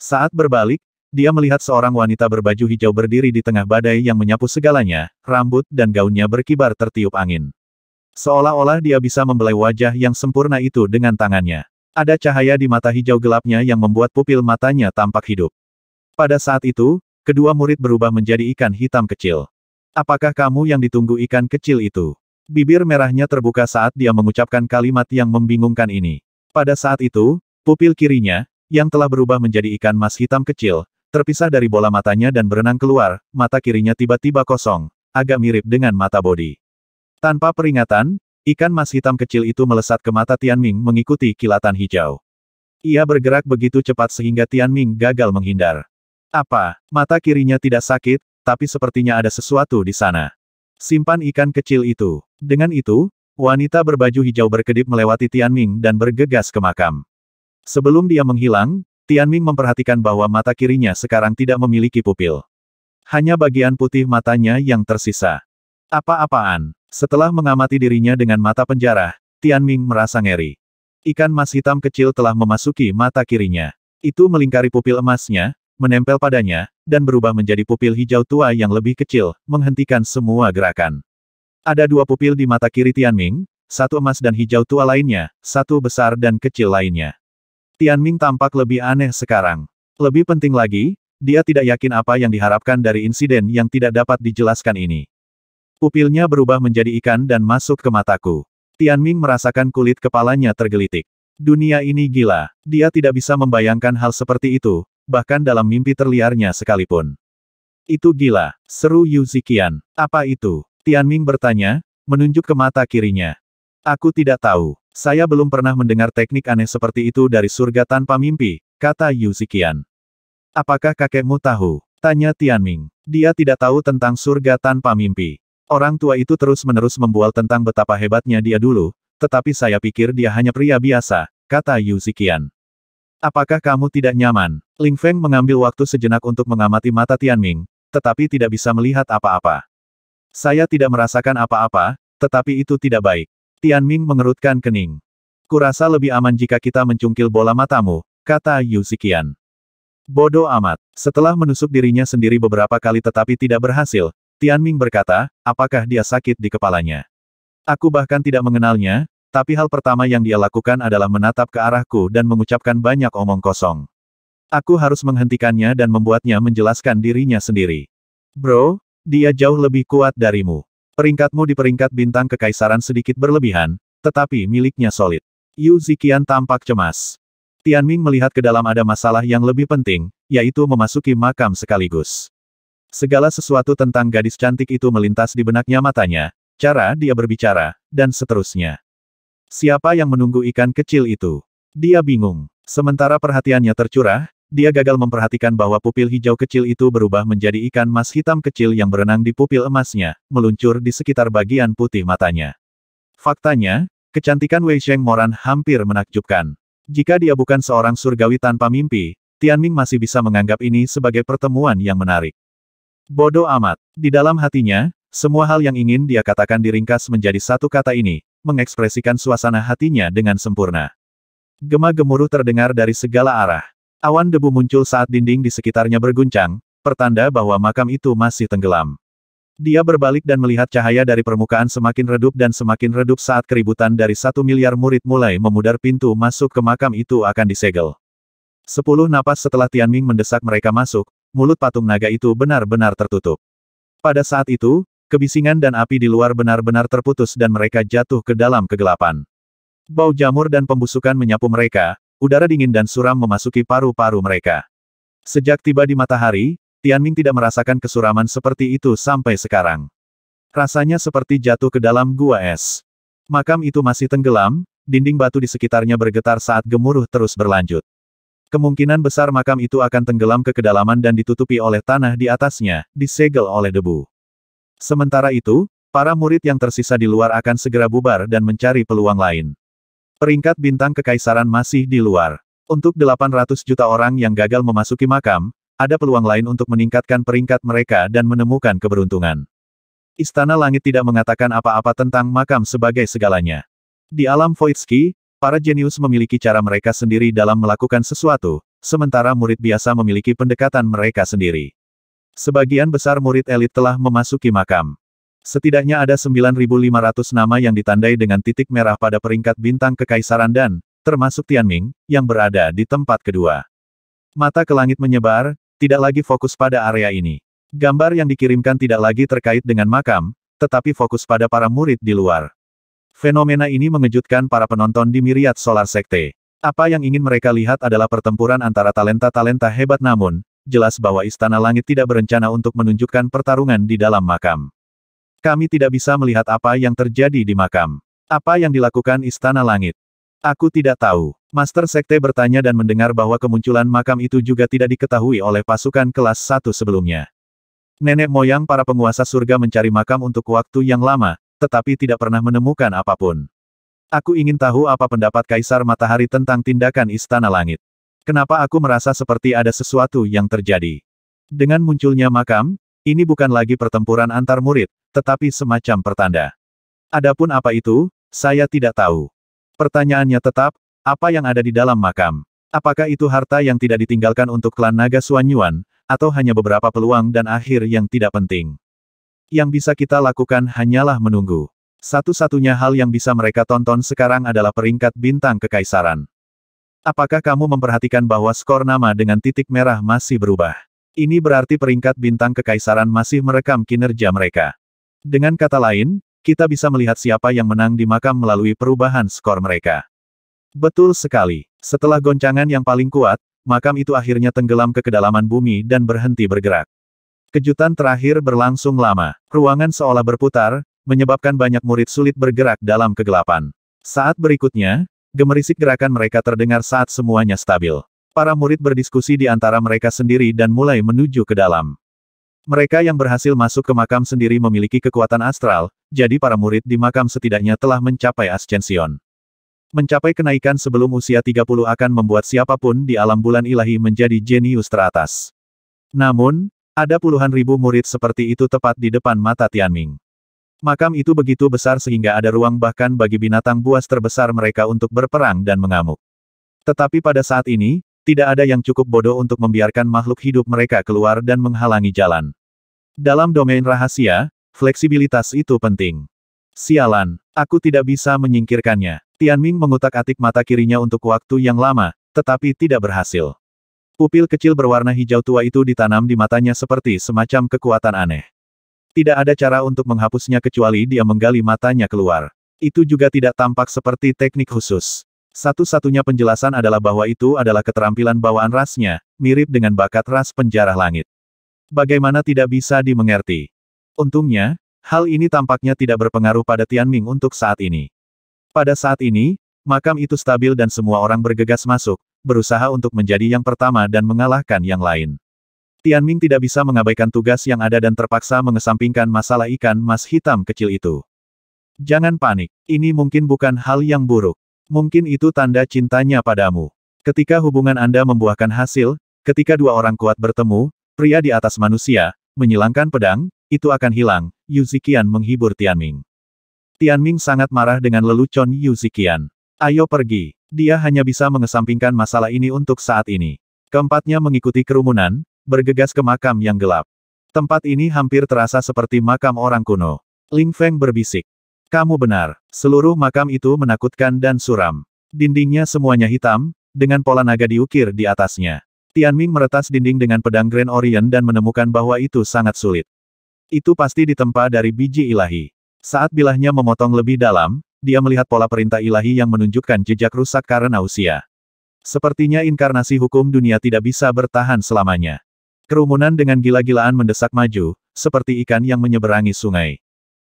Saat berbalik, dia melihat seorang wanita berbaju hijau berdiri di tengah badai yang menyapu segalanya, rambut dan gaunnya berkibar tertiup angin. Seolah-olah dia bisa membelai wajah yang sempurna itu dengan tangannya. Ada cahaya di mata hijau gelapnya yang membuat pupil matanya tampak hidup. Pada saat itu, kedua murid berubah menjadi ikan hitam kecil. Apakah kamu yang ditunggu ikan kecil itu? Bibir merahnya terbuka saat dia mengucapkan kalimat yang membingungkan ini. Pada saat itu, pupil kirinya, yang telah berubah menjadi ikan mas hitam kecil, terpisah dari bola matanya dan berenang keluar, mata kirinya tiba-tiba kosong, agak mirip dengan mata Bodi. Tanpa peringatan, ikan mas hitam kecil itu melesat ke mata Tianming mengikuti kilatan hijau. Ia bergerak begitu cepat sehingga Tianming gagal menghindar. Apa? Mata kirinya tidak sakit, tapi sepertinya ada sesuatu di sana. Simpan ikan kecil itu. Dengan itu, wanita berbaju hijau berkedip melewati Tianming dan bergegas ke makam. Sebelum dia menghilang, Tianming memperhatikan bahwa mata kirinya sekarang tidak memiliki pupil. Hanya bagian putih matanya yang tersisa. Apa-apaan? Setelah mengamati dirinya dengan mata penjara, Tianming merasa ngeri. Ikan mas hitam kecil telah memasuki mata kirinya. Itu melingkari pupil emasnya, menempel padanya, dan berubah menjadi pupil hijau tua yang lebih kecil, menghentikan semua gerakan. Ada dua pupil di mata kiri Tianming, satu emas dan hijau tua lainnya, satu besar dan kecil lainnya. Tianming tampak lebih aneh sekarang. Lebih penting lagi, dia tidak yakin apa yang diharapkan dari insiden yang tidak dapat dijelaskan ini. Pupilnya berubah menjadi ikan dan masuk ke mataku. Tianming merasakan kulit kepalanya tergelitik. Dunia ini gila. Dia tidak bisa membayangkan hal seperti itu, bahkan dalam mimpi terliarnya sekalipun. Itu gila, seru Yu Ziqian. Apa itu? Tianming bertanya, menunjuk ke mata kirinya. Aku tidak tahu. Saya belum pernah mendengar teknik aneh seperti itu dari surga tanpa mimpi, kata Yu Ziqian. Apakah kakekmu tahu? Tanya Tianming. Dia tidak tahu tentang surga tanpa mimpi. Orang tua itu terus-menerus membual tentang betapa hebatnya dia dulu, tetapi saya pikir dia hanya pria biasa, kata Yu Ziqian. Apakah kamu tidak nyaman? Ling Feng mengambil waktu sejenak untuk mengamati mata Tianming, tetapi tidak bisa melihat apa-apa. Saya tidak merasakan apa-apa, tetapi itu tidak baik. Tianming mengerutkan kening. Kurasa lebih aman jika kita mencungkil bola matamu, kata Yu Ziqian. Bodoh amat. Setelah menusuk dirinya sendiri beberapa kali tetapi tidak berhasil, Tianming berkata, apakah dia sakit di kepalanya? Aku bahkan tidak mengenalnya, tapi hal pertama yang dia lakukan adalah menatap ke arahku dan mengucapkan banyak omong kosong. Aku harus menghentikannya dan membuatnya menjelaskan dirinya sendiri. Bro, dia jauh lebih kuat darimu. Peringkatmu di peringkat bintang kekaisaran sedikit berlebihan, tetapi miliknya solid. Yu Ziqian tampak cemas. Tianming melihat ke dalam ada masalah yang lebih penting, yaitu memasuki makam sekaligus. Segala sesuatu tentang gadis cantik itu melintas di benaknya matanya, cara dia berbicara, dan seterusnya. Siapa yang menunggu ikan kecil itu? Dia bingung. Sementara perhatiannya tercurah, dia gagal memperhatikan bahwa pupil hijau kecil itu berubah menjadi ikan mas hitam kecil yang berenang di pupil emasnya, meluncur di sekitar bagian putih matanya. Faktanya, kecantikan Wei Sheng Moran hampir menakjubkan. Jika dia bukan seorang surgawi tanpa mimpi, Tianming masih bisa menganggap ini sebagai pertemuan yang menarik. Bodoh amat. Di dalam hatinya, semua hal yang ingin dia katakan diringkas menjadi satu kata ini, mengekspresikan suasana hatinya dengan sempurna. Gema-gemuruh terdengar dari segala arah. Awan debu muncul saat dinding di sekitarnya berguncang, pertanda bahwa makam itu masih tenggelam. Dia berbalik dan melihat cahaya dari permukaan semakin redup saat keributan dari 1 miliar murid mulai memudar. Pintu masuk ke makam itu akan disegel. 10 napas setelah Tianming mendesak mereka masuk, mulut patung naga itu benar-benar tertutup. Pada saat itu, kebisingan dan api di luar benar-benar terputus dan mereka jatuh ke dalam kegelapan. Bau jamur dan pembusukan menyapu mereka, udara dingin dan suram memasuki paru-paru mereka. Sejak tiba di matahari, Tianming tidak merasakan kesuraman seperti itu sampai sekarang. Rasanya seperti jatuh ke dalam gua es. Makam itu masih tenggelam, dinding batu di sekitarnya bergetar saat gemuruh terus berlanjut. Kemungkinan besar makam itu akan tenggelam ke kedalaman dan ditutupi oleh tanah di atasnya, disegel oleh debu. Sementara itu, para murid yang tersisa di luar akan segera bubar dan mencari peluang lain. Peringkat bintang kekaisaran masih di luar. Untuk 800 juta orang yang gagal memasuki makam, ada peluang lain untuk meningkatkan peringkat mereka dan menemukan keberuntungan. Istana Langit tidak mengatakan apa-apa tentang makam sebagai segalanya. Di alam Voidski, para jenius memiliki cara mereka sendiri dalam melakukan sesuatu, sementara murid biasa memiliki pendekatan mereka sendiri. Sebagian besar murid elit telah memasuki makam. Setidaknya ada 9.500 nama yang ditandai dengan titik merah pada peringkat bintang kekaisaran dan, termasuk Tianming, yang berada di tempat kedua. Mata ke langit menyebar, tidak lagi fokus pada area ini. Gambar yang dikirimkan tidak lagi terkait dengan makam, tetapi fokus pada para murid di luar. Fenomena ini mengejutkan para penonton di Myriad Solar Sekte. Apa yang ingin mereka lihat adalah pertempuran antara talenta-talenta hebat namun, jelas bahwa Istana Langit tidak berencana untuk menunjukkan pertarungan di dalam makam. Kami tidak bisa melihat apa yang terjadi di makam. Apa yang dilakukan Istana Langit? Aku tidak tahu. Master Sekte bertanya dan mendengar bahwa kemunculan makam itu juga tidak diketahui oleh pasukan kelas 1 sebelumnya. Nenek moyang para penguasa surga mencari makam untuk waktu yang lama, tetapi tidak pernah menemukan apapun. Aku ingin tahu apa pendapat Kaisar Matahari tentang tindakan Istana Langit. Kenapa aku merasa seperti ada sesuatu yang terjadi? Dengan munculnya makam, ini bukan lagi pertempuran antar murid, tetapi semacam pertanda. Adapun apa itu, saya tidak tahu. Pertanyaannya tetap, apa yang ada di dalam makam? Apakah itu harta yang tidak ditinggalkan untuk klan naga Xuanyuan, atau hanya beberapa peluang dan akhir yang tidak penting? Yang bisa kita lakukan hanyalah menunggu. Satu-satunya hal yang bisa mereka tonton sekarang adalah peringkat bintang kekaisaran. Apakah kamu memperhatikan bahwa skor nama dengan titik merah masih berubah? Ini berarti peringkat bintang kekaisaran masih merekam kinerja mereka. Dengan kata lain, kita bisa melihat siapa yang menang di makam melalui perubahan skor mereka. Betul sekali. Setelah goncangan yang paling kuat, makam itu akhirnya tenggelam ke kedalaman bumi dan berhenti bergerak. Kejutan terakhir berlangsung lama. Ruangan seolah berputar, menyebabkan banyak murid sulit bergerak dalam kegelapan. Saat berikutnya, gemerisik gerakan mereka terdengar saat semuanya stabil. Para murid berdiskusi di antara mereka sendiri dan mulai menuju ke dalam. Mereka yang berhasil masuk ke makam sendiri memiliki kekuatan astral, jadi para murid di makam setidaknya telah mencapai ascension. Mencapai kenaikan sebelum usia 30 akan membuat siapapun di alam bulan ilahi menjadi jenius teratas. Namun, ada puluhan ribu murid seperti itu tepat di depan mata Tianming. Makam itu begitu besar sehingga ada ruang bahkan bagi binatang buas terbesar mereka untuk berperang dan mengamuk. Tetapi pada saat ini, tidak ada yang cukup bodoh untuk membiarkan makhluk hidup mereka keluar dan menghalangi jalan. Dalam domain rahasia, fleksibilitas itu penting. Sialan, aku tidak bisa menyingkirkannya. Tianming mengutak-atik mata kirinya untuk waktu yang lama, tetapi tidak berhasil. Pupil kecil berwarna hijau tua itu ditanam di matanya seperti semacam kekuatan aneh. Tidak ada cara untuk menghapusnya kecuali dia menggali matanya keluar. Itu juga tidak tampak seperti teknik khusus. Satu-satunya penjelasan adalah bahwa itu adalah keterampilan bawaan rasnya, mirip dengan bakat ras penjarah langit. Bagaimana tidak bisa dimengerti? Untungnya, hal ini tampaknya tidak berpengaruh pada Tianming untuk saat ini. Pada saat ini, makam itu stabil dan semua orang bergegas masuk, berusaha untuk menjadi yang pertama dan mengalahkan yang lain. Tianming tidak bisa mengabaikan tugas yang ada dan terpaksa mengesampingkan masalah ikan mas hitam kecil itu. Jangan panik, ini mungkin bukan hal yang buruk. Mungkin itu tanda cintanya padamu. Ketika hubungan Anda membuahkan hasil, ketika dua orang kuat bertemu, pria di atas manusia, menyilangkan pedang, itu akan hilang. Yu Ziqian menghibur Tianming. Tianming sangat marah dengan lelucon Yu Ziqian. Ayo pergi. Dia hanya bisa mengesampingkan masalah ini untuk saat ini. Keempatnya mengikuti kerumunan, bergegas ke makam yang gelap. Tempat ini hampir terasa seperti makam orang kuno. Ling Feng berbisik. Kamu benar. Seluruh makam itu menakutkan dan suram. Dindingnya semuanya hitam, dengan pola naga diukir di atasnya. Tianming meretas dinding dengan pedang Grand Orient dan menemukan bahwa itu sangat sulit. Itu pasti ditempa dari biji ilahi. Saat bilahnya memotong lebih dalam, dia melihat pola perintah ilahi yang menunjukkan jejak rusak karena usia. Sepertinya inkarnasi hukum dunia tidak bisa bertahan selamanya. Kerumunan dengan gila-gilaan mendesak maju, seperti ikan yang menyeberangi sungai.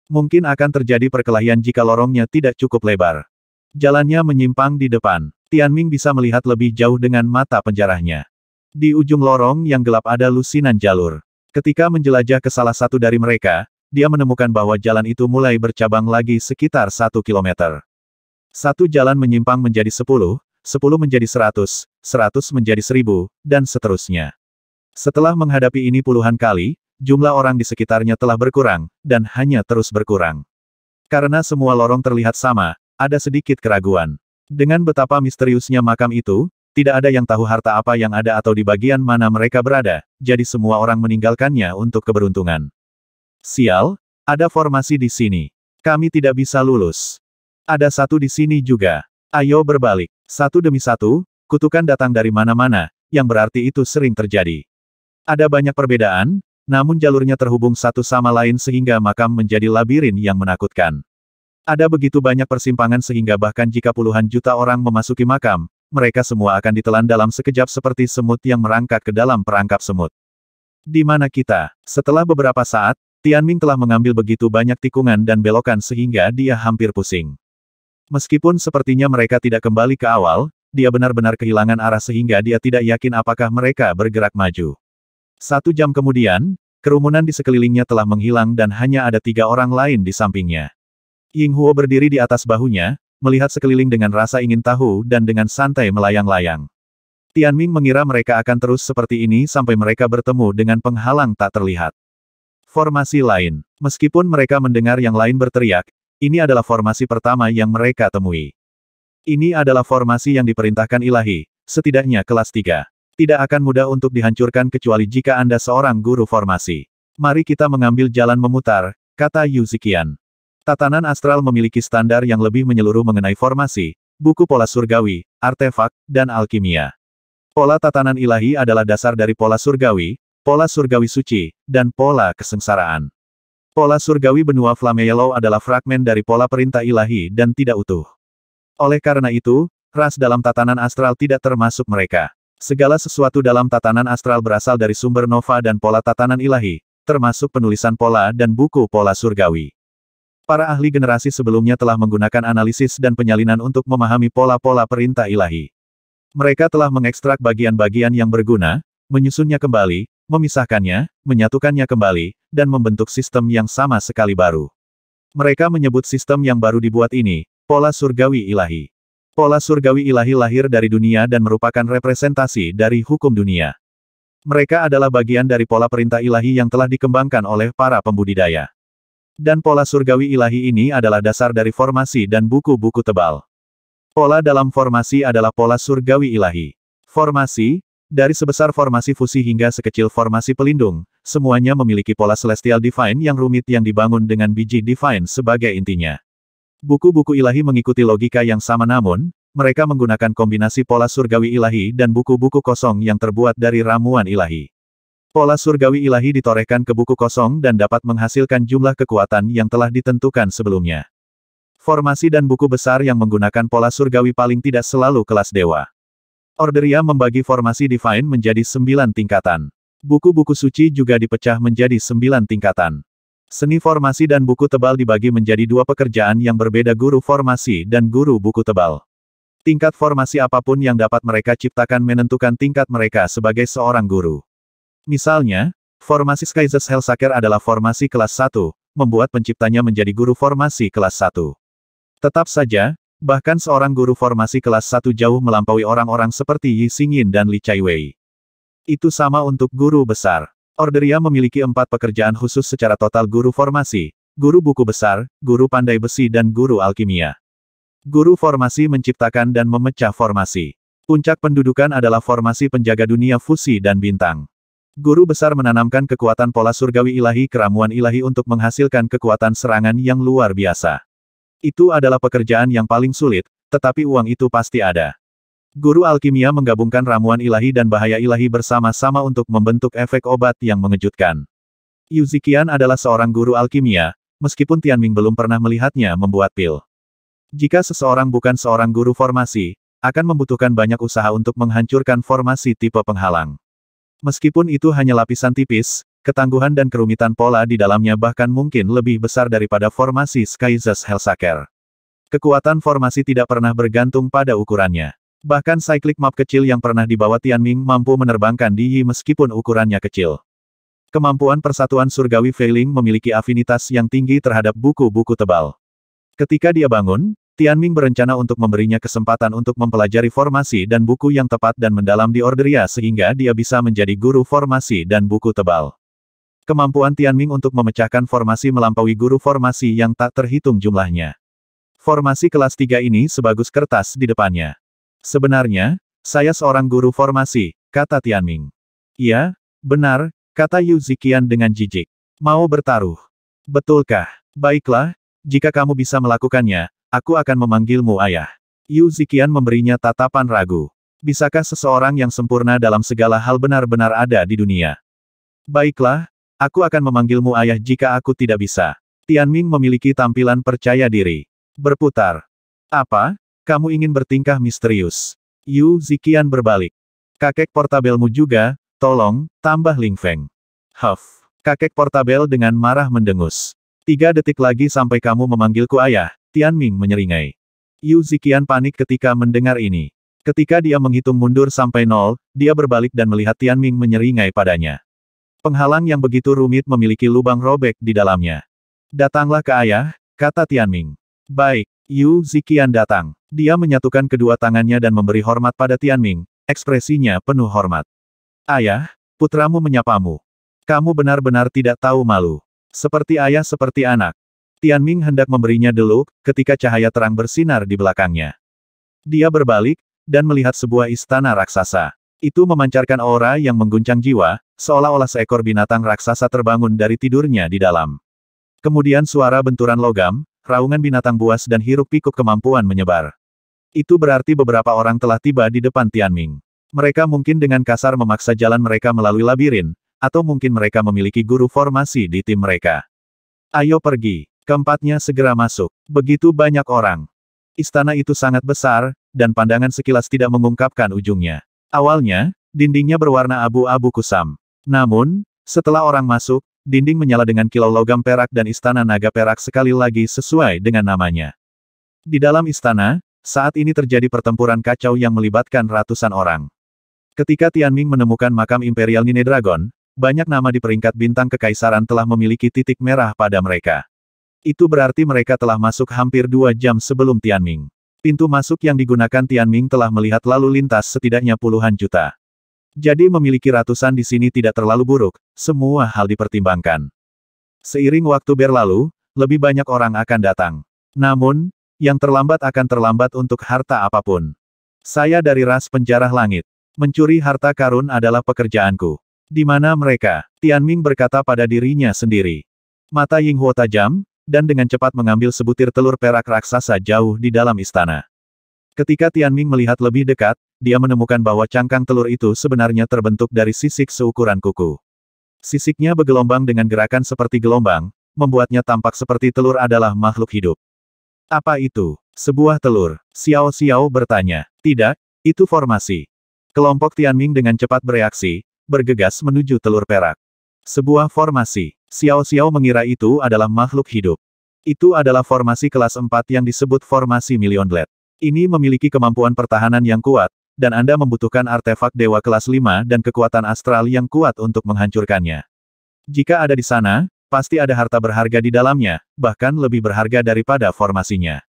Mungkin akan terjadi perkelahian jika lorongnya tidak cukup lebar. Jalannya menyimpang di depan. Tianming bisa melihat lebih jauh dengan mata penjarahnya. Di ujung lorong yang gelap ada lusinan jalur. Ketika menjelajah ke salah satu dari mereka, dia menemukan bahwa jalan itu mulai bercabang lagi sekitar 1 kilometer. Satu jalan menyimpang menjadi 10, 10 menjadi 100, 100 menjadi 1000, dan seterusnya. Setelah menghadapi ini puluhan kali, jumlah orang di sekitarnya telah berkurang, dan hanya terus berkurang. Karena semua lorong terlihat sama, ada sedikit keraguan. Dengan betapa misteriusnya makam itu, tidak ada yang tahu harta apa yang ada atau di bagian mana mereka berada, jadi semua orang meninggalkannya untuk keberuntungan. Sial, ada formasi di sini. Kami tidak bisa lulus. Ada satu di sini juga. Ayo berbalik. Satu demi satu, kutukan datang dari mana-mana, yang berarti itu sering terjadi. Ada banyak perbedaan, namun jalurnya terhubung satu sama lain sehingga makam menjadi labirin yang menakutkan. Ada begitu banyak persimpangan sehingga bahkan jika puluhan juta orang memasuki makam, mereka semua akan ditelan dalam sekejap seperti semut yang merangkak ke dalam perangkap semut. Di mana kita? Setelah beberapa saat, Tianming telah mengambil begitu banyak tikungan dan belokan sehingga dia hampir pusing. Meskipun sepertinya mereka tidak kembali ke awal, dia benar-benar kehilangan arah sehingga dia tidak yakin apakah mereka bergerak maju. 1 jam kemudian, kerumunan di sekelilingnya telah menghilang dan hanya ada 3 orang lain di sampingnya. Ying Huo berdiri di atas bahunya, melihat sekeliling dengan rasa ingin tahu dan dengan santai melayang-layang. Tianming mengira mereka akan terus seperti ini sampai mereka bertemu dengan penghalang tak terlihat. Formasi lain. Meskipun mereka mendengar yang lain berteriak, ini adalah formasi pertama yang mereka temui. Ini adalah formasi yang diperintahkan ilahi, setidaknya kelas 3. Tidak akan mudah untuk dihancurkan kecuali jika Anda seorang guru formasi. Mari kita mengambil jalan memutar, kata Yu Ziqian. Tatanan astral memiliki standar yang lebih menyeluruh mengenai formasi, buku pola surgawi, artefak, dan alkimia. Pola tatanan ilahi adalah dasar dari pola surgawi suci, dan pola kesengsaraan. Pola surgawi benua Flame Yellow adalah fragmen dari pola perintah ilahi dan tidak utuh. Oleh karena itu, ras dalam tatanan astral tidak termasuk mereka. Segala sesuatu dalam tatanan astral berasal dari sumber nova dan pola tatanan ilahi, termasuk penulisan pola dan buku pola surgawi. Para ahli generasi sebelumnya telah menggunakan analisis dan penyalinan untuk memahami pola-pola perintah ilahi. Mereka telah mengekstrak bagian-bagian yang berguna, menyusunnya kembali, memisahkannya, menyatukannya kembali, dan membentuk sistem yang sama sekali baru. Mereka menyebut sistem yang baru dibuat ini, pola surgawi ilahi. Pola surgawi ilahi lahir dari dunia dan merupakan representasi dari hukum dunia. Mereka adalah bagian dari pola perintah ilahi yang telah dikembangkan oleh para pembudidaya. Dan pola surgawi ilahi ini adalah dasar dari formasi dan buku-buku tebal. Pola dalam formasi adalah pola surgawi ilahi. Formasi, dari sebesar formasi fusi hingga sekecil formasi pelindung, semuanya memiliki pola celestial divine yang rumit yang dibangun dengan biji divine sebagai intinya. Buku-buku ilahi mengikuti logika yang sama namun, mereka menggunakan kombinasi pola surgawi ilahi dan buku-buku kosong yang terbuat dari ramuan ilahi. Pola surgawi ilahi ditorehkan ke buku kosong dan dapat menghasilkan jumlah kekuatan yang telah ditentukan sebelumnya. Formasi dan buku besar yang menggunakan pola surgawi paling tidak selalu kelas dewa. Orderia membagi formasi divine menjadi 9 tingkatan. Buku-buku suci juga dipecah menjadi 9 tingkatan. Seni formasi dan buku tebal dibagi menjadi 2 pekerjaan yang berbeda, guru formasi dan guru buku tebal. Tingkat formasi apapun yang dapat mereka ciptakan menentukan tingkat mereka sebagai seorang guru. Misalnya, formasi Skyzes Hellsaker adalah formasi kelas 1, membuat penciptanya menjadi guru formasi kelas 1. Tetap saja, bahkan seorang guru formasi kelas 1 jauh melampaui orang-orang seperti Yi Xingyin dan Li Chaiwei. Itu sama untuk guru besar. Orderia memiliki 4 pekerjaan khusus secara total: guru formasi, guru buku besar, guru pandai besi dan guru alkimia. Guru formasi menciptakan dan memecah formasi. Puncak pendudukan adalah formasi penjaga dunia fusi dan bintang. Guru besar menanamkan kekuatan pola surgawi ilahi ke ramuan ilahi untuk menghasilkan kekuatan serangan yang luar biasa. Itu adalah pekerjaan yang paling sulit, tetapi uang itu pasti ada. Guru alkimia menggabungkan ramuan ilahi dan bahaya ilahi bersama-sama untuk membentuk efek obat yang mengejutkan. Yu Ziqian adalah seorang guru alkimia, meskipun Tianming belum pernah melihatnya membuat pil. Jika seseorang bukan seorang guru formasi, akan membutuhkan banyak usaha untuk menghancurkan formasi tipe penghalang. Meskipun itu hanya lapisan tipis, ketangguhan dan kerumitan pola di dalamnya bahkan mungkin lebih besar daripada formasi Skyzes Hellsaker. Kekuatan formasi tidak pernah bergantung pada ukurannya. Bahkan cyclic map kecil yang pernah dibawa Tianming mampu menerbangkan Di Yi meskipun ukurannya kecil. Kemampuan persatuan surgawi Feiling memiliki afinitas yang tinggi terhadap buku-buku tebal. Ketika dia bangun, Tianming berencana untuk memberinya kesempatan untuk mempelajari formasi dan buku yang tepat dan mendalam di Orderia sehingga dia bisa menjadi guru formasi dan buku tebal. Kemampuan Tianming untuk memecahkan formasi melampaui guru formasi yang tak terhitung jumlahnya. Formasi kelas 3 ini sebagus kertas di depannya. Sebenarnya, saya seorang guru formasi, kata Tianming. Iya, benar, kata Yu Ziqian dengan jijik. Mau bertaruh? Betulkah? Baiklah, jika kamu bisa melakukannya, aku akan memanggilmu ayah. Yu Ziqian memberinya tatapan ragu. Bisakah seseorang yang sempurna dalam segala hal benar-benar ada di dunia? Baiklah, aku akan memanggilmu ayah jika aku tidak bisa. Tianming memiliki tampilan percaya diri. Berputar. Apa? Kamu ingin bertingkah misterius? Yu Ziqian berbalik. Kakek portabelmu juga, tolong, tambah Ling Feng. Huff. Kakek portabel dengan marah mendengus. 3 detik lagi sampai kamu memanggilku ayah, Tianming menyeringai. Yu Ziqian panik ketika mendengar ini. Ketika dia menghitung mundur sampai 0, dia berbalik dan melihat Tianming menyeringai padanya. Penghalang yang begitu rumit memiliki lubang robek di dalamnya. Datanglah ke ayah, kata Tianming. Baik, Yu Ziqian datang. Dia menyatukan kedua tangannya dan memberi hormat pada Tianming, ekspresinya penuh hormat. Ayah, putramu menyapamu. Kamu benar-benar tidak tahu malu. Seperti ayah seperti anak. Tianming hendak memberinya deluk, ketika cahaya terang bersinar di belakangnya. Dia berbalik, dan melihat sebuah istana raksasa. Itu memancarkan aura yang mengguncang jiwa, seolah-olah seekor binatang raksasa terbangun dari tidurnya di dalam. Kemudian suara benturan logam, raungan binatang buas dan hiruk-pikuk kemampuan menyebar. Itu berarti beberapa orang telah tiba di depan Tianming. Mereka mungkin dengan kasar memaksa jalan mereka melalui labirin, atau mungkin mereka memiliki guru formasi di tim mereka. Ayo pergi. Keempatnya segera masuk. Begitu banyak orang. Istana itu sangat besar, dan pandangan sekilas tidak mengungkapkan ujungnya. Awalnya, dindingnya berwarna abu-abu kusam. Namun, setelah orang masuk, dinding menyala dengan kilau logam perak dan istana naga perak sekali lagi sesuai dengan namanya. Di dalam istana, saat ini terjadi pertempuran kacau yang melibatkan ratusan orang. Ketika Tianming menemukan makam Imperial Nine Dragon, banyak nama di peringkat bintang kekaisaran telah memiliki titik merah pada mereka. Itu berarti mereka telah masuk hampir 2 jam sebelum Tianming. Pintu masuk yang digunakan Tianming telah melihat lalu lintas setidaknya puluhan juta. Jadi memiliki ratusan di sini tidak terlalu buruk, semua hal dipertimbangkan. Seiring waktu berlalu, lebih banyak orang akan datang. Namun, yang terlambat akan terlambat untuk harta apapun. Saya dari ras penjarah langit. Mencuri harta karun adalah pekerjaanku. Di mana mereka? Tianming berkata pada dirinya sendiri. Mata Ying Huo tajam, dan dengan cepat mengambil sebutir telur perak raksasa jauh di dalam istana. Ketika Tianming melihat lebih dekat, dia menemukan bahwa cangkang telur itu sebenarnya terbentuk dari sisik seukuran kuku. Sisiknya bergelombang dengan gerakan seperti gelombang, membuatnya tampak seperti telur adalah makhluk hidup. Apa itu? Sebuah telur? Xiao Xiao bertanya. Tidak, itu formasi. Kelompok Tianming dengan cepat bereaksi, bergegas menuju telur perak. Sebuah formasi. Xiao Xiao mengira itu adalah makhluk hidup. Itu adalah formasi kelas 4 yang disebut formasi Million Blade. Ini memiliki kemampuan pertahanan yang kuat, dan Anda membutuhkan artefak dewa kelas 5 dan kekuatan astral yang kuat untuk menghancurkannya. Jika ada di sana, pasti ada harta berharga di dalamnya, bahkan lebih berharga daripada formasinya.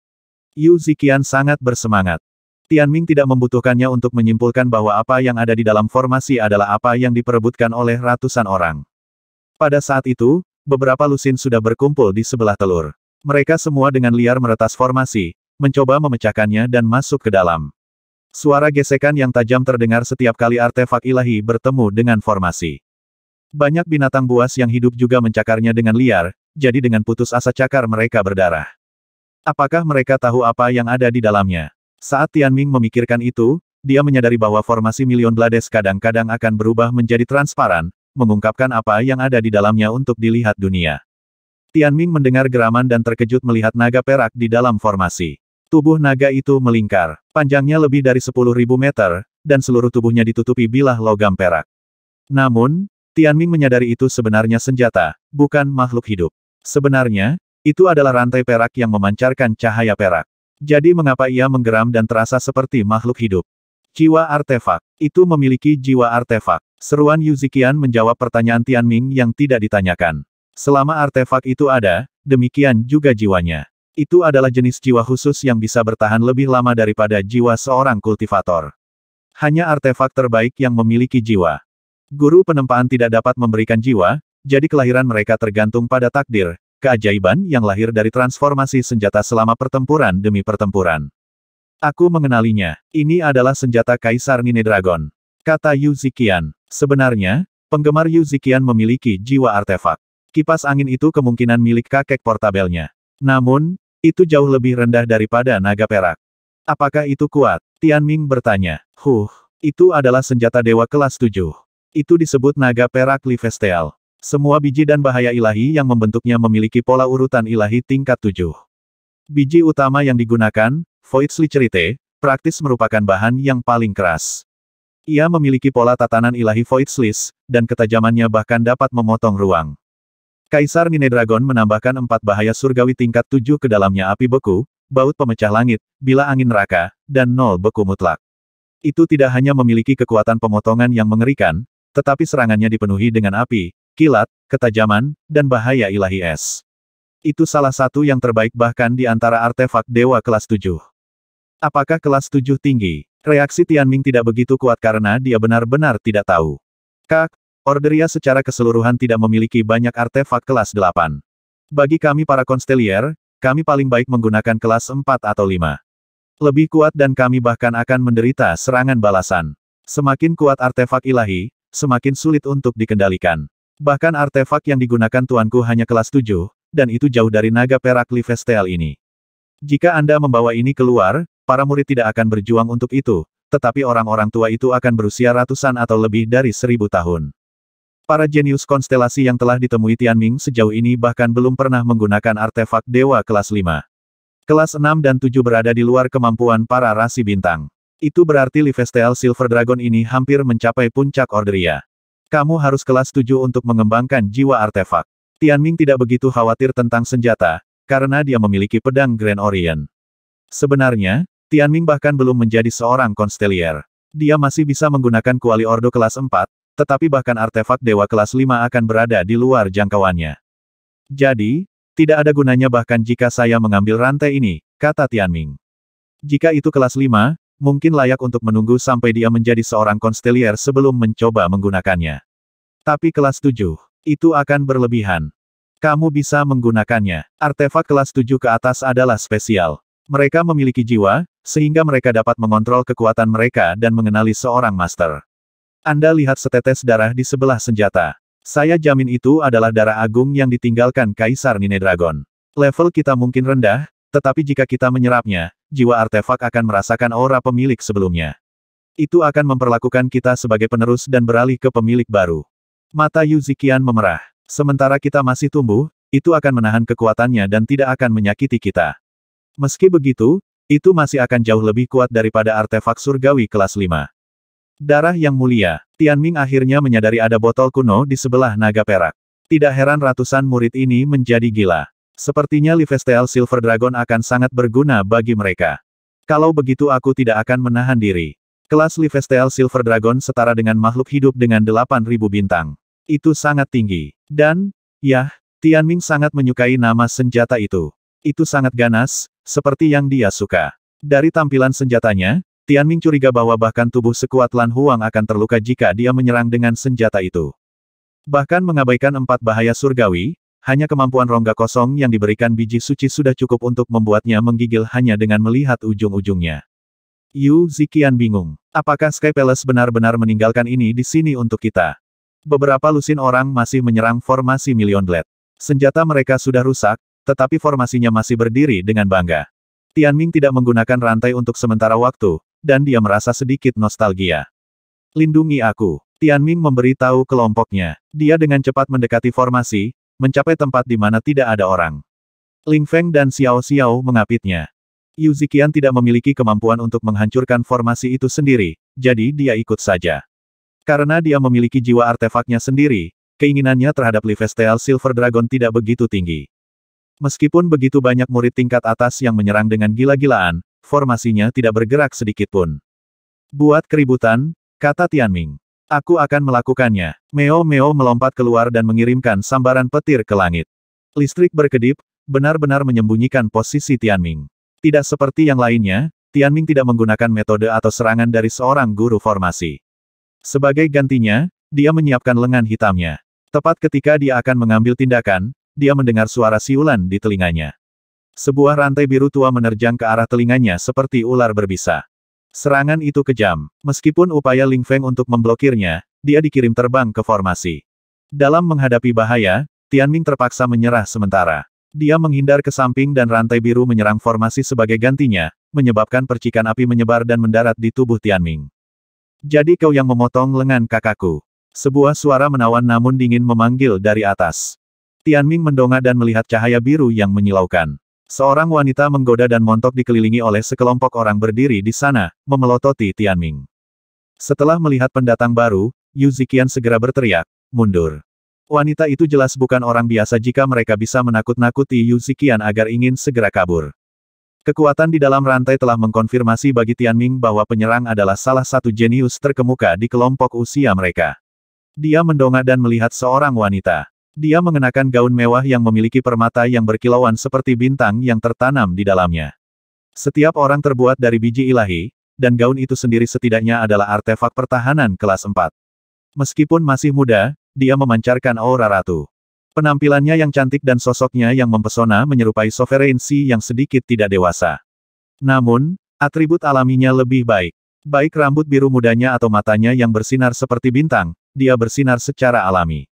Yu Ziqian sangat bersemangat. Tianming tidak membutuhkannya untuk menyimpulkan bahwa apa yang ada di dalam formasi adalah apa yang diperebutkan oleh ratusan orang. Pada saat itu, beberapa lusin sudah berkumpul di sebelah telur. Mereka semua dengan liar meretas formasi, mencoba memecahkannya dan masuk ke dalam. Suara gesekan yang tajam terdengar setiap kali artefak ilahi bertemu dengan formasi. Banyak binatang buas yang hidup juga mencakarnya dengan liar, jadi dengan putus asa cakar mereka berdarah. Apakah mereka tahu apa yang ada di dalamnya? Saat Tianming memikirkan itu, dia menyadari bahwa formasi Million Blades kadang-kadang akan berubah menjadi transparan, mengungkapkan apa yang ada di dalamnya untuk dilihat dunia. Tianming mendengar geraman dan terkejut melihat naga perak di dalam formasi. Tubuh naga itu melingkar. Panjangnya lebih dari 10.000 meter, dan seluruh tubuhnya ditutupi bilah logam perak. Namun, Tianming menyadari itu sebenarnya senjata, bukan makhluk hidup. Sebenarnya, itu adalah rantai perak yang memancarkan cahaya perak. Jadi mengapa ia menggeram dan terasa seperti makhluk hidup? Jiwa artefak. Itu memiliki jiwa artefak. Seruan Yu Ziqian menjawab pertanyaan Tianming yang tidak ditanyakan. Selama artefak itu ada, demikian juga jiwanya. Itu adalah jenis jiwa khusus yang bisa bertahan lebih lama daripada jiwa seorang kultivator. Hanya artefak terbaik yang memiliki jiwa. Guru penempaan tidak dapat memberikan jiwa, jadi kelahiran mereka tergantung pada takdir, keajaiban yang lahir dari transformasi senjata selama pertempuran demi pertempuran. Aku mengenalinya. Ini adalah senjata Kaisar Nine Dragon. Kata Yu Ziqian. Sebenarnya, penggemar Yu Ziqian memiliki jiwa artefak. Kipas angin itu kemungkinan milik kakek portabelnya. Namun, itu jauh lebih rendah daripada naga perak. Apakah itu kuat? Tianming bertanya. Itu adalah senjata dewa kelas 7. Itu disebut naga perak Lifesteal. Semua biji dan bahaya ilahi yang membentuknya memiliki pola urutan ilahi tingkat 7. Biji utama yang digunakan, Void Slicerite, praktis merupakan bahan yang paling keras. Ia memiliki pola tatanan ilahi Void Slice, dan ketajamannya bahkan dapat memotong ruang. Kaisar Nine Dragon menambahkan 4 bahaya surgawi tingkat 7 ke dalamnya api beku, baut pemecah langit, bila angin neraka, dan 0 beku mutlak. Itu tidak hanya memiliki kekuatan pemotongan yang mengerikan, tetapi serangannya dipenuhi dengan api, kilat, ketajaman, dan bahaya ilahi es. Itu salah satu yang terbaik bahkan di antara artefak dewa kelas 7. Apakah kelas 7 tinggi? Reaksi Tianming tidak begitu kuat karena dia benar-benar tidak tahu. Orderia secara keseluruhan tidak memiliki banyak artefak kelas 8. Bagi kami para konstelier, kami paling baik menggunakan kelas 4 atau 5. Lebih kuat dan kami bahkan akan menderita serangan balasan. Semakin kuat artefak ilahi, semakin sulit untuk dikendalikan. Bahkan artefak yang digunakan tuanku hanya kelas 7, dan itu jauh dari naga perak Lifesteal ini. Jika Anda membawa ini keluar, para murid tidak akan berjuang untuk itu, tetapi orang-orang tua itu akan berusia ratusan atau lebih dari 1000 tahun. Para jenius konstelasi yang telah ditemui Tianming sejauh ini bahkan belum pernah menggunakan artefak dewa kelas 5. Kelas 6 dan 7 berada di luar kemampuan para rasi bintang. Itu berarti Lifesteal Silver Dragon ini hampir mencapai puncak Orderia. Kamu harus kelas 7 untuk mengembangkan jiwa artefak. Tianming tidak begitu khawatir tentang senjata, karena dia memiliki pedang Grand Orient. Sebenarnya, Tianming bahkan belum menjadi seorang konstelier. Dia masih bisa menggunakan kuali ordo kelas 4, tetapi bahkan artefak dewa kelas 5 akan berada di luar jangkauannya. Jadi, tidak ada gunanya bahkan jika saya mengambil rantai ini, kata Tianming. Jika itu kelas 5, mungkin layak untuk menunggu sampai dia menjadi seorang konstelier sebelum mencoba menggunakannya. Tapi kelas 7, itu akan berlebihan. Kamu bisa menggunakannya. Artefak kelas 7 ke atas adalah spesial. Mereka memiliki jiwa, sehingga mereka dapat mengontrol kekuatan mereka dan mengenali seorang master. Anda lihat setetes darah di sebelah senjata. Saya jamin itu adalah darah agung yang ditinggalkan Kaisar Nine Dragon. Level kita mungkin rendah, tetapi jika kita menyerapnya, jiwa artefak akan merasakan aura pemilik sebelumnya. Itu akan memperlakukan kita sebagai penerus dan beralih ke pemilik baru. Mata Yu Ziqian memerah. Sementara kita masih tumbuh, itu akan menahan kekuatannya dan tidak akan menyakiti kita. Meski begitu, itu masih akan jauh lebih kuat daripada artefak surgawi kelas 5. Darah yang mulia, Tianming akhirnya menyadari ada botol kuno di sebelah naga perak. Tidak heran ratusan murid ini menjadi gila. Sepertinya Lifesteal Silver Dragon akan sangat berguna bagi mereka. Kalau begitu aku tidak akan menahan diri. Kelas Lifesteal Silver Dragon setara dengan makhluk hidup dengan 8.000 bintang. Itu sangat tinggi. Dan, ya, Tianming sangat menyukai nama senjata itu. Itu sangat ganas, seperti yang dia suka. Dari tampilan senjatanya, Tianming curiga bahwa bahkan tubuh sekuat Lan Huang akan terluka jika dia menyerang dengan senjata itu. Bahkan mengabaikan 4 bahaya surgawi, hanya kemampuan rongga kosong yang diberikan biji suci sudah cukup untuk membuatnya menggigil hanya dengan melihat ujung-ujungnya. Yu Ziqian bingung. Apakah Sky Palace benar-benar meninggalkan ini di sini untuk kita? Beberapa lusin orang masih menyerang formasi Million Blade. Senjata mereka sudah rusak, tetapi formasinya masih berdiri dengan bangga. Tianming tidak menggunakan rantai untuk sementara waktu, dan dia merasa sedikit nostalgia. Lindungi aku. Tianming memberitahu kelompoknya. Dia dengan cepat mendekati formasi, mencapai tempat di mana tidak ada orang. Ling Feng dan Xiao Xiao mengapitnya. Yu Ziqian tidak memiliki kemampuan untuk menghancurkan formasi itu sendiri, jadi dia ikut saja. Karena dia memiliki jiwa artefaknya sendiri, keinginannya terhadap Lifesteal Silver Dragon tidak begitu tinggi. Meskipun begitu banyak murid tingkat atas yang menyerang dengan gila-gilaan, formasinya tidak bergerak sedikitpun. Buat keributan, kata Tianming. Aku akan melakukannya. Meo Meo melompat keluar dan mengirimkan sambaran petir ke langit. Listrik berkedip, benar-benar menyembunyikan posisi Tianming. Tidak seperti yang lainnya, Tianming tidak menggunakan metode atau serangan dari seorang guru formasi. Sebagai gantinya, dia menyiapkan lengan hitamnya. Tepat ketika dia akan mengambil tindakan, dia mendengar suara siulan di telinganya. Sebuah rantai biru tua menerjang ke arah telinganya seperti ular berbisa. Serangan itu kejam. Meskipun upaya Ling Feng untuk memblokirnya, dia dikirim terbang ke formasi. Dalam menghadapi bahaya, Tianming terpaksa menyerah sementara. Dia menghindar ke samping dan rantai biru menyerang formasi sebagai gantinya, menyebabkan percikan api menyebar dan mendarat di tubuh Tianming. Jadi kau yang memotong lengan kakakku. Sebuah suara menawan namun dingin memanggil dari atas. Tianming mendongak dan melihat cahaya biru yang menyilaukan. Seorang wanita menggoda dan montok dikelilingi oleh sekelompok orang berdiri di sana, memelototi Tianming. Setelah melihat pendatang baru, Yu Ziqian segera berteriak, mundur. Wanita itu jelas bukan orang biasa jika mereka bisa menakut-nakuti Yu Ziqian agar ingin segera kabur. Kekuatan di dalam rantai telah mengkonfirmasi bagi Tianming bahwa penyerang adalah salah satu jenius terkemuka di kelompok usia mereka. Dia mendongak dan melihat seorang wanita. Dia mengenakan gaun mewah yang memiliki permata yang berkilauan seperti bintang yang tertanam di dalamnya. Setiap orang terbuat dari biji ilahi, dan gaun itu sendiri setidaknya adalah artefak pertahanan kelas 4. Meskipun masih muda, dia memancarkan aura ratu. Penampilannya yang cantik dan sosoknya yang mempesona menyerupai Sovereign Sea yang sedikit tidak dewasa. Namun, atribut alaminya lebih baik. Baik rambut biru mudanya atau matanya yang bersinar seperti bintang, dia bersinar secara alami.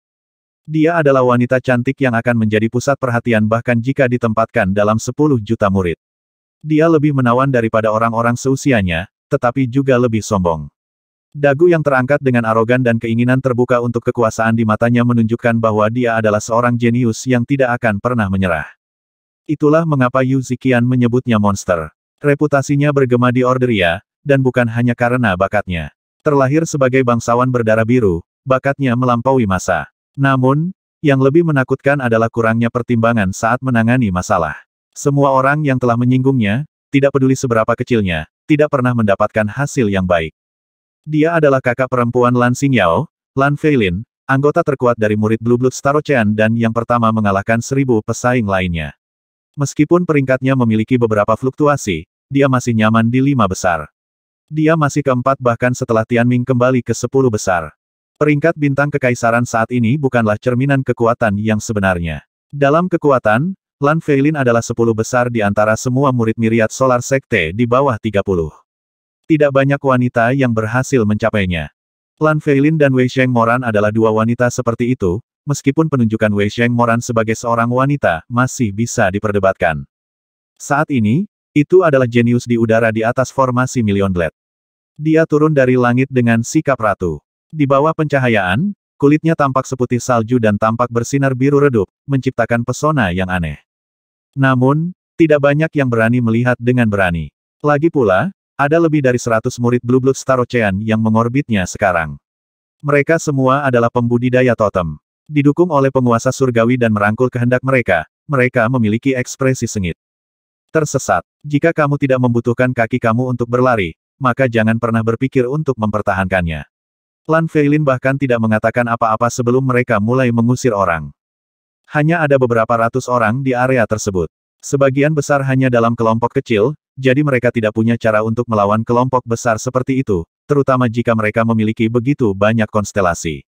Dia adalah wanita cantik yang akan menjadi pusat perhatian bahkan jika ditempatkan dalam 10 juta murid. Dia lebih menawan daripada orang-orang seusianya, tetapi juga lebih sombong. Dagu yang terangkat dengan arogan dan keinginan terbuka untuk kekuasaan di matanya menunjukkan bahwa dia adalah seorang jenius yang tidak akan pernah menyerah. Itulah mengapa Yu Ziqian menyebutnya monster. Reputasinya bergema di Orderia, dan bukan hanya karena bakatnya. Terlahir sebagai bangsawan berdarah biru, bakatnya melampaui masa. Namun, yang lebih menakutkan adalah kurangnya pertimbangan saat menangani masalah. Semua orang yang telah menyinggungnya, tidak peduli seberapa kecilnya, tidak pernah mendapatkan hasil yang baik. Dia adalah kakak perempuan Lan Xingyao, Lan Feilin, anggota terkuat dari murid Blue Blood Star Ocean dan yang pertama mengalahkan 1000 pesaing lainnya. Meskipun peringkatnya memiliki beberapa fluktuasi, dia masih nyaman di 5 besar. Dia masih keempat bahkan setelah Tianming kembali ke 10 besar. Peringkat bintang kekaisaran saat ini bukanlah cerminan kekuatan yang sebenarnya. Dalam kekuatan, Lan Feilin adalah 10 besar di antara semua murid Myriad Solar Sekte di bawah 30. Tidak banyak wanita yang berhasil mencapainya. Lan Feilin dan Wei Sheng Moran adalah dua wanita seperti itu, meskipun penunjukan Wei Sheng Moran sebagai seorang wanita masih bisa diperdebatkan. Saat ini, itu adalah jenius di udara di atas formasi Million Blade. Dia turun dari langit dengan sikap ratu. Di bawah pencahayaan, kulitnya tampak seputih salju dan tampak bersinar biru redup, menciptakan pesona yang aneh. Namun, tidak banyak yang berani melihat dengan berani. Lagi pula, ada lebih dari 100 murid Blue Blood Star Ocean yang mengorbitnya sekarang. Mereka semua adalah pembudidaya totem. Didukung oleh penguasa surgawi dan merangkul kehendak mereka, mereka memiliki ekspresi sengit. Tersesat. Jika kamu tidak membutuhkan kaki kamu untuk berlari, maka jangan pernah berpikir untuk mempertahankannya. Lan Feilin bahkan tidak mengatakan apa-apa sebelum mereka mulai mengusir orang. Hanya ada beberapa ratus orang di area tersebut. Sebagian besar hanya dalam kelompok kecil, jadi mereka tidak punya cara untuk melawan kelompok besar seperti itu, terutama jika mereka memiliki begitu banyak konstelasi.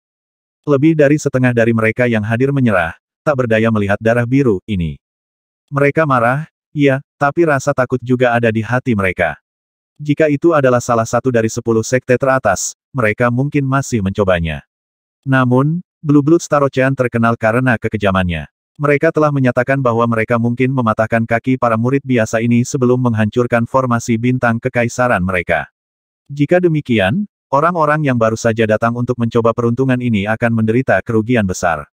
Lebih dari setengah dari mereka yang hadir menyerah, tak berdaya melihat darah biru ini. Mereka marah, iya, tapi rasa takut juga ada di hati mereka. Jika itu adalah salah satu dari 10 sekte teratas, mereka mungkin masih mencobanya. Namun, Blue Blood Star Ocean terkenal karena kekejamannya. Mereka telah menyatakan bahwa mereka mungkin mematahkan kaki para murid biasa ini sebelum menghancurkan formasi bintang kekaisaran mereka. Jika demikian, orang-orang yang baru saja datang untuk mencoba peruntungan ini akan menderita kerugian besar.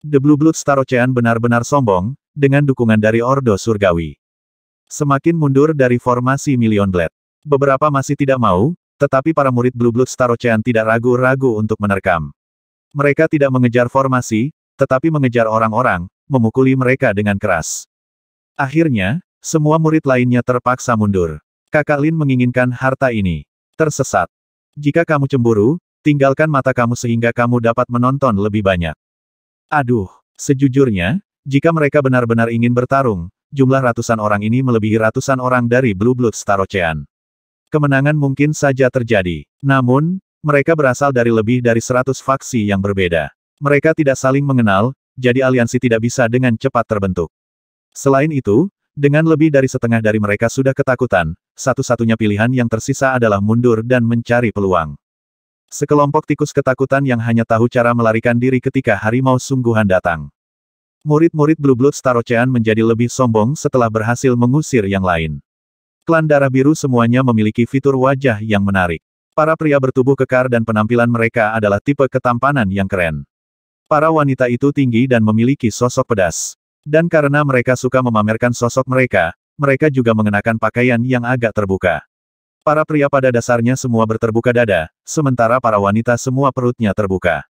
The Blue Blood Star Ocean benar-benar sombong, dengan dukungan dari Ordo Surgawi. Semakin mundur dari formasi Million Blade. Beberapa masih tidak mau, tetapi para murid Blue Blood Star Ocean tidak ragu-ragu untuk menerkam. Mereka tidak mengejar formasi, tetapi mengejar orang-orang, memukuli mereka dengan keras. Akhirnya, semua murid lainnya terpaksa mundur. Kakak Lin menginginkan harta ini. Tersesat. Jika kamu cemburu, tinggalkan mata kamu sehingga kamu dapat menonton lebih banyak. Aduh, sejujurnya, jika mereka benar-benar ingin bertarung, jumlah ratusan orang ini melebihi ratusan orang dari Blue Blood Star Ocean. Kemenangan mungkin saja terjadi. Namun, mereka berasal dari lebih dari 100 faksi yang berbeda. Mereka tidak saling mengenal, jadi aliansi tidak bisa dengan cepat terbentuk. Selain itu, dengan lebih dari setengah dari mereka sudah ketakutan, satu-satunya pilihan yang tersisa adalah mundur dan mencari peluang. Sekelompok tikus ketakutan yang hanya tahu cara melarikan diri ketika harimau sungguhan datang. Murid-murid Blue Blood Star Ocean menjadi lebih sombong setelah berhasil mengusir yang lain. Klan darah biru semuanya memiliki fitur wajah yang menarik. Para pria bertubuh kekar dan penampilan mereka adalah tipe ketampanan yang keren. Para wanita itu tinggi dan memiliki sosok pedas. Dan karena mereka suka memamerkan sosok mereka, mereka juga mengenakan pakaian yang agak terbuka. Para pria pada dasarnya semua berterbuka dada, sementara para wanita semua perutnya terbuka.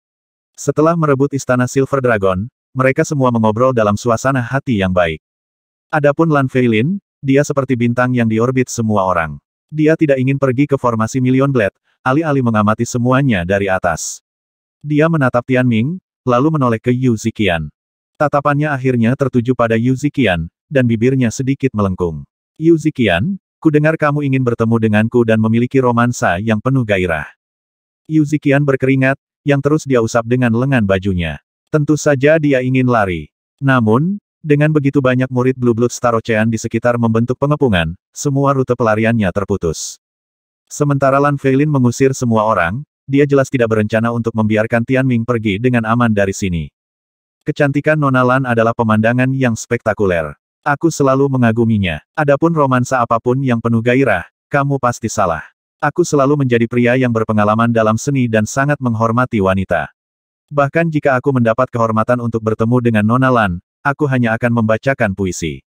Setelah merebut istana Silver Dragon, mereka semua mengobrol dalam suasana hati yang baik. Adapun Lan Feilin, dia seperti bintang yang diorbit semua orang. Dia tidak ingin pergi ke formasi Million Blade, alih-alih mengamati semuanya dari atas. Dia menatap Tianming, lalu menoleh ke Yu Ziqian. Tatapannya akhirnya tertuju pada Yu Ziqian, dan bibirnya sedikit melengkung. Yu Ziqian, ku dengar kamu ingin bertemu denganku dan memiliki romansa yang penuh gairah. Yu Ziqian berkeringat, yang terus dia usap dengan lengan bajunya. Tentu saja dia ingin lari. Namun, dengan begitu banyak murid Blue Blood Star Ocean di sekitar membentuk pengepungan, semua rute pelariannya terputus. Sementara Lan Feilin mengusir semua orang, dia jelas tidak berencana untuk membiarkan Tianming pergi dengan aman dari sini. Kecantikan Nona Lan adalah pemandangan yang spektakuler. Aku selalu mengaguminya. Adapun romansa apapun yang penuh gairah, kamu pasti salah. Aku selalu menjadi pria yang berpengalaman dalam seni dan sangat menghormati wanita. Bahkan jika aku mendapat kehormatan untuk bertemu dengan Nona Lan, aku hanya akan membacakan puisi.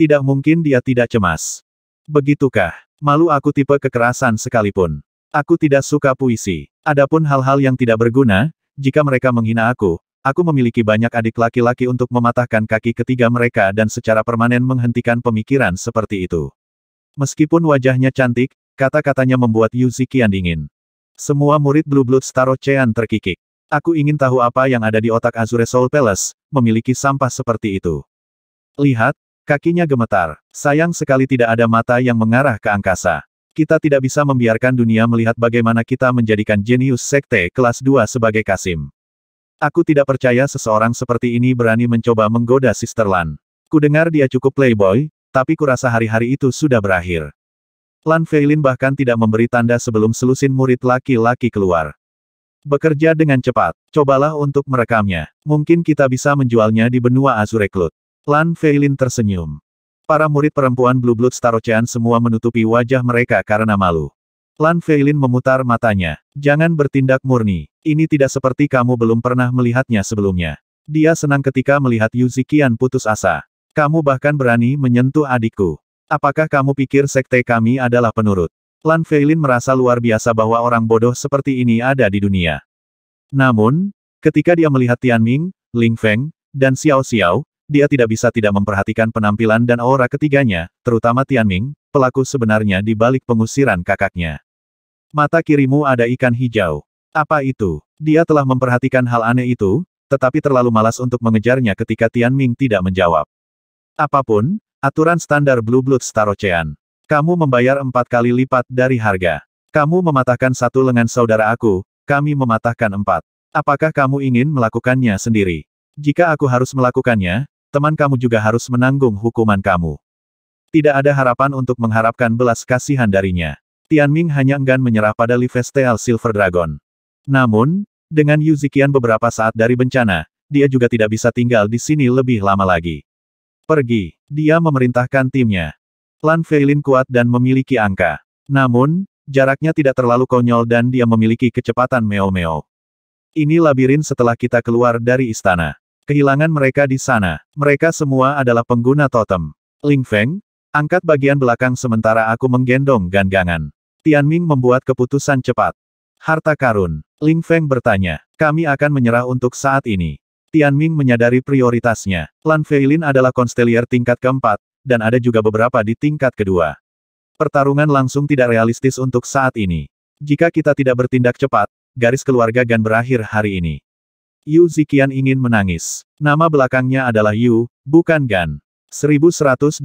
Tidak mungkin dia tidak cemas. Begitukah? Malu aku tipe kekerasan sekalipun. Aku tidak suka puisi. Adapun hal-hal yang tidak berguna, jika mereka menghina aku memiliki banyak adik laki-laki untuk mematahkan kaki ketiga mereka dan secara permanen menghentikan pemikiran seperti itu. Meskipun wajahnya cantik, kata-katanya membuat Yu Ziqian dingin. Semua murid Blue Blood Star Ocean terkikik. Aku ingin tahu apa yang ada di otak Azure Soul Palace, memiliki sampah seperti itu. Lihat, kakinya gemetar. Sayang sekali tidak ada mata yang mengarah ke angkasa. Kita tidak bisa membiarkan dunia melihat bagaimana kita menjadikan jenius sekte kelas 2 sebagai Kasim. Aku tidak percaya seseorang seperti ini berani mencoba menggoda Sister Lan. Kudengar dia cukup playboy, tapi kurasa hari-hari itu sudah berakhir. Lan Feilin bahkan tidak memberi tanda sebelum selusin murid laki-laki keluar. Bekerja dengan cepat. Cobalah untuk merekamnya. Mungkin kita bisa menjualnya di benua Azure Cloud. Lan Feilin tersenyum. Para murid perempuan Blue Blood Star Ocean semua menutupi wajah mereka karena malu. Lan Feilin memutar matanya. Jangan bertindak murni. Ini tidak seperti kamu belum pernah melihatnya sebelumnya. Dia senang ketika melihat Yu Ziqian putus asa. Kamu bahkan berani menyentuh adikku. Apakah kamu pikir sekte kami adalah penurut? Lan Feilin merasa luar biasa bahwa orang bodoh seperti ini ada di dunia. Namun, ketika dia melihat Tianming, Ling Feng, dan Xiao Xiao, dia tidak bisa tidak memperhatikan penampilan dan aura ketiganya, terutama Tianming, pelaku sebenarnya di balik pengusiran kakaknya. Mata kirimu ada ikan hijau. Apa itu? Dia telah memperhatikan hal aneh itu, tetapi terlalu malas untuk mengejarnya ketika Tianming tidak menjawab. Apapun, aturan standar Blue Blood Star Ocean. Kamu membayar 4 kali lipat dari harga. Kamu mematahkan satu lengan saudara aku, kami mematahkan 4. Apakah kamu ingin melakukannya sendiri? Jika aku harus melakukannya, teman kamu juga harus menanggung hukuman kamu. Tidak ada harapan untuk mengharapkan belas kasihan darinya. Tianming hanya enggan menyerah pada Livesteal Silver Dragon. Namun, dengan Yu Ziqian beberapa saat dari bencana, dia juga tidak bisa tinggal di sini lebih lama lagi. Pergi. Dia memerintahkan timnya. Lan Feilin kuat dan memiliki angka. Namun, jaraknya tidak terlalu konyol dan dia memiliki kecepatan meo-meo. Ini labirin setelah kita keluar dari istana. Kehilangan mereka di sana. Mereka semua adalah pengguna totem. Ling Feng, angkat bagian belakang sementara aku menggendong ganggangan. Tianming membuat keputusan cepat. Harta karun. Ling Feng bertanya. Kami akan menyerah untuk saat ini. Tianming menyadari prioritasnya. Lan Feilin adalah konstelier tingkat keempat, dan ada juga beberapa di tingkat kedua. Pertarungan langsung tidak realistis untuk saat ini. Jika kita tidak bertindak cepat, garis keluarga Gan berakhir hari ini. Yu Ziqian ingin menangis. Nama belakangnya adalah Yu, bukan Gan. 1185.